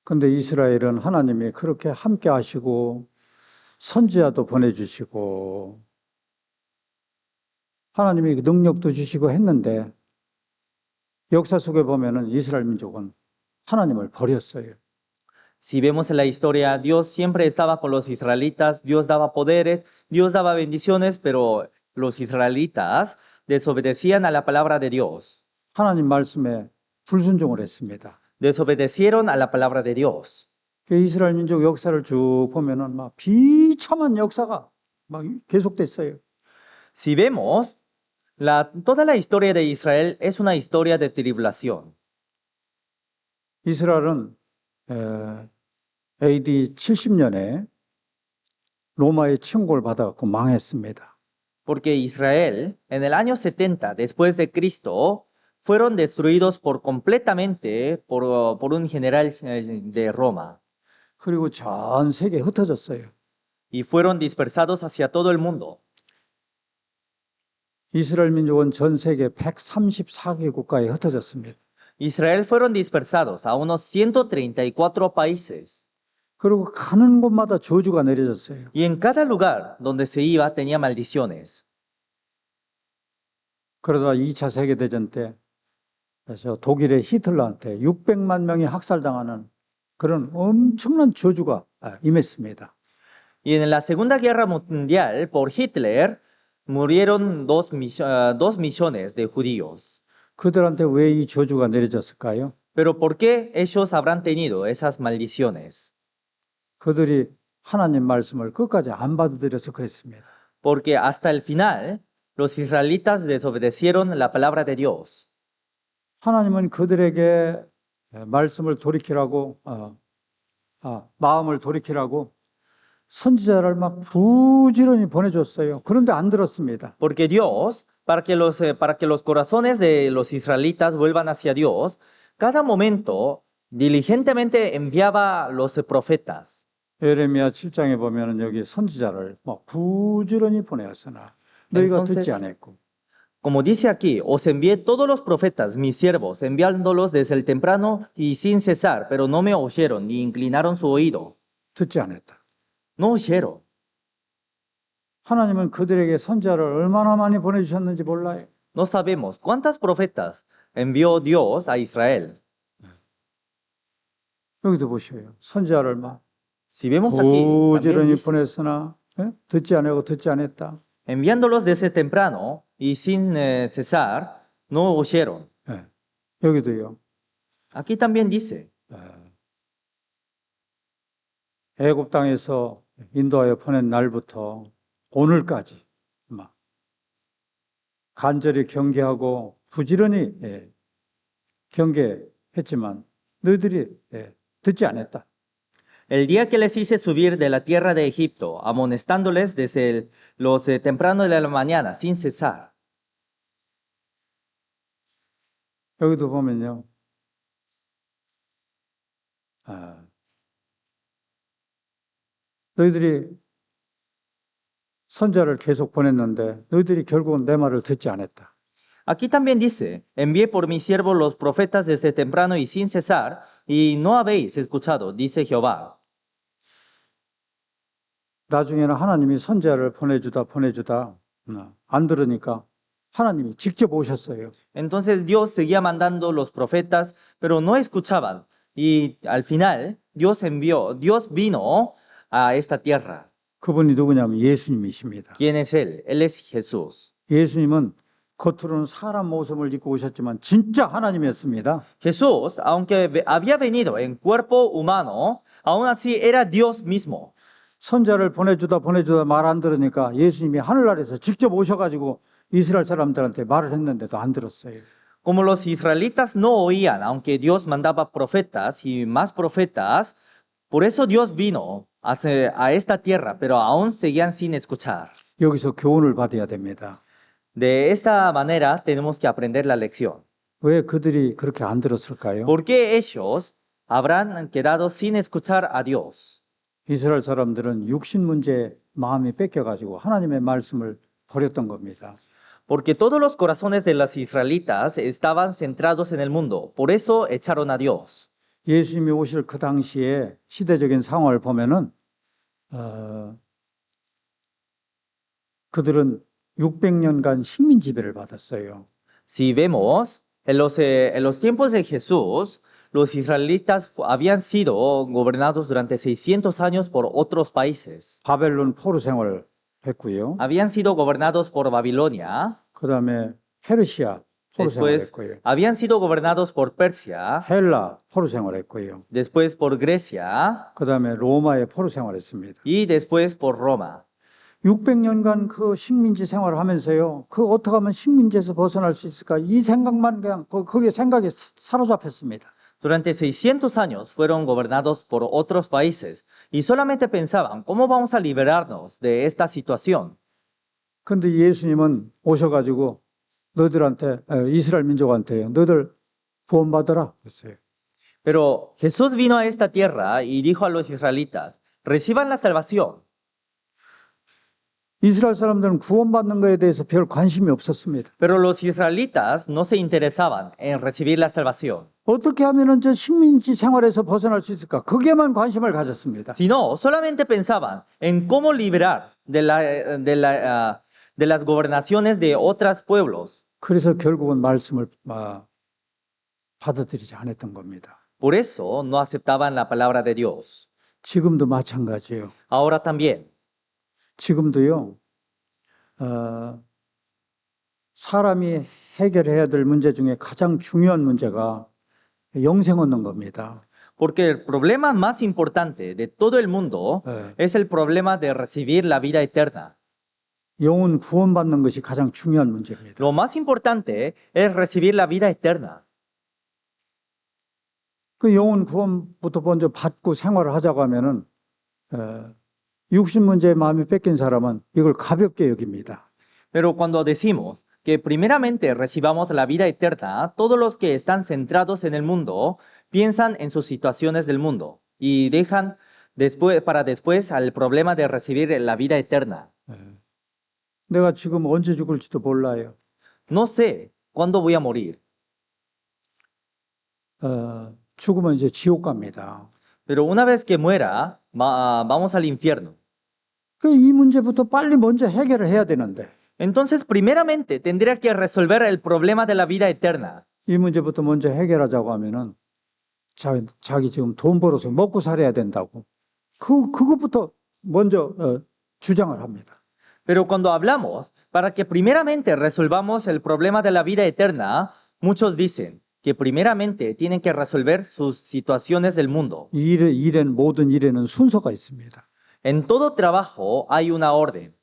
Speaker 1: 근데 이스라엘은 하나님이 그렇게 함께 하시고 선지자도 보내주시고 하나님이 능력도 주시고 했는데 역사 속에 보면은 이스라엘 민족은 하나님을 버렸어요.
Speaker 2: Si vemos en la historia, Dios siempre estaba con los israelitas, Dios daba poderes, Dios daba bendiciones, pero los israelitas desobedecían a la palabra de Dios.
Speaker 1: 하나님 말씀에 불순종을 했습니다.
Speaker 2: Desobedecieron a la palabra de Dios.
Speaker 1: 그 이스라엘 민족 역사를 쭉 보면은 막 비참한 역사가 막 계속됐어요.
Speaker 2: Si vemos, toda la historia de Israel es una historia de tribulación.
Speaker 1: 이스라엘은 AD 70년에 로마의 침공을 받아갖고 망했습니다.
Speaker 2: Porque Israel, en el año 70 después de Cristo, fueron destruidos completamente por un general de Roma
Speaker 1: 그리고 전 세계에 흩어졌어요.
Speaker 2: y fueron dispersados hacia todo el mundo.
Speaker 1: 이스라엘 민족은 전 세계 134개 국가에 흩어졌습니다.
Speaker 2: Israel fueron dispersados a unos 134 países
Speaker 1: 그리고 가는 곳마다 저주가 내려졌어요.
Speaker 2: y en cada lugar donde se iba tenía maldiciones.
Speaker 1: 그러다 2차 세계대전 때 그래서 독일의 히틀러한테 600만 명이 학살당하는 그런 엄청난 저주가 임했습니다.
Speaker 2: Y en la Segunda Guerra Mundial, por Hitler, murieron 2 millones de judíos.
Speaker 1: 그들한테 왜 이 저주가 내려졌을까요?
Speaker 2: Pero ¿por qué ellos habrán tenido esas maldiciones?
Speaker 1: 그들이 하나님 말씀을 끝까지 안 받아들여서 그랬습니다.
Speaker 2: Porque hasta el final, los israelitas desobedecieron la palabra de Dios.
Speaker 1: 하나님은 그들에게 말씀을 돌이키라고 마음을 돌이키라고 선지자를 막 부지런히 보내줬어요. 그런데 안 들었습니다.
Speaker 2: Porque Dios, para que los corazones de los israelitas vuelvan hacia Dios, cada momento diligentemente enviaba los profetas.
Speaker 1: 예레미야 7장에 보면은 여기 선지자를 막 부지런히 보내었으나 너희가 듣지 않았고.
Speaker 2: Como dice aquí, os envié todos los profetas, mis siervos, enviándolos desde el temprano y sin cesar, pero no me oyeron ni inclinaron su oído.
Speaker 1: 듣지 않았다.
Speaker 2: No oyeron.
Speaker 1: 하나님은 그들에게 선지자를 얼마나 많이 보내주셨는지 몰라요.
Speaker 2: no sabemos cuántas profetas envió Dios a Israel.
Speaker 1: 여기도 보셔요. 선지자를 막
Speaker 2: Si vemos aquí, también
Speaker 1: 부지런히
Speaker 2: dice,
Speaker 1: 보냈으나 듣지 않고 듣지 않았다.
Speaker 2: enviándolos desde temprano y sin cesar, no oyeron.
Speaker 1: 예. 여기도요.
Speaker 2: Aquí también dice,
Speaker 1: 애굽 땅에서 인도하여 보낸 날부터 오늘까지 막 간절히 경계하고 부지런히 경계했지만 너희들이 듣지 않았다.
Speaker 2: el día que les hice subir de la tierra de Egipto, amonestándoles desde los temprano de la mañana sin cesar.
Speaker 1: 여기도 보면요. 너희들이 선자를 계속 보냈는데 너희들이 결국은 내 말을 듣지 않았다.
Speaker 2: Aquí también dice, envié por mi siervo los profetas desde temprano y sin cesar, y no habéis escuchado, dice Jehová.
Speaker 1: 나중에는 하나님이 선자를 보내주다 안 들으니까 하나님이 직접 오셨어요.
Speaker 2: Entonces Dios seguía mandando los profetas, pero no escuchaban. Y al final Dios vino a esta tierra.
Speaker 1: 그분이 누구냐면 예수님이십니다.
Speaker 2: ¿Quién es Él? Él es Jesús.
Speaker 1: 예수님은 겉으로는 사람 모습을 입고 오셨지만 진짜 하나님이었습니다.
Speaker 2: Jesús, aunque había venido en cuerpo humano, aún así era Dios mismo.
Speaker 1: 선자를 보내주다 말 안 들으니까 예수님이 하늘나라에서 직접 오셔가지고 이스라엘 사람들한테 말을 했는데도 안 들었어요.
Speaker 2: Como los israelitas no oían, aunque Dios mandaba profetas y más profetas, por eso Dios vino a esta tierra, pero aún seguían sin escuchar.
Speaker 1: 여기서 교훈을 받아야 됩니다.
Speaker 2: De esta manera tenemos que aprender la lección.
Speaker 1: 왜 그들이 그렇게 안 들었을까요?
Speaker 2: ¿Por qué ellos habrán quedado sin escuchar a Dios?
Speaker 1: 이스라엘 사람들은 육신 문제에 마음이 뺏겨가지고 하나님의 말씀을 버렸던 겁니다.
Speaker 2: Porque todos los corazones de los israelitas estaban centrados en el mundo, por eso echaron a Dios.
Speaker 1: 예수님이 오실 그 당시에 시대적인 상황을 보면은 그들은 600년간 식민 지배를 받았어요.
Speaker 2: Si vemos, en los tiempos de Jesús, los israelitas habían sido gobernados durante 600 años por otros países.
Speaker 1: 바벨론 포로 생활을 했고요.
Speaker 2: Habían sido gobernados por Babilonia,
Speaker 1: 그다음에 페르시아 포로
Speaker 2: después
Speaker 1: 생활했고요.
Speaker 2: habían sido gobernados por Persia,
Speaker 1: 헬라 포로 생활했고요.
Speaker 2: después por Grecia
Speaker 1: 그다음에 로마의 포로 생활했습니다.
Speaker 2: y después por Roma.
Speaker 1: 600년간 그 식민지 생활을 하면서요. 그 어떻게 하면 식민지에서 벗어날 수 있을까? 이 생각만 그냥 거기에 생각에 사로잡혔습니다.
Speaker 2: Durante 600 años fueron gobernados por otros países y solamente pensaban, ¿cómo vamos a liberarnos de esta situación?
Speaker 1: 근데 예수님은 오셔가지고 너희들한테 이스라엘 민족한테 너희들 구원받아라 그랬어요.
Speaker 2: Pero Jesús vino a esta tierra y dijo a los israelitas, reciban la salvación.
Speaker 1: 이스라엘 사람들은 구원받는 것에 대해서 별 관심이 없었습니다.
Speaker 2: Pero los israelitas no se interesaban en recibir la salvación,
Speaker 1: 어떻게 하면은 저 식민지 생활에서 벗어날 수 있을까? 거기에만 관심을 가졌습니다.
Speaker 2: sino solamente pensaban en cómo liberar de las gobernaciones de otros pueblos.
Speaker 1: 그래서 결국은 말씀을 받아들이지 않았던 겁니다.
Speaker 2: Por eso no aceptaban la palabra de Dios.
Speaker 1: 지금도 마찬가지예요.
Speaker 2: Ahora también.
Speaker 1: 지금도요. 사람이 해결해야 될 문제 중에 가장 중요한 문제가 영생 얻는 겁니다.
Speaker 2: Porque el problema más importante de todo el mundo es el problema de recibir la vida eterna.
Speaker 1: 영혼 구원받는 것이 가장 중요한 문제입니다.
Speaker 2: Lo más importante es recibir la vida eterna.
Speaker 1: 그 영혼 구원부터 먼저 받고 생활을 하자고 하면은 육신 문제에 마음이 뺏긴 사람은 이걸 가볍게 여깁니다.
Speaker 2: Pero cuando decimos que primeramente recibamos la vida eterna, todos los que están centrados en el mundo piensan en sus situaciones del mundo y dejan para después al problema de recibir la vida eterna.
Speaker 1: 내가 지금 언제 죽을지도 몰라요.
Speaker 2: No sé cuándo voy a morir,
Speaker 1: 죽으면 이제 지옥 갑니다.
Speaker 2: pero una vez que muera, vamos al infierno.
Speaker 1: 이 문제부터 빨리 먼저 해결을 해야 되는데
Speaker 2: Entonces, primeramente, tendría que resolver el problema de la vida eterna.
Speaker 1: 이 문제부터 먼저 해결하자고 하면은 자기 지금 돈 벌어서 먹고 살아야 된다고. 그것부터 먼저 주장을 합니다.
Speaker 2: Pero cuando hablamos, para que primeramente resolvamos el problema de la vida eterna, muchos dicen que primeramente tienen que resolver sus situaciones del mundo.
Speaker 1: 모든 일에는 순서가 있습니다.
Speaker 2: En todo trabajo hay una orden.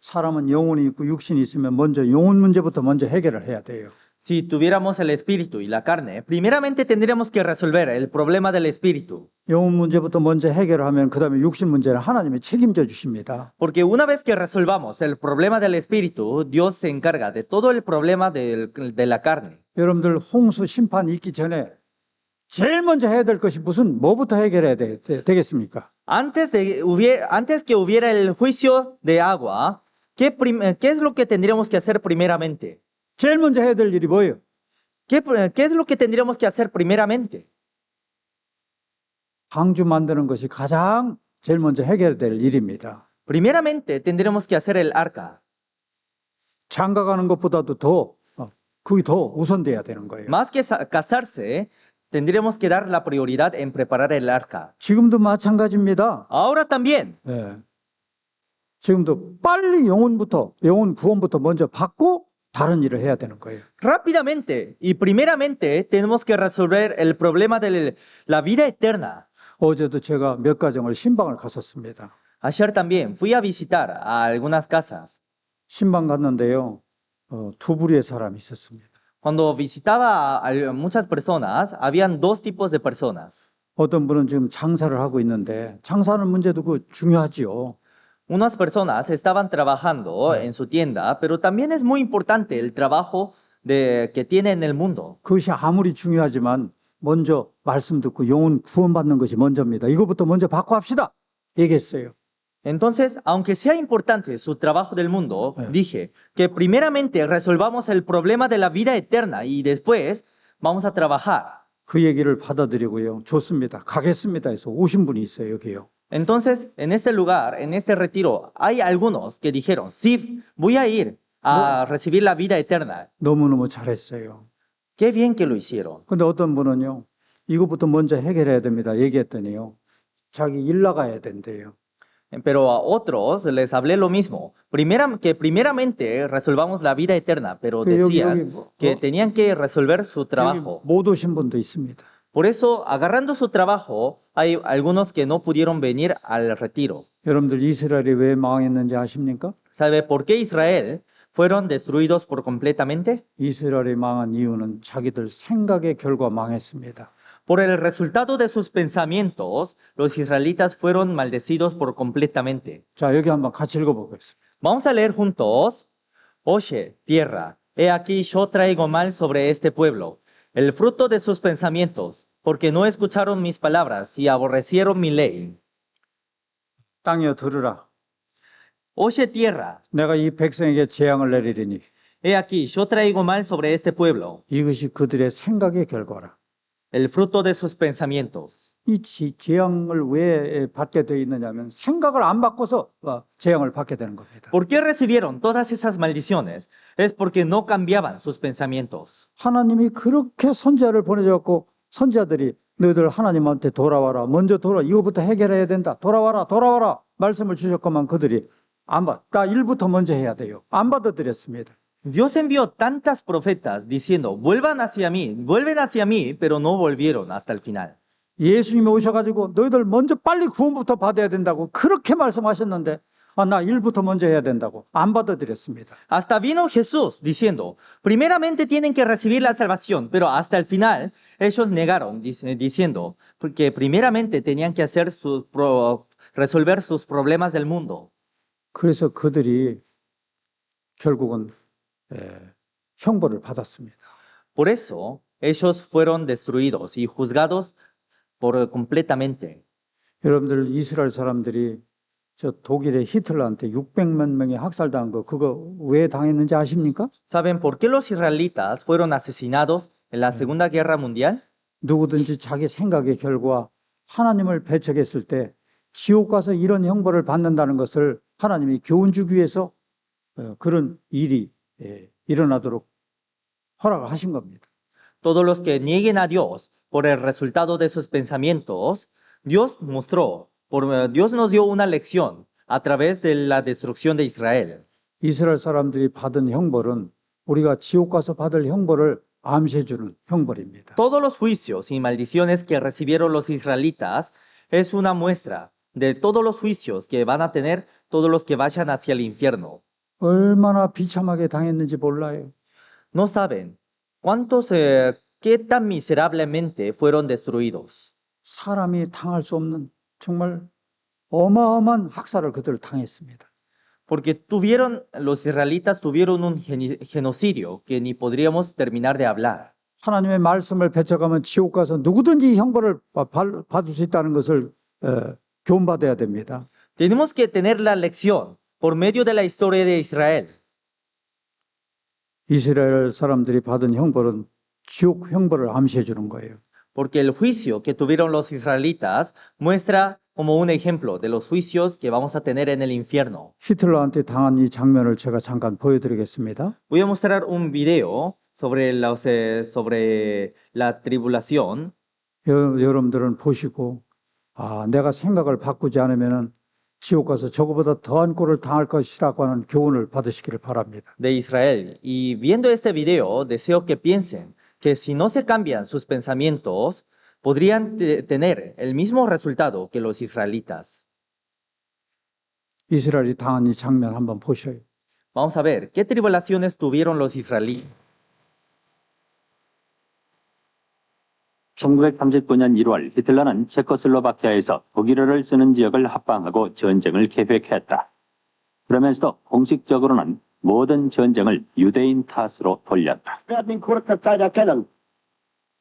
Speaker 1: 사람은 영혼이 있고 육신이 있으면 먼저 영혼 문제부터 먼저 해결을 해야 돼요.
Speaker 2: Si tuviéramos el espíritu y la carne, primeramente tendríamos que resolver el problema del espíritu.
Speaker 1: 영혼 문제부터 먼저 해결하면 그다음에 육신 문제는 하나님이 책임져 주십니다.
Speaker 2: Porque una vez que resolvamos el problema del espíritu, Dios se encarga de todo el problema de la carne.
Speaker 1: 여러분들 홍수 심판이 있기 전에 제일 먼저 해야 될 것이 뭐부터 해결해야 되겠습니까?
Speaker 2: Antes que hubiera el juicio de agua, ¿qué es lo que tendríamos que hacer primeramente?
Speaker 1: 제일 먼저 해야 될 일이 뭐예요?
Speaker 2: ¿Qué es lo que tendríamos que hacer primeramente?
Speaker 1: 방주 만드는 것이 가장 제일 먼저 해결될 일입니다.
Speaker 2: Primeramente tendremos que hacer el arca.
Speaker 1: 장가 가는 것보다도 그게 더 우선돼야 되는 거예요.
Speaker 2: Más que casarse, tendremos que dar la prioridad en preparar el arca.
Speaker 1: 지금도 마찬가지입니다.
Speaker 2: Ahora también,
Speaker 1: 예. 지금도 빨리 영혼 구원부터 먼저 받고 다른 일을 해야 되는 거예요.
Speaker 2: rápidamente y primeramente tenemos que resolver el problema de la vida eterna.
Speaker 1: 어제도 제가 몇 가정을 신방을 갔었습니다.
Speaker 2: Ayer también fui a visitar a algunas casas.
Speaker 1: 신방 갔는데요. 두 부류의 사람이 있었습니다.
Speaker 2: Cuando visitaba a muchas personas, habían dos tipos de personas.
Speaker 1: 어떤 분은 지금 장사를 하고 있는데 장사하는 문제도 중요하지요.
Speaker 2: Unas personas estaban trabajando en su tienda, pero también es muy importante el trabajo que tiene en el mundo.
Speaker 1: 그것이 아무리 중요하지만 먼저 말씀 듣고 영혼 구원받는 것이 먼저입니다. 이거부터 먼저 받고 합시다. 얘기했어요.
Speaker 2: Entonces, aunque sea importante su trabajo del mundo, dije que primeramente resolvamos el problema de la vida eterna y después vamos a trabajar.
Speaker 1: 그 얘기를 받아들이고요. 좋습니다. 가겠습니다 해서 오신 분이 있어요. 여기요.
Speaker 2: Entonces, en este lugar, en este retiro, hay algunos que dijeron, sí, voy a ir a recibir la vida eterna.
Speaker 1: 너무너무 잘했어요.
Speaker 2: Qué bien que lo hicieron.
Speaker 1: 근데 어떤 분은요. 이것부터 먼저 해결해야 됩니다. 얘기했더니요. 자기 일 나가야 된대요.
Speaker 2: Pero a otros les hablé lo mismo. Que primeramente resolvamos la vida eterna, pero decían que tenían que resolver su
Speaker 1: 여기
Speaker 2: trabajo.
Speaker 1: 못 오신 분도 있습니다.
Speaker 2: Por eso, agarrando su trabajo, hay algunos que no pudieron venir al retiro.
Speaker 1: 여러분들 이스라엘이 왜 망했는지 아십니까?
Speaker 2: ¿Sabe por qué Israel fueron destruidos por completamente?
Speaker 1: 이스라엘이 망한 이유는 자기들 생각의 결과 망했습니다.
Speaker 2: Por el resultado de sus pensamientos, los israelitas fueron maldecidos por completamente.
Speaker 1: 자, 여기 한번 같이 읽어보겠습니다.
Speaker 2: Vamos a leer juntos. Oye, tierra, he aquí yo traigo mal sobre este pueblo, el fruto de sus pensamientos, porque no escucharon mis palabras y aborrecieron mi ley.
Speaker 1: 땅이여 들으라.
Speaker 2: Oye, tierra,
Speaker 1: 내가 이 백성에게 재앙을 내리리니
Speaker 2: he aquí yo traigo mal sobre este pueblo,
Speaker 1: 이것이 그들의 생각의 결과라.
Speaker 2: el fruto de sus pensamientos.
Speaker 1: 이 재앙을 왜 받게 되어 있느냐면 생각을 안 바꿔서 재앙을 받게 되는 겁니다.
Speaker 2: ¿Por qué recibieron todas esas maldiciones? Es porque no cambiaban sus pensamientos.
Speaker 1: 하나님이 그렇게 선지자를 보내줬고 선지자들이 너희들 하나님한테 돌아와라. 먼저 이거부터 해결해야 된다. 돌아와라. 말씀을 주셨건만 그들이 나 일부터 먼저 해야 돼요. 안 받아들였습니다.
Speaker 2: Dios envió tantas profetas diciendo, vuelven hacia mí, pero no volvieron hasta el final.
Speaker 1: 예수님이 오셔가지고 너희들 먼저 빨리 구원부터 받아야 된다고 그렇게 말씀하셨는데 나 일부터 먼저 해야 된다고 안 받아들였습니다.
Speaker 2: Hasta vino Jesús diciendo, primeramente tienen que recibir la salvación, pero hasta el final ellos negaron, diciendo que primeramente tenían que resolver sus problemas del mundo.
Speaker 1: 그래서 그들이 결국은 형벌을 받았습니다.
Speaker 2: Por eso ellos fueron destruidos y juzgados completamente.
Speaker 1: 여러분들 이스라엘 사람들이 저 독일의 히틀러한테 600만 명이 학살당한 거 그거 왜 당했는지 아십니까?
Speaker 2: ¿Saben por qué los israelitas fueron asesinados en la Segunda Guerra Mundial?
Speaker 1: 누구든지 자기 생각의 결과 하나님을 배척했을 때 지옥 가서 이런 형벌을 받는다는 것을 하나님이 교훈 주기 위해서 그런 일이 일어나도록 허락하신 겁니다.
Speaker 2: Todos los que nieguen a Dios por el resultado de sus pensamientos, Dios nos dio una lección a través de la destrucción de Israel.
Speaker 1: 이스라엘 사람들이 받은 형벌은 우리가 지옥 가서 받을 형벌을 암시해 주는 형벌입니다.
Speaker 2: Todos los juicios y maldiciones que recibieron los israelitas es una muestra de todos los juicios que van a tener todos los que vayan hacia el infierno.
Speaker 1: 얼마나 비참하게 당했는지 몰라요.
Speaker 2: No saben qué tan miserablemente fueron destruidos.
Speaker 1: 사람이 당할 수 없는 정말 어마어마한 학살을 그들 당했습니다.
Speaker 2: Porque los israelitas tuvieron un genocidio que ni podríamos terminar de hablar.
Speaker 1: 하나님의 말씀을 배척하면 지옥 가서 누구든지 형벌을 받을 수 있다는 것을 교훈받아야 됩니다.
Speaker 2: Tenemos que tener la lección por medio de la historia de Israel.
Speaker 1: 이스라엘 사람들이 받은 형벌은 지옥 형벌을 암시해 주는 거예요.
Speaker 2: Porque el juicio que tuvieron los israelitas muestra como un ejemplo de los juicios que vamos a tener en el infierno.
Speaker 1: 히틀러한테 당한 이 장면을 제가 잠깐 보여드리겠습니다.
Speaker 2: Voy a mostrar un video sobre la tribulación.
Speaker 1: 여러분들은 보시고 내가 생각을 바꾸지 않으면 지옥 가서 저거보다 더한 꼴을 당할 것이라고 하는 교훈을 받으시기를 바랍니다.
Speaker 2: De Israel. Y viendo este video, deseo que piensen que si no se cambian sus pensamientos, podrían tener el mismo resultado que los israelitas.
Speaker 1: 이스라엘이 당한 이 장면 한번 보셔요.
Speaker 2: Vamos a ver, ¿qué tribulaciones tuvieron los israelíes?
Speaker 6: 1939년 1월 히틀러는 체코슬로바키아에서 독일어를 쓰는 지역을 합방하고 전쟁을 계획했다. 그러면서도 공식적으로는 모든 전쟁을 유대인 탓으로 돌렸다.
Speaker 7: werden in kurzer Zeit erkennen.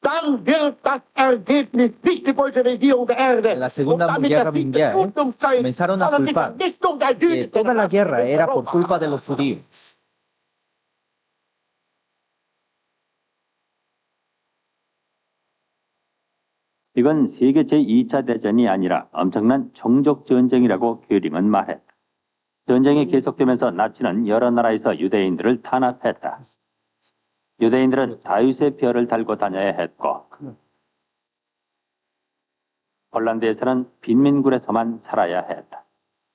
Speaker 7: Dann wird das Ergebnis nicht die deutsche Regierung der Erde
Speaker 2: En la Segunda Guerra Mundial comenzaron a culpar que toda la guerra era por culpa de los judíos.
Speaker 6: 이건 세계 제2차 대전이 아니라 엄청난 종족 전쟁이라고 göring은 말했다. 전쟁이 계속되면서 나치는 여러 나라에서 유대인들을 탄압했다. 유대인들은 다윗의 별을 달고 다녀야 했고 폴란드에서는 빈민굴에서만 살아야 했다.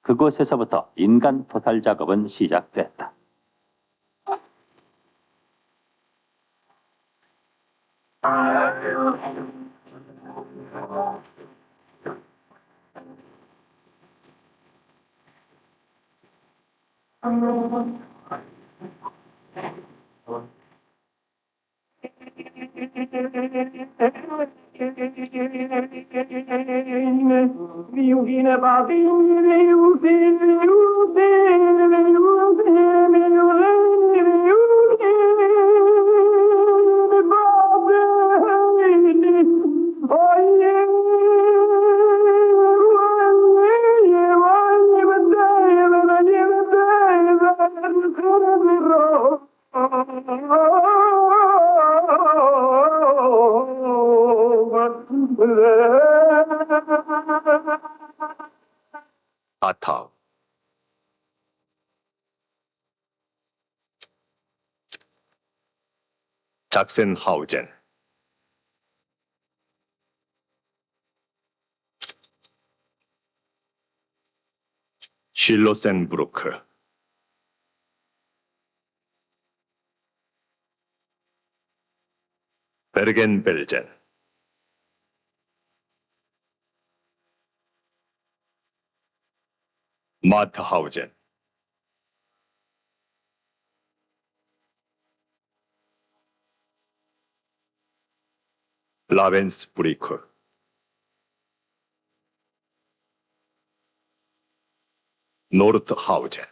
Speaker 6: 그곳에서부터 인간 토살 작업은 시작됐다.
Speaker 8: 아탑 작센하우젠 실로센부르크 베르겐벨젠 마트하우젠 라벤스부리크 노르트하우젠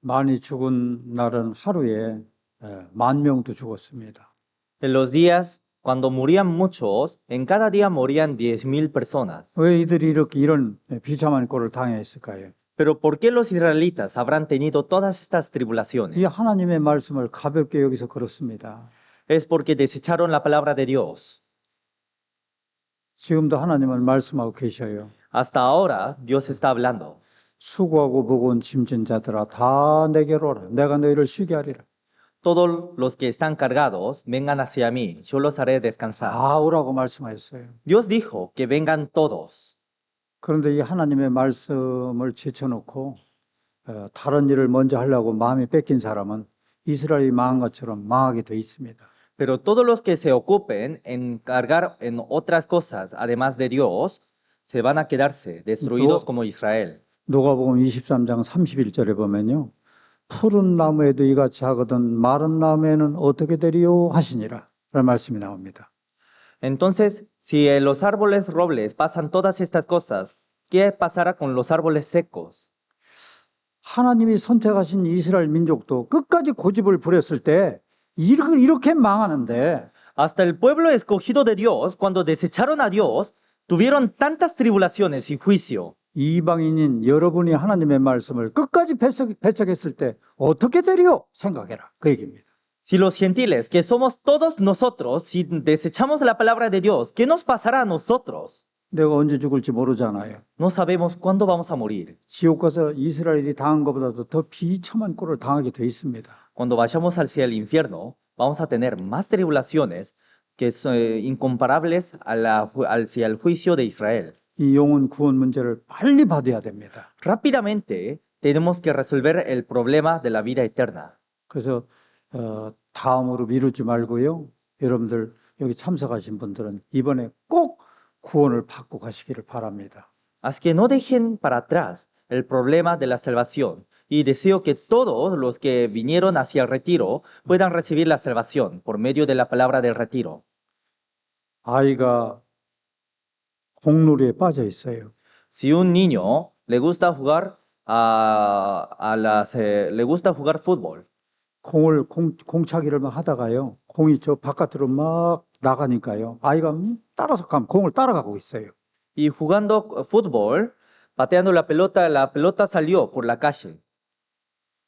Speaker 1: 많이 죽은 날은 하루에 10,000명도 죽었습니다.
Speaker 2: En los días, cuando morían muchos, en cada día morían 10.000 personas.
Speaker 1: 왜 이들이 이렇게 이런 비참한 꼴을 당했을까요?
Speaker 2: Pero ¿por qué los israelitas habrán tenido todas estas
Speaker 1: 이
Speaker 2: tribulaciones?
Speaker 1: 하나님의 말씀을 가볍게 여기서 그렇습니다.
Speaker 2: Es porque desecharon la palabra de Dios.
Speaker 1: 지금도 하나님은 말씀하고 계셔요.
Speaker 2: Hasta ahora, Dios está hablando.
Speaker 1: 수고하고 무거운 짐진 자들아 다 내게로 오라. 내가 너희를 쉬게 하리라.
Speaker 2: Todos los que están cargados, vengan hacia mí, yo los haré descansar.
Speaker 1: 다 오라고 말씀하셨어요.
Speaker 2: Dios dijo que vengan todos.
Speaker 1: 그런데 이 하나님의 말씀을 제쳐놓고 다른 일을 먼저 하려고 마음이 뺏긴 사람은 이스라엘이 망한 것처럼 망하게 돼 있습니다.
Speaker 2: Pero todos los que se ocupen en cargar en otras cosas, además de Dios, se van a quedarse destruidos como Israel.
Speaker 1: 누가복음 23장 31절에 보면요. 푸른 나무에도 이같이 하거든 마른 나무에는 어떻게 되리요 하시니라 라는 말씀이 나옵니다.
Speaker 2: Entonces, si en los árboles robles pasan todas estas cosas, ¿qué pasará con los árboles secos?
Speaker 1: 하나님이 선택하신 이스라엘 민족도 끝까지 고집을 부렸을 때 이렇게 망하는데
Speaker 2: Hasta el pueblo escogido de Dios, cuando desecharon a Dios, tuvieron tantas tribulaciones y juicio.
Speaker 1: 이방인인 여러분이 하나님의 말씀을 끝까지 배척했을 때 어떻게 되리요? 생각해라. 그 얘기입니다.
Speaker 2: Si los gentiles, que somos todos nosotros, si desechamos la palabra de Dios, ¿qué nos pasará a nosotros?
Speaker 1: 내가 언제 죽을지 모르잖아요.
Speaker 2: No sabemos cuándo vamos a morir.
Speaker 1: 지옥 가서 이스라엘이 당한 것보다도 더 비참한 꼴을 당하게 돼 있습니다.
Speaker 2: Cuando vayamos hacia el infierno, vamos a tener más tribulaciones que son incomparables hacia el juicio de Israel.
Speaker 1: 이 영혼 구원 문제를 빨리 받아야 됩니다.
Speaker 2: Rápidamente tenemos que resolver el problema de la vida eterna.
Speaker 1: 그래서 다음으로 미루지 말고요. 여러분들 여기 참석하신 분들은 이번에 꼭 구원을 받고 가시기를 바랍니다.
Speaker 2: Así que no dejen para atrás el problema de la salvación y deseo que todos los que vinieron hacia el retiro puedan recibir la salvación por medio de la palabra del retiro.
Speaker 1: 아이가 공놀이에 빠져 있어요.
Speaker 2: Si un niño le gusta jugar le gusta jugar fútbol
Speaker 1: 공을 공차기를 막 하다가요. 공이 저 바깥으로 막 나가니까요. 아이가 따라서 가면 공을 따라가고 있어요.
Speaker 2: y jugando fútbol, pateando la pelota salió por la calle.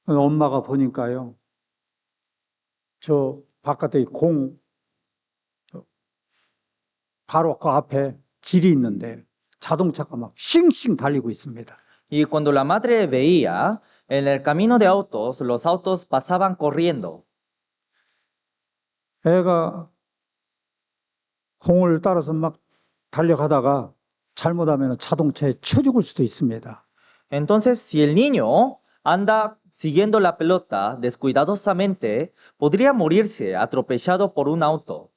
Speaker 1: 엄마가 보니까요. 저 바깥에 공 바로 그 앞에 길이 있는데 자동차가 막 싱싱 달리고 있습니다.
Speaker 2: Y cuando la madre veía, en el camino de autos, los autos pasaban corriendo.
Speaker 1: 애가 공을 따라서 막 달려가다가 잘못하면 자동차에 쳐 죽을 수도 있습니다.
Speaker 2: Entonces, si el niño anda siguiendo la pelota descuidadosamente, podría morirse atropellado por un auto.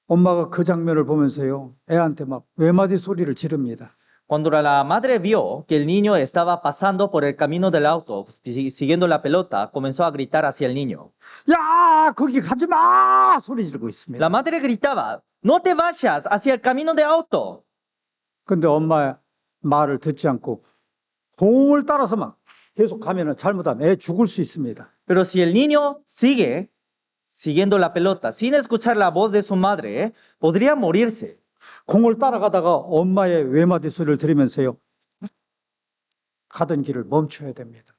Speaker 1: 엄마가 그 장면을 보면서요. 애한테 막 외마디 소리를 지릅니다.
Speaker 2: Cuando la madre vio que el niño estaba pasando por el camino del auto, siguiendo la pelota, comenzó a gritar hacia el niño.
Speaker 1: 야, 거기 가지 마! 소리 지르고 있습니다.
Speaker 2: La madre gritaba, no te vayas hacia el camino de auto.
Speaker 1: 근데 엄마의 말을 듣지 않고 공을 따라서 막 계속 가면은 잘못하면 애 죽을 수 있습니다.
Speaker 2: Pero si el niño sigue siguiendo la pelota sin escuchar la voz de su madre, podría morirse.
Speaker 1: 공을 따라가다가 엄마의 외마디 소리를 들으면서요. 가던 길을 멈춰야 됩니다.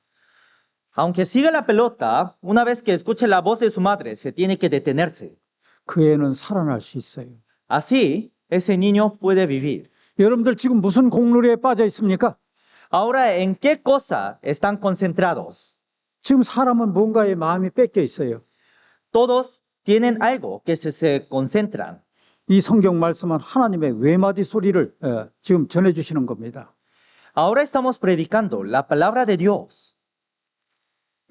Speaker 2: Aunque siga la pelota, una vez que escuche la voz de su madre, se tiene que detenerse.
Speaker 1: 그 애는 살아날 수 있어요.
Speaker 2: Así, ese niño puede vivir.
Speaker 1: 여러분들 지금 무슨 공놀이에 빠져 있습니까?
Speaker 2: Ahora, ¿en qué cosa están concentrados?
Speaker 1: 지금 사람은 뭔가에 마음이 뺏겨 있어요.
Speaker 2: Todos tienen algo que se concentran.
Speaker 1: 이 성경 말씀은 하나님의 외마디 소리를 지금 전해주시는 겁니다.
Speaker 2: Ahora estamos predicando la palabra de Dios.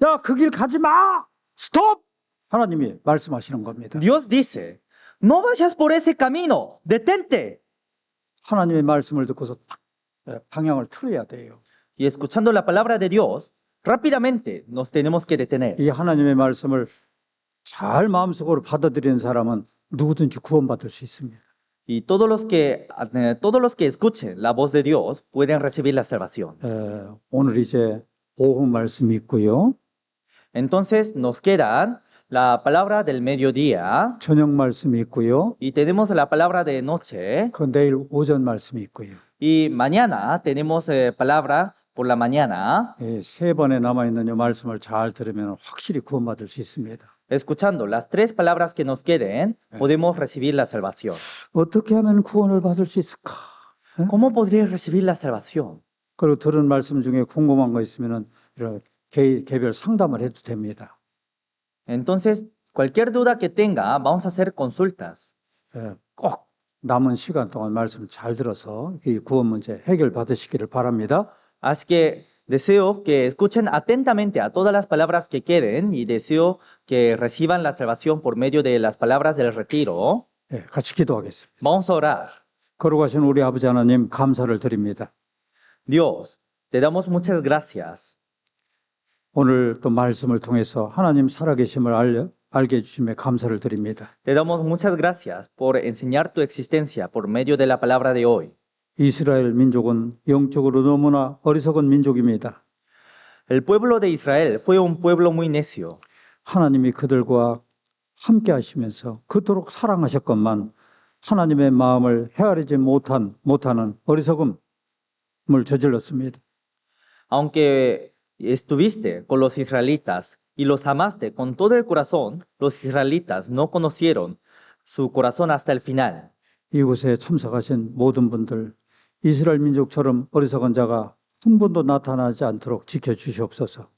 Speaker 1: 야, 그 길 가지 마! 스톱! 하나님이 말씀하시는 겁니다.
Speaker 2: Dios dice, no vayas por ese camino, detente.
Speaker 1: 하나님의 말씀을 듣고서 딱 방향을 틀어야 돼요.
Speaker 2: Y escuchando la palabra de Dios, rápidamente nos tenemos que detener.
Speaker 1: 이 하나님의 말씀을 잘 마음속으로 받아들이는 사람은 누구든지 구원받을 수 있습니다.
Speaker 2: Y todos los que escuchen la voz de Dios pueden recibir la salvación.
Speaker 1: 오늘 이제 오후 말씀이 있고요.
Speaker 2: Entonces nos quedan la palabra del mediodía
Speaker 1: 저녁 말씀이 있고요.
Speaker 2: y tenemos la palabra de noche
Speaker 1: 그 내일 오전 말씀이 있고요.
Speaker 2: y mañana tenemos palabra por la mañana.
Speaker 1: 세 번에 남아있는 이 말씀을 잘 들으면 확실히 구원받을 수 있습니다.
Speaker 2: Escuchando las 3 palabras que nos queden, podemos recibir la salvación.
Speaker 1: 어떻게 하면 구원을 받을 수 있을까?
Speaker 2: ¿Cómo podría recibir la salvación?
Speaker 1: 그리고 들은 말씀 중에 궁금한 거 있으면 이렇게 개별 상담을 해도 됩니다.
Speaker 2: Entonces, cualquier duda que tenga, vamos a hacer consultas.
Speaker 1: 꼭 남은 시간 동안 말씀 잘 들어서 이 구원 문제 해결 받으시기를 바랍니다.
Speaker 2: Así que deseo que escuchen atentamente a todas las palabras que queden y deseo que reciban la salvación por medio de las palabras del retiro.
Speaker 1: 같이 기도하겠습니다.
Speaker 2: Vamos a orar.
Speaker 1: 거룩하신 우리 아버지 하나님 감사를 드립니다.
Speaker 2: Dios, te damos muchas gracias.
Speaker 1: 오늘 또 말씀을 통해서 하나님 살아계심을 알게 해주심에 감사를 드립니다.
Speaker 2: Te damos muchas gracias por enseñar tu existencia por medio de la palabra de hoy.
Speaker 1: 이스라엘 민족은 영적으로 너무나 어리석은 민족입니다.
Speaker 2: El pueblo de Israel fue un pueblo muy necio.
Speaker 1: 하나님이 그들과 함께 하시면서 그토록 사랑하셨건만 하나님의 마음을 헤아리지 못하는 어리석음을 저질렀습니다.
Speaker 2: Aunque estuviste con los israelitas y los amaste con todo el corazón, los israelitas no conocieron su corazón hasta el final.
Speaker 1: 이곳에 참석하신 모든 분들, 이스라엘 민족처럼 어리석은 자가 한 번도 나타나지 않도록 지켜주시옵소서.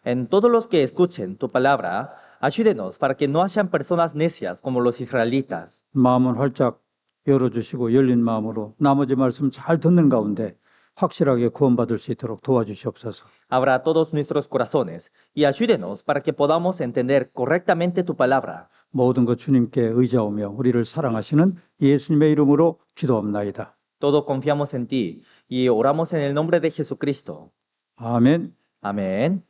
Speaker 2: En todos los que escuchen tu palabra, ayúdenos para que no hayan personas necias como los israelitas.
Speaker 1: 마음은 활짝 열어주시고 열린 마음으로 나머지 말씀 잘 듣는 가운데 확실하게 구원받을 수 있도록 도와주시옵소서.
Speaker 2: Abra todos nuestros corazones y ayúdenos para que podamos entender correctamente tu palabra.
Speaker 1: 모든 것 주님께 의지하오며 우리를 사랑하시는 예수님의 이름으로 기도합나이다.
Speaker 2: Todo confiamos en ti y oramos en el nombre de Jesucristo.
Speaker 1: 아멘.
Speaker 2: Amén.